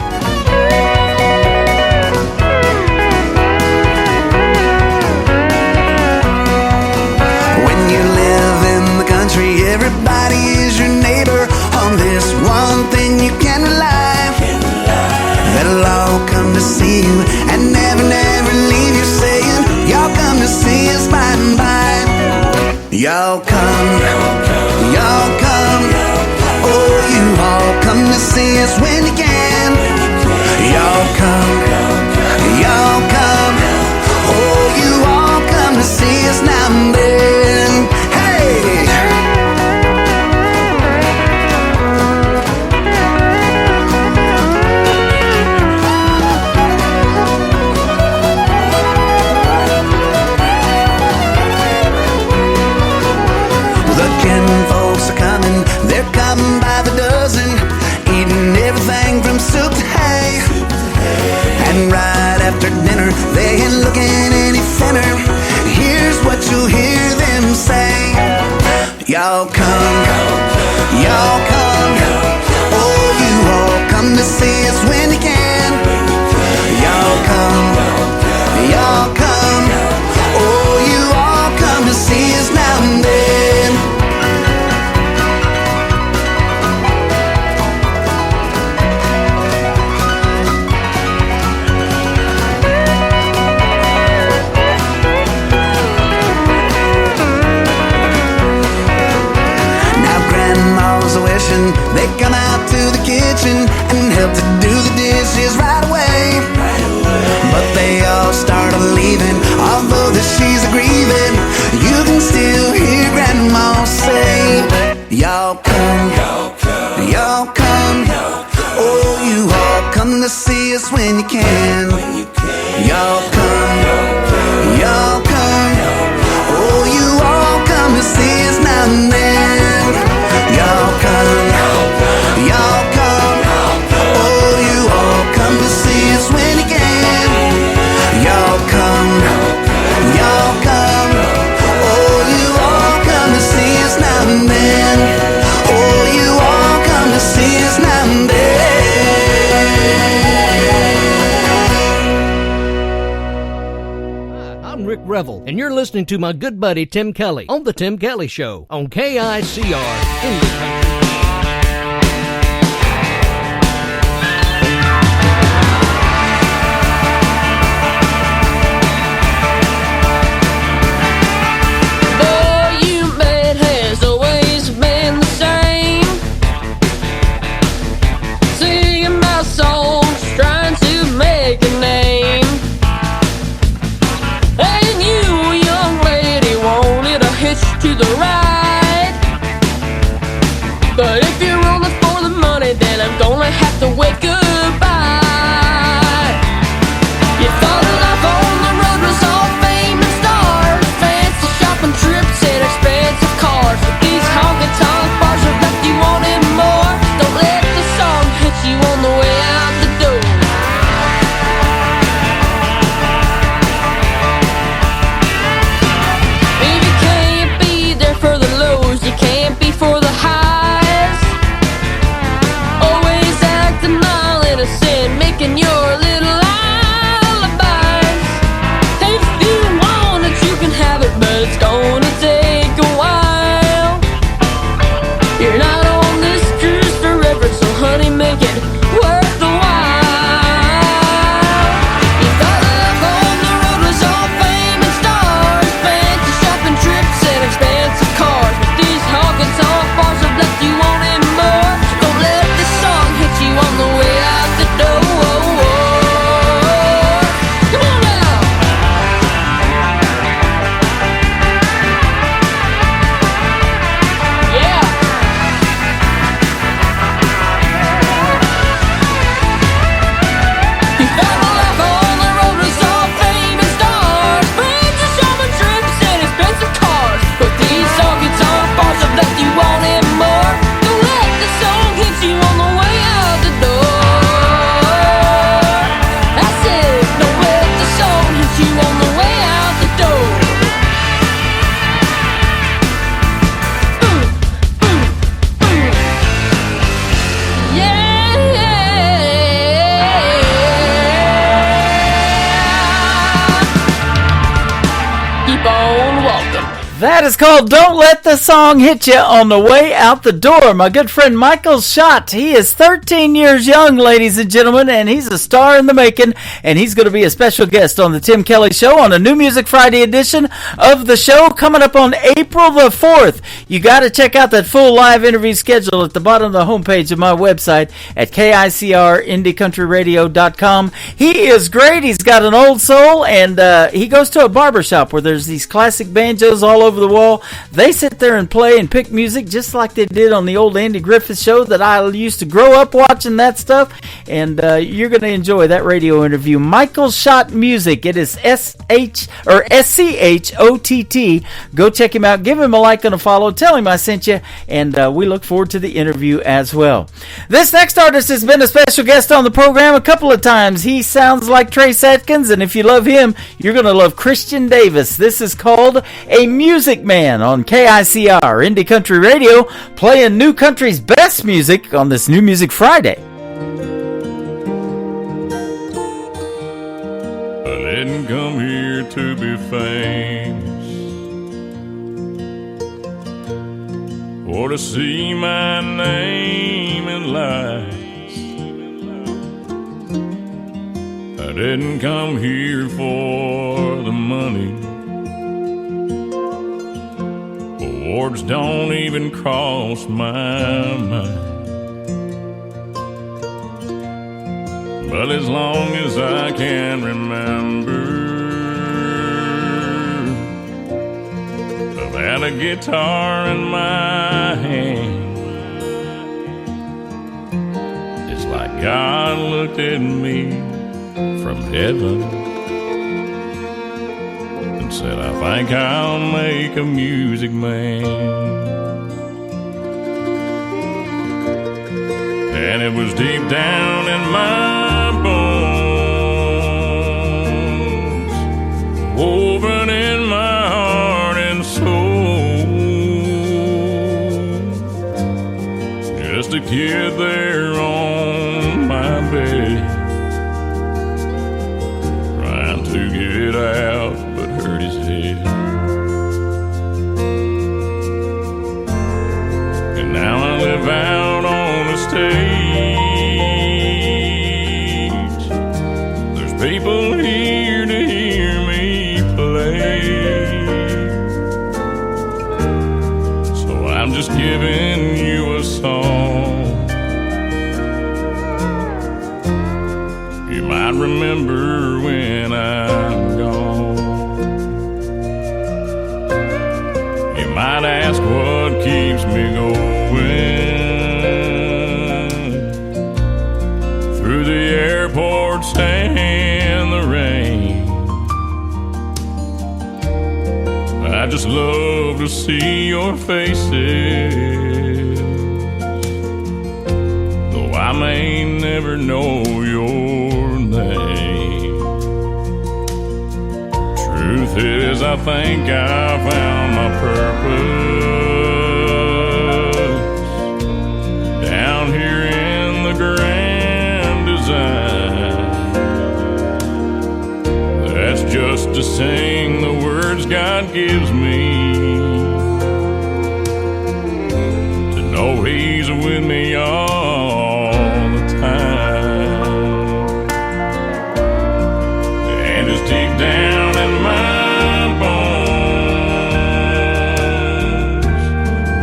Y'all come, y'all come. Oh, you all come to see us when you can. Y'all come, y'all come. Oh, you all come to see us now and then. Hey! The kinfolks are coming, they're coming by the dozen, eating everything from soup to hay. And right after dinner, they ain't looking any thinner. Here's what you'll hear them say. Y'all come, y'all come. Oh, you all come to see us when you can. Y'all come, y'all come. Oh, you all come to see us now and then. They come out to the kitchen and help to do the dishes right away. But they all started leaving, although that she's a grieving. You can still hear Grandma say, y'all come, y'all come. Oh, you all come to see us when you can. Y'all come, y'all come. Oh, you all come to see us now and then. Y'all come, y'all come. Oh, you all come to see us when you can. Y'all come, y'all come. Oh, you all come to see us now and then. Oh, you all come to see us now and then. I'm Rick Revel, and you're listening to my good buddy Tim Kelly on The Tim Kelly Show on KICR Indie Country. To the right, but if you're only for the money, then I'm gonna have to wait goodbye. You thought life on the road was all fame and stars, fancy shopping trips and expensive cars, but these honky-tonk bars have left you wanting more. Don't let the song hit you on the way out the door. For the lows, you can't be for the highs. Always acting on That is called Don't Let the Song Hit You on the Way Out the Door. My good friend Michael Schott, he is 13 years young, ladies and gentlemen, and he's a star in the making, and he's going to be a special guest on the Tim Kelly Show on a New Music Friday edition of the show coming up on April the 4th. You got to check out that full live interview schedule at the bottom of the homepage of my website at KICRIndieCountryRadio.com. He is great. He's got an old soul, and he goes to a barbershop where there's these classic banjos all over the wall. They sit there and play and pick music just like they did on the old Andy Griffith show that I used to grow up watching that stuff, and you're going to enjoy that radio interview. Michael Schott Music. It is SCHOTT. Go check him out. Give him a like and a follow. Tell him I sent you, and we look forward to the interview as well. This next artist has been a special guest on the program a couple of times. He sounds like Trace Atkins, and if you love him, you're going to love Christian Davis. This is called A Music Man on KICR Indie Country Radio, playing new country's best music on this New Music Friday. I didn't come here to be famous or to see my name in lights. I didn't come here for the money. Awards don't even cross my mind. But as long as I can remember, I've had a guitar in my hand. It's like God looked at me from heaven and said, I think I'll make a music man. And it was deep down in my bones, woven in my heart and soul. Just a kid there on my bed, trying to get out but hurt his head. And now I live out on the stage. There's people here to hear me play, so I'm just giving you a song you might remember when I'm gone. You might ask what keeps me going through the airports and the rain. I just love to see your faces, though I may never know your name. Truth is, I think I found my purpose down here in the grand design. That's just to sing the words God gives me, to know He's with me all the time. And it's deep down in my bones,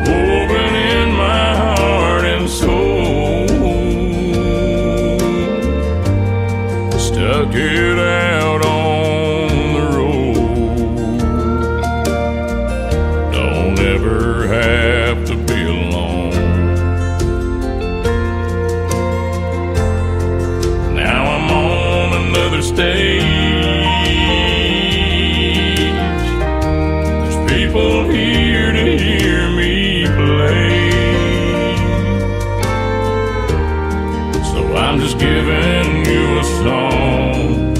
woven in my heart and soul. Stuck it out on the road. Don't ever have to be alone. Now I'm on another stage. There's people here to hear me play, so I'm just giving you a song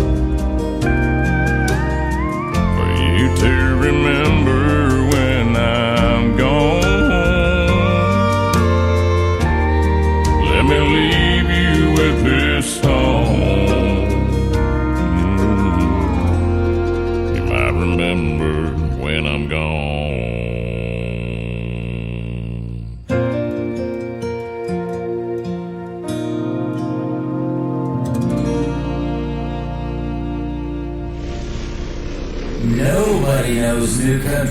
for you to remember when I'm gone. Let me leave you with this song. You might remember when I'm gone.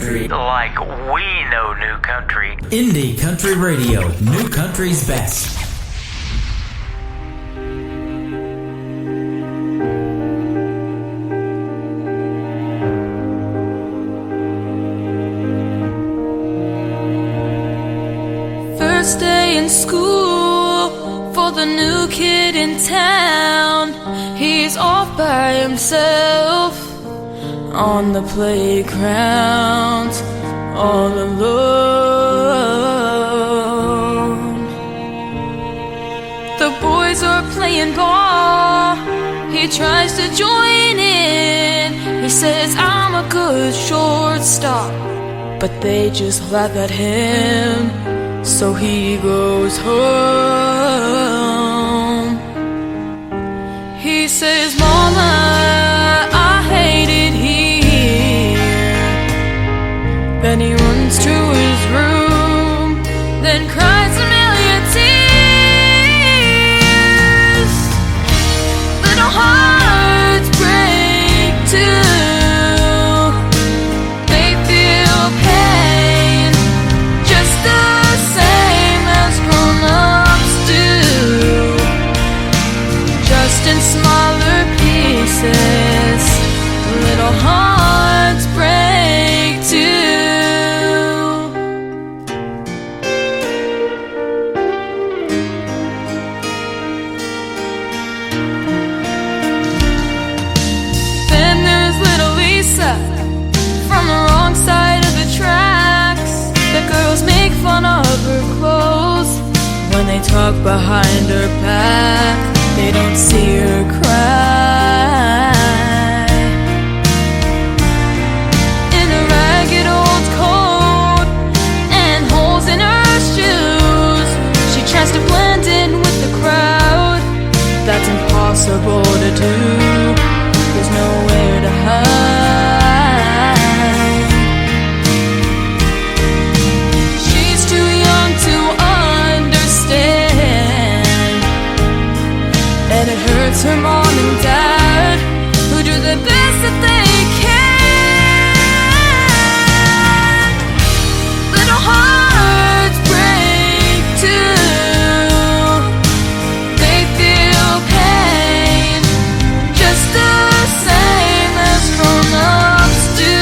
country like we know new country. Indie Country Radio, new country's best. First day in school for the new kid in town. He's off by himself on the playground, all alone. The boys are playing ball. He tries to join in. He says, I'm a good shortstop, but they just laugh at him. So he goes home. He says, Mama, I hate it here. Then he runs to his room, then cries a million tears. Little hearts break too. They feel pain just the same as grown-ups do, just in smaller pieces. Little hearts break too. Then there's little Lisa from the wrong side of the tracks. The girls make fun of her clothes when they talk behind her back. They don't see her cry. In a ragged old coat and holes in her shoes, she tries to blend in with the crowd. That's impossible to do. There's nowhere to hide. She's too young to understand, and it hurts her mom and dad, who do the best that they can. Little hearts break too. They feel pain just the same as grown-ups do,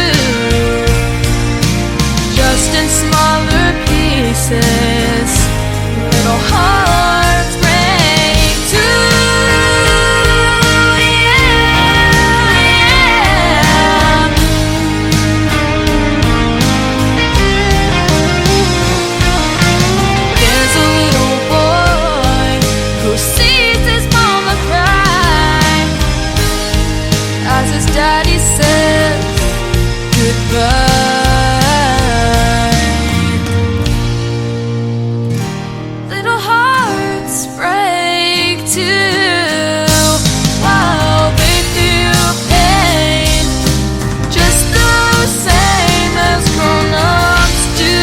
just in smaller pieces. Little hearts break too. There's a little boy who sees his mama cry as his daddy says goodbye. Little hearts break too. Wow, they feel pain just the same as grown-ups do,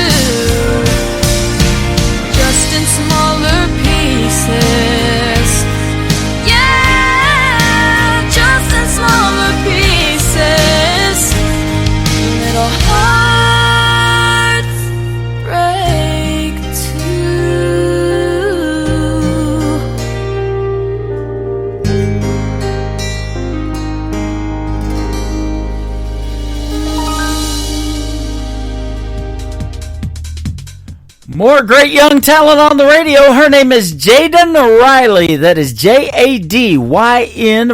just in smaller pieces. Yeah, just in smaller pieces. Little hearts break too. More great young talent on the radio. Her name is Jaden Riley. That is Jadyn.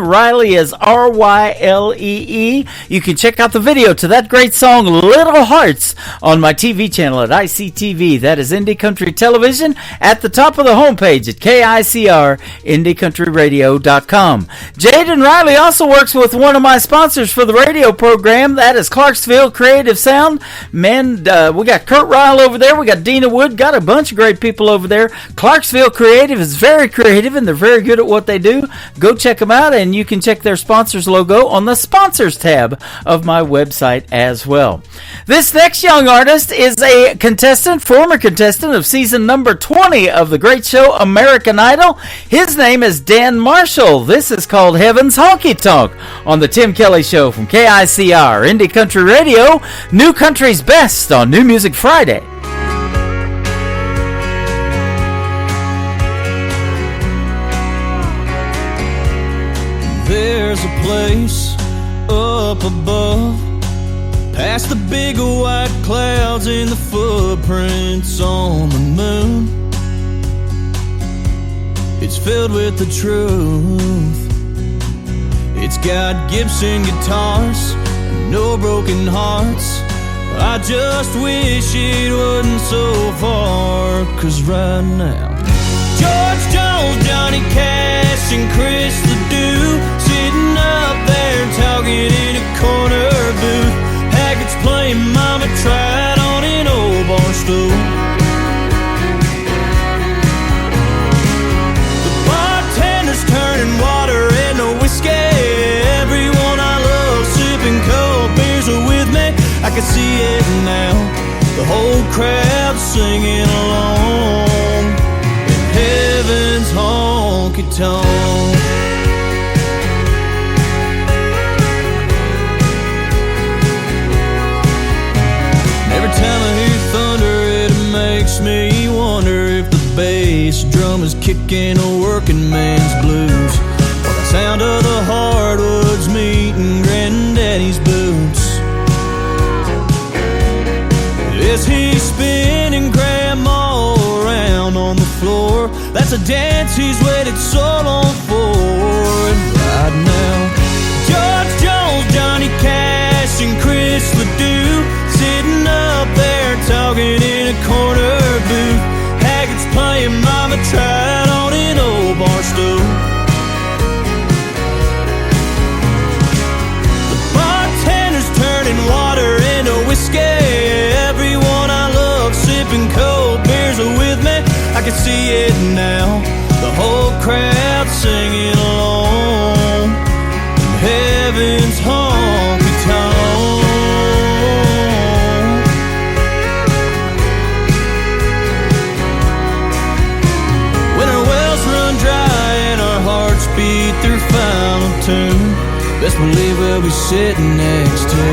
Riley is Ryle. You can check out the video to that great song, Little Hearts, on my TV channel at ICTV. That is Indie Country Television at the top of the homepage at KICR, IndieCountryRadio.com. Jaden Riley also works with one of my sponsors for the radio program. That is Clarksville Creative Sound. Man, we got Kurt Ryle over there. We got Dina Wood Lakewood. Got a bunch of great people over there. Clarksville Creative is very creative, and they're very good at what they do. Go check them out, and you can check their sponsors logo on the sponsors tab of my website as well. This next young artist is a former contestant of season number 20 of the great show American Idol. His name is Dan Marshall. This is called Heaven's Honky Tonk on the Tim Kelly Show from KICR, Indie Country Radio, New Country's Best on New Music Friday. There's a place up above, past the big white clouds and the footprints on the moon. It's filled with the truth. It's got Gibson guitars and no broken hearts. I just wish it wasn't so far, 'cause right now George Jones, Johnny Cash, and Chris Ledoux sitting up there talking in a corner booth. Haggards playing Mama Tried on an old bar stool. The bartender's turning water into whiskey. Everyone I love sipping cold beers are with me. I can see it now, the whole crowd singing along in Heaven's Honky Tonk. Every time I hear thunder, it makes me wonder if the bass drum is kicking a working man's blues, or the sound of the hardwoods meeting Granddaddy's boots. Is he spinning Grandma around on the floor? That's a dance he's waited so long for. And right now, George Jones, Johnny Cash, and Chris Ledoux sitting up there talking in a corner booth. Haggards playing Mama Tried on an old bar stool. The bartender's turning water into whiskey. Everyone I love sipping cold beers are with me. I can see it now, the whole crowd singing along in Heaven's Honky Tonk. When our wells run dry and our hearts beat their final tune, best believe we'll be sitting next to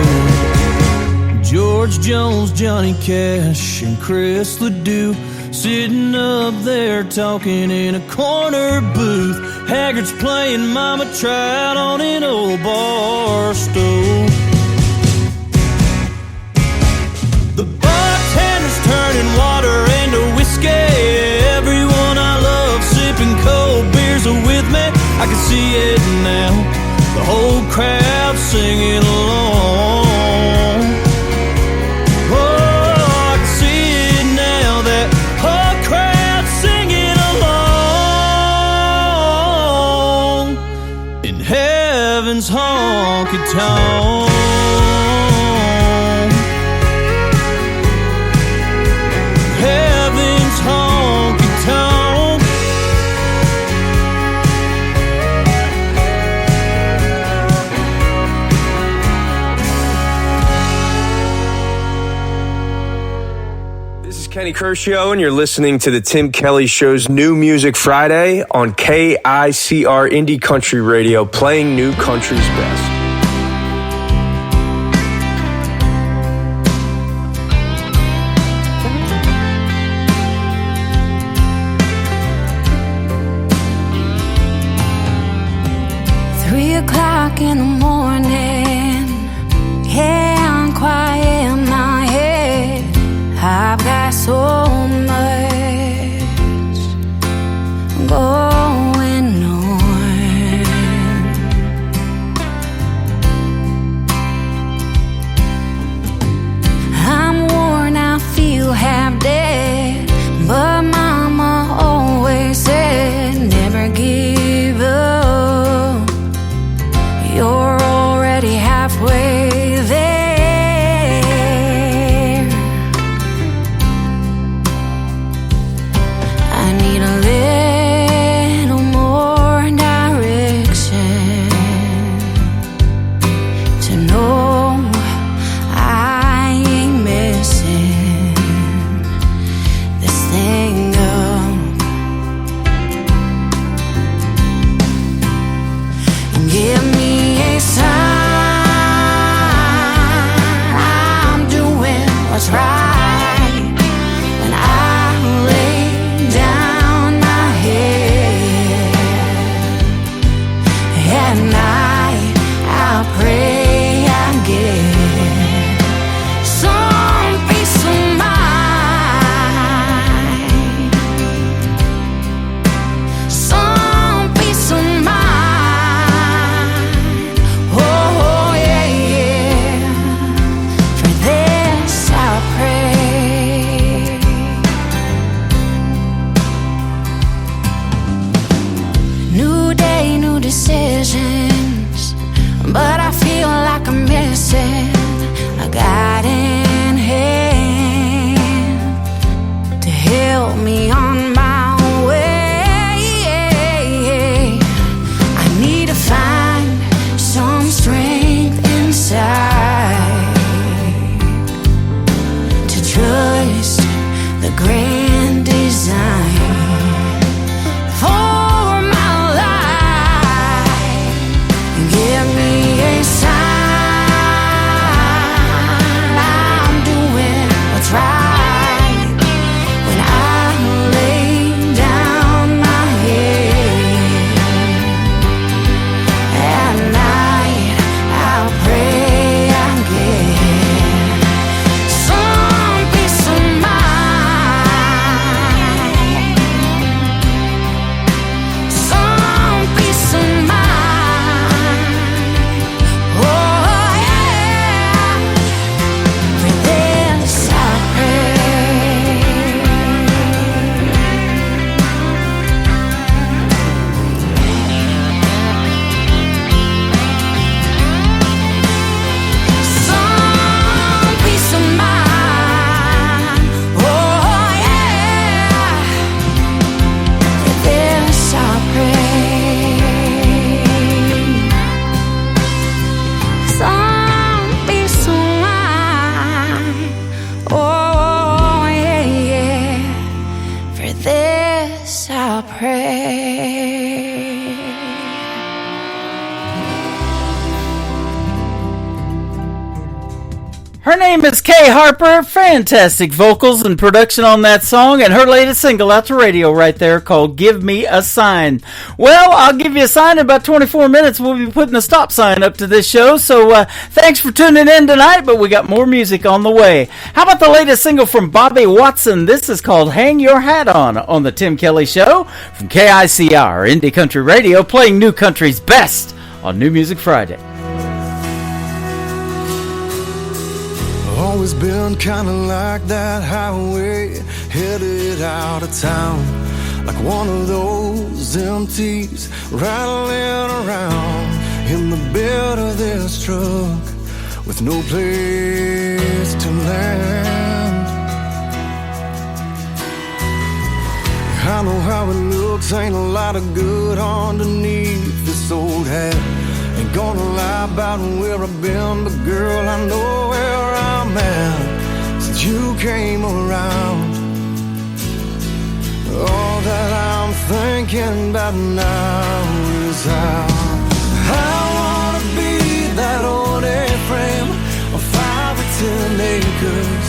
George Jones, Johnny Cash, and Chris Ledoux sitting up there talking in a corner booth. Haggards playing Mama Tried on an old bar stool. The bartender's turning water into whiskey. Everyone I love sipping cold beers are with me. I can see it now, the whole crowd singing along. Heaven's Honky Tonk. Heaven's Honky Tonk. This is Kenny Kershaw, and you're listening to the Tim Kelly Show's New Music Friday on KICR Indie Country Radio, playing New Country's Best. In the morning, yeah, I'm quiet in my head. I've got so much going on. grand design for my life. Give me a sign I'm doing what's right. When I lay down my head at night, I'll pray I get some peace of mind, some peace of mind. Oh yeah, for this I pray. Some peace of mind. Oh yeah, for this I pray. Some peace of mind. Oh yeah, for this I pray. Her name is Kay Harper. Fantastic vocals and production on that song, and her latest single out to radio right there called Give Me a Sign. Well, I'll give you a sign in about 24 minutes. We'll be putting a stop sign up to this show, so thanks for tuning in tonight, but we got more music on the way. How about the latest single from Bobby Watson? This is called Hang Your Hat On the Tim Kelly Show from KICR Indie Country Radio, playing New Country's best on New Music Friday. Always been kinda like that highway, headed out of town, like one of those empties rattling around in the bed of this truck with no place to land. I know how it looks, ain't a lot of good underneath this old hat. Ain't gonna lie about where I've been, but girl, I know where I'm at since you came around. All that I'm thinking about now is how I wanna be that old A-frame of 5 or 10 acres,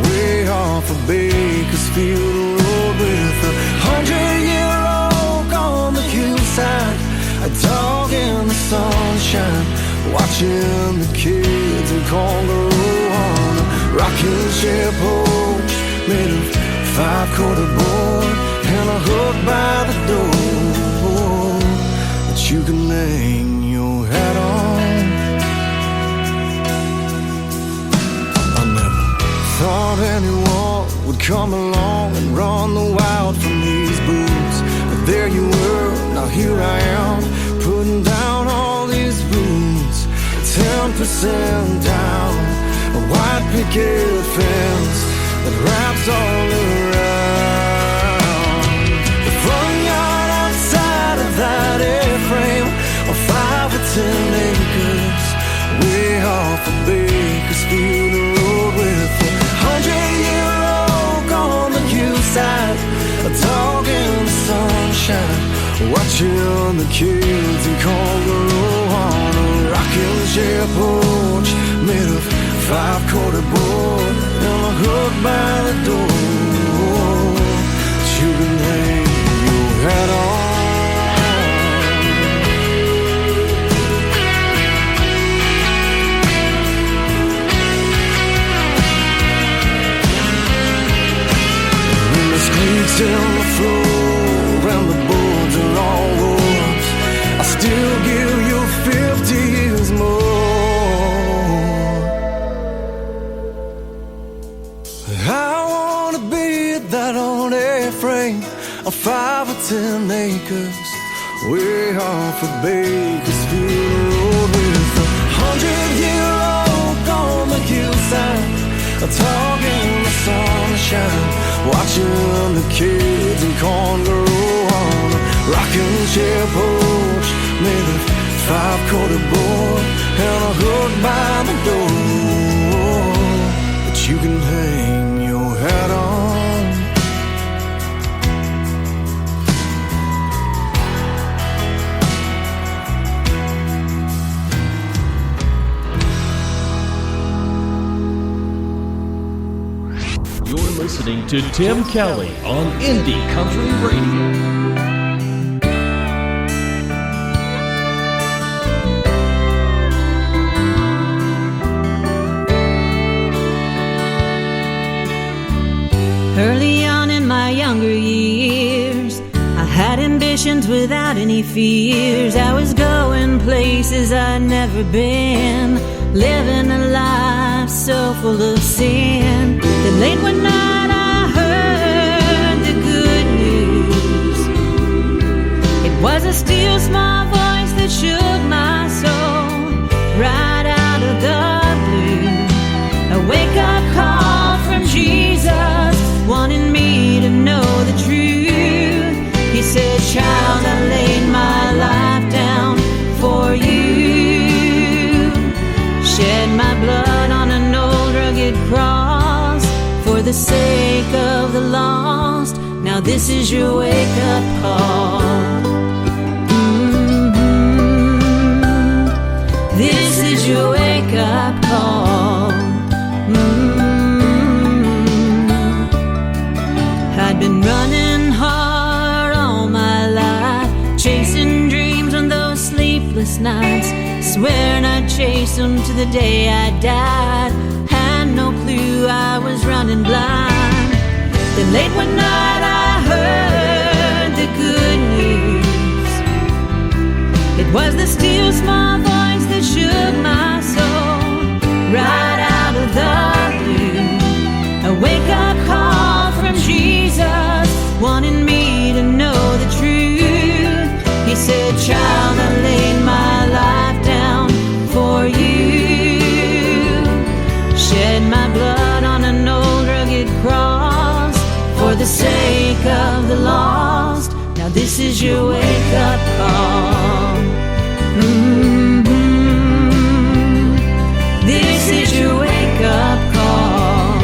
way off of Bakersfield Road with a 100-year-old on the hillside, a dog in the sunshine, watching the kids in Congaroo on a rocking chair porch made of 5-quarter board and a hook by the door that you can hang your hat on. I never thought anyone would come along and run the wild from these boots, but there you were, now here I am, putting down all these roots, 10% down, a white picket fence that wraps all around. The front yard outside of that A-frame of 5 or 10 acres, way off of Bakersfield Road with a 100-year-old on the hillside, a dog in the sunshine, watching the kids in Congaroo on a rocking chair porch made of 5-quarter board and a hook by the door that you can hang your hat on. When the squeaks in the floor and the boards are all warped, I still give you 50 years more. I wanna be that old A-frame of 5 or 10 acres, way off of Bakersfield Road with a 100-year-old on the hillside, a dog in the sunshine, watching the kids in Congaroo on a rocking chair porch made of 5-quarter board and a hook by the door that you can hang your hat on. You're listening to Tim Kelly on Indie Country Radio. Early on in my younger years, I had ambitions without any fears. I was going places I'd never been, living a life so full of sin. Then late one night I heard the good news. It was a still small voice that shook my soul right out of the blue. A wake-up call from Jesus, wanting me to know the truth. He said, child, I laid my life down for you. Shed my blood on an old rugged cross for the sake of the lost. Now this is your wake-up call. This is your wake-up call. I'd been running hard all my life, chasing dreams on those sleepless nights, swearing I'd chase them to the day I died. Had no clue I was running blind. Then late one night I heard the good news. It was the still small voice that shook my soul right out of the blue. A wake-up call from Jesus, wanting me to know the truth. He said, child, I laid my life down for you. Shed my blood on an old rugged cross for the sake of the lost. Now this is your wake-up call. This is your wake-up call.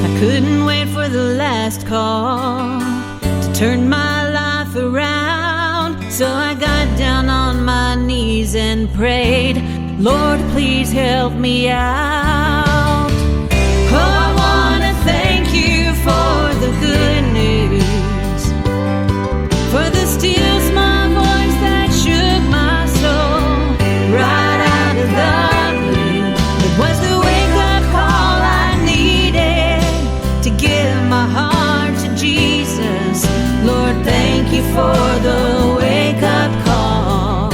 I couldn't wait for the last call to turn my life around, so I got down on my knees and prayed, Lord, please help me out. Oh, I want to thank you for the good news, for the still small voice that shook my soul right out of the blue. It was the wake-up call I needed to give my heart to Jesus. Lord, thank you for the wake-up call.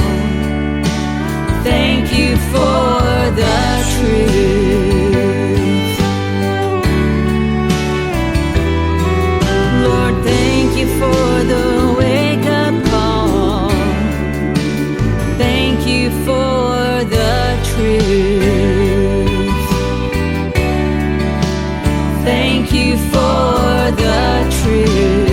Thank you for the truth. Lord, thank you for the wake-up call. Thank you for the truth. Thank you for the truth.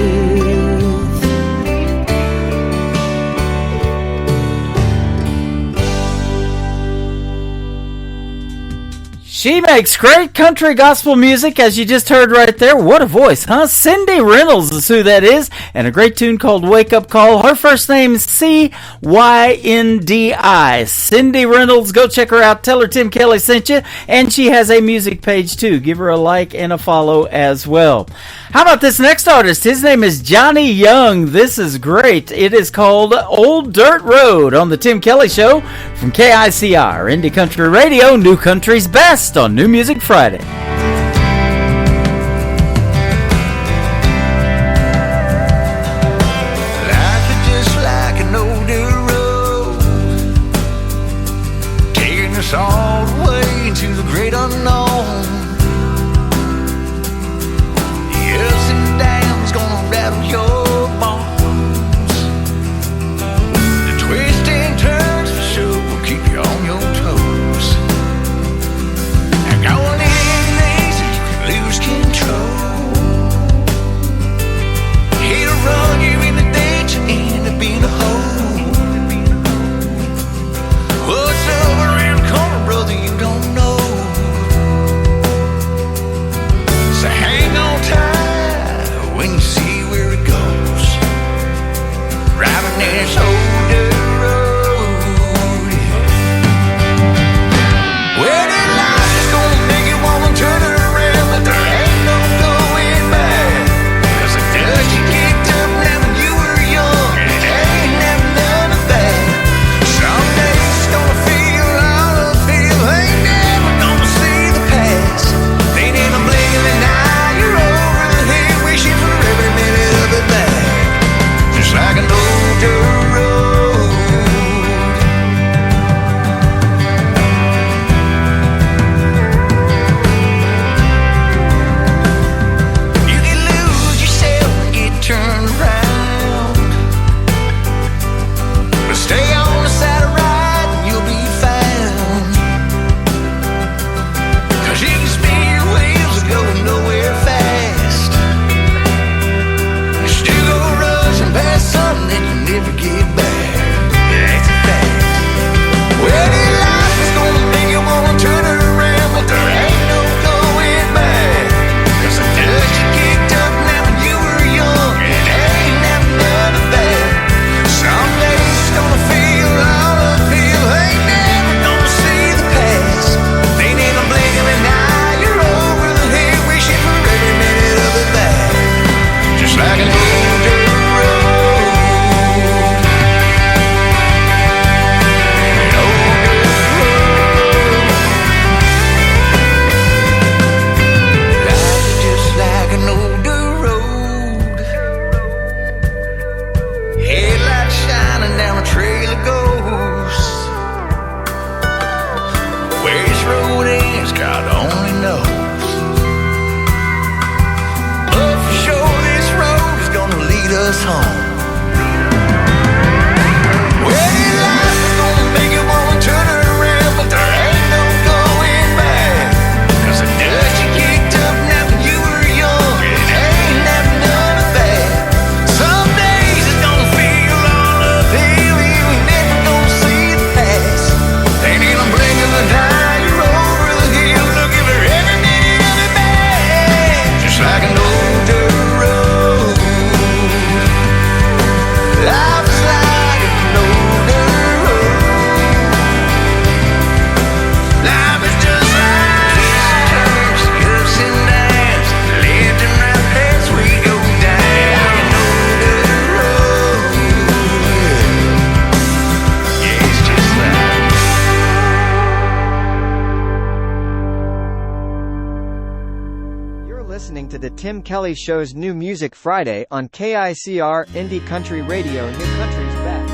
She makes great country gospel music, as you just heard right there. What a voice, huh? Cindy Reynolds is who that is, and a great tune called Wake Up Call. Her first name is C-Y-N-D-I. Cindy Reynolds, go check her out. Tell her Tim Kelly sent you, and she has a music page too. Give her a like and a follow as well. How about this next artist? His name is Johnny Young. This is great. It is called Old Dirt Road on the Tim Kelly Show from KICR, Indie Country Radio, New Country's Best on New Music Friday. Life is just like an old dirt road, taking us all the way into the great unknown. The ups and downs gonna rattle your bones. The twists and turns for sure will keep you on your toes. And going in easy, you can lose control. He'll run you in the ditch and end up in a hole. What's over around the corner, brother, you don't know. song. Well, your life is gonna make you wanna turn around, but there ain't no going back. 'Cause the dust you kicked up now when you were young, it ain't never none of that. Some days it's gonna feel all uphill, you ain't never gonna see the past. Ain't in a blink of an eye, you're over the hill, looking for every minute of it back. Just like an old dirt road. Life's like an old dirt road. Life is just like ups and downs, left and right as we go down. Like an old dirt road. Yeah, it's just like. You're listening to the Tim Kelly Show's New Music Friday on KICR Indie Country Radio. New Country's back.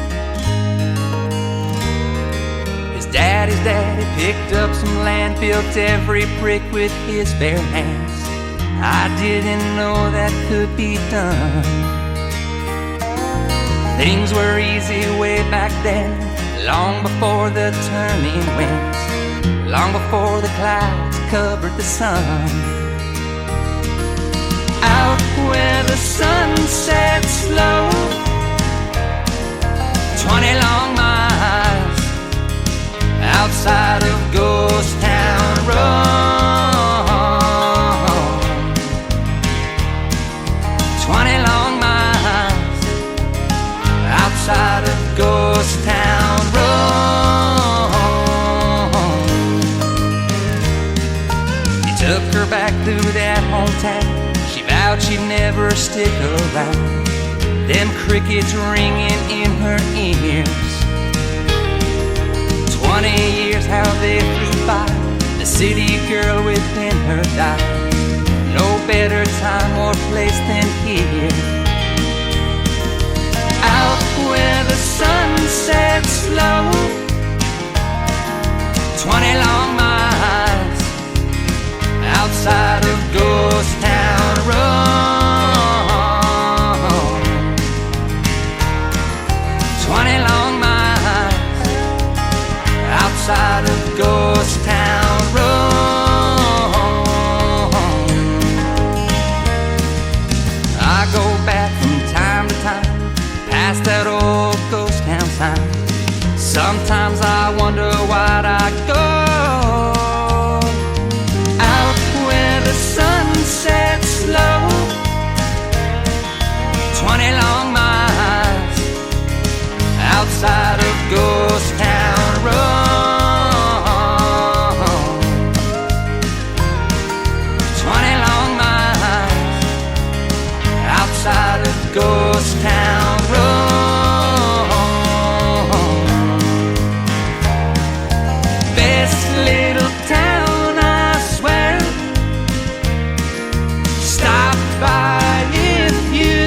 His daddy's daddy picked up some land, built every brick with his bare hands. I didn't know that could be done. Things were easy way back then, long before the turning winds, long before the clouds covered the sun. Out where the sun sets slow, 20 long miles outside of Ghost Town Road. 20 long miles outside of Ghost Town Road. He took her back through that hometown. She vowed she'd never stick around. Them crickets ringing in her ears. 20 years how they flew by. The city girl within her died. No better time or place than here. Out where the sun sets slow, 20 long miles outside of Ghost Town Road. 20 long miles outside of Ghost Town Road. I go back from time to time, past that old ghost town sign. Sometimes I wonder why'd I go out where the sun sets slow. 20 long miles outside of Ghost Town Road. 20 long miles outside of Ghost Town Road. Best little town, I swear. Stop by if you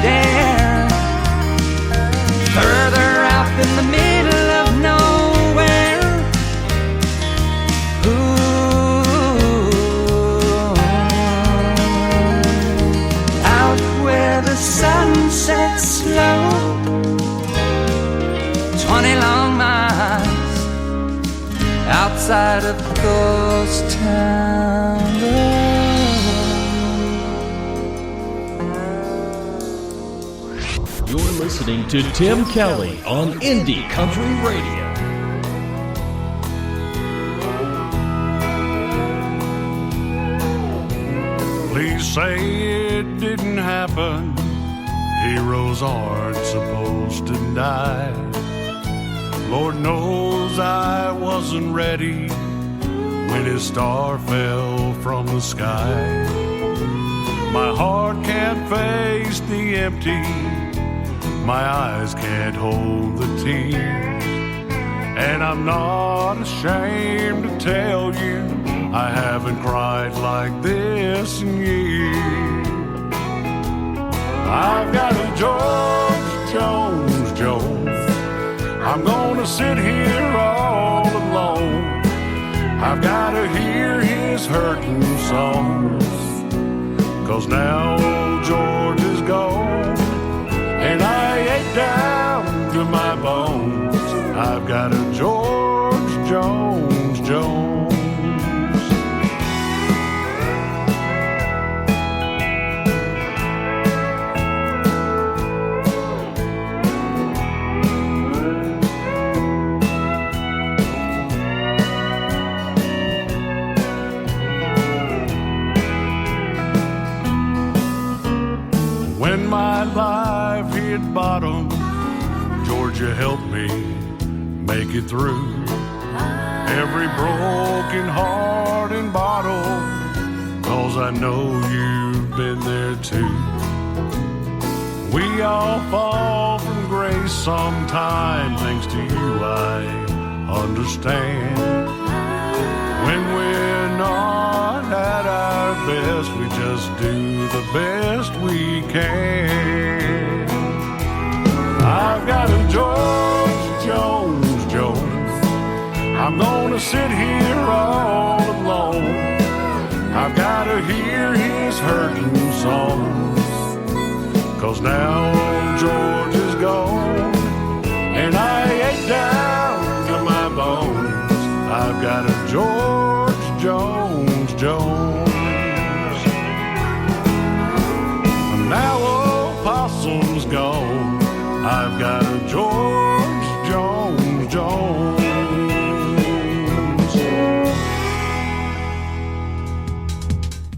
dare. Further out in the middle of nowhere. Ooh. Out where the sun sets slow. 20 long miles outside of Ghost Town Road. You're listening to Tim Kelly on Indie Country Radio. Please say it didn't happen. Heroes aren't supposed to die. Lord knows I wasn't ready when his star fell from the sky. My heart can't face the empty, my eyes can't hold the tears, and I'm not ashamed to tell you I haven't cried like this in years. I've got a George Jones Jones. I'm gonna sit here all alone. I've gotta hear his hurting songs, 'cause now old George is gone. I've got a George Jones Jones. When my life hit bottom, Georgia helped me make it through. Every broken heart and bottle, 'cause I know you've been there too. We all fall from grace sometime, thanks to you I understand. When we're not at our best, we just do the best we can. I've got a George Jones Jones. I'm gonna sit here all alone. I've gotta hear his hurting songs, 'cause now George is gone, and I ache down to my bones. I've got a George Jones Jones. And now old Possum's gone, I've got a George Jones Jones.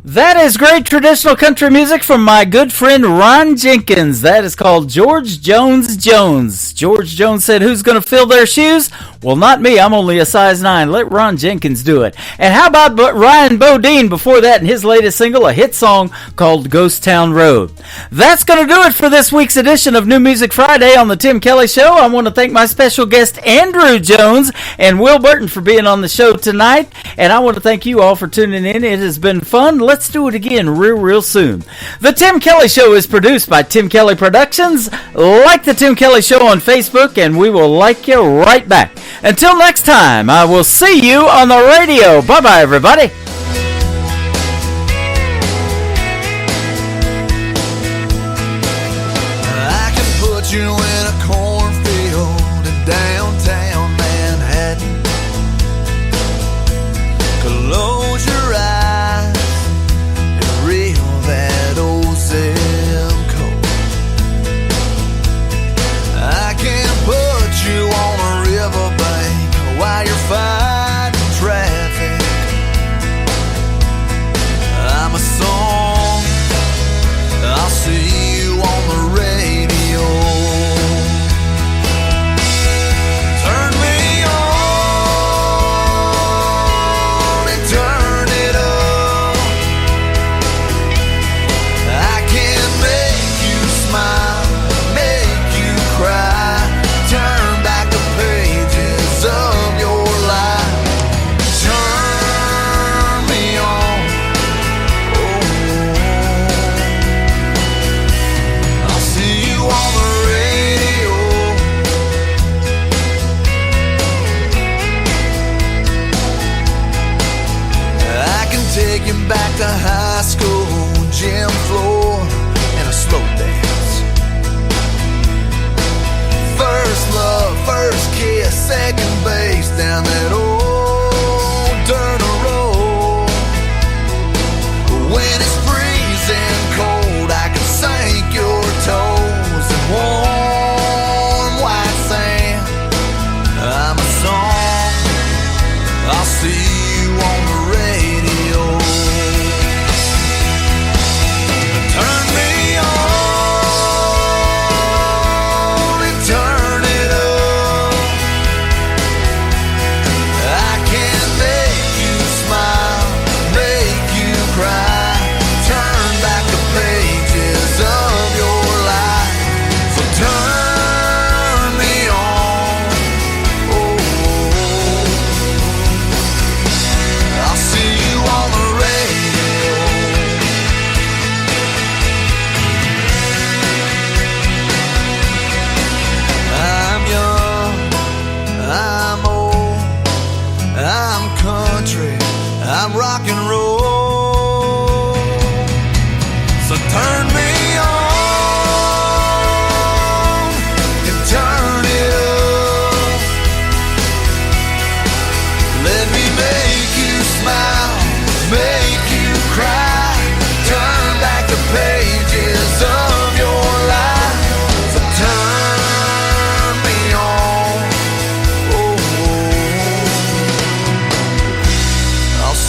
That is great traditional country music from my good friend Ron Jenkins. That is called George Jones Jones. George Jones said, who's going to fill their shoes? Well, not me. I'm only a size 9. Let Ron Jenkins do it. And how about Ryan Bodine before that in his latest single, a hit song called Ghost Town Road. That's going to do it for this week's edition of New Music Friday on the Tim Kelly Show. I want to thank my special guest Andrew Jones and Will Burton for being on the show tonight. And I want to thank you all for tuning in. It has been fun. Let's do it again real soon. The Tim Kelly Show is produced by Tim Kelly Productions. Like the Tim Kelly Show on Facebook, and we will like you right back. Until next time, I will see you on the radio. Bye-bye, everybody. I can put you in a cornfield in downtown Manhattan. Close your eyes and reel that old zip code. I can put you on a riverbank while you're fighting traffic. I'm a song, I'll see you on the radio. Turn me on and turn it up. I can make you smile, make you cry, turn back the pages of your life. Turn me on, oh, I'll see you on the radio. I can take you back to high school, gym floor, and a slow dance. First love, first kiss, second base down that old dirt road. When it's freezing cold, I can sink your toes in warm white sand. I'm a song, I'll see you on the radio. Turn me on and turn it up. I can make you smile, make you cry, turn back the pages of your life. So turn me on, oh, I'll see you on the radio. I'm young, I'm old, I'm country, I'm rock and roll. So turn me on and turn it up.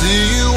Do you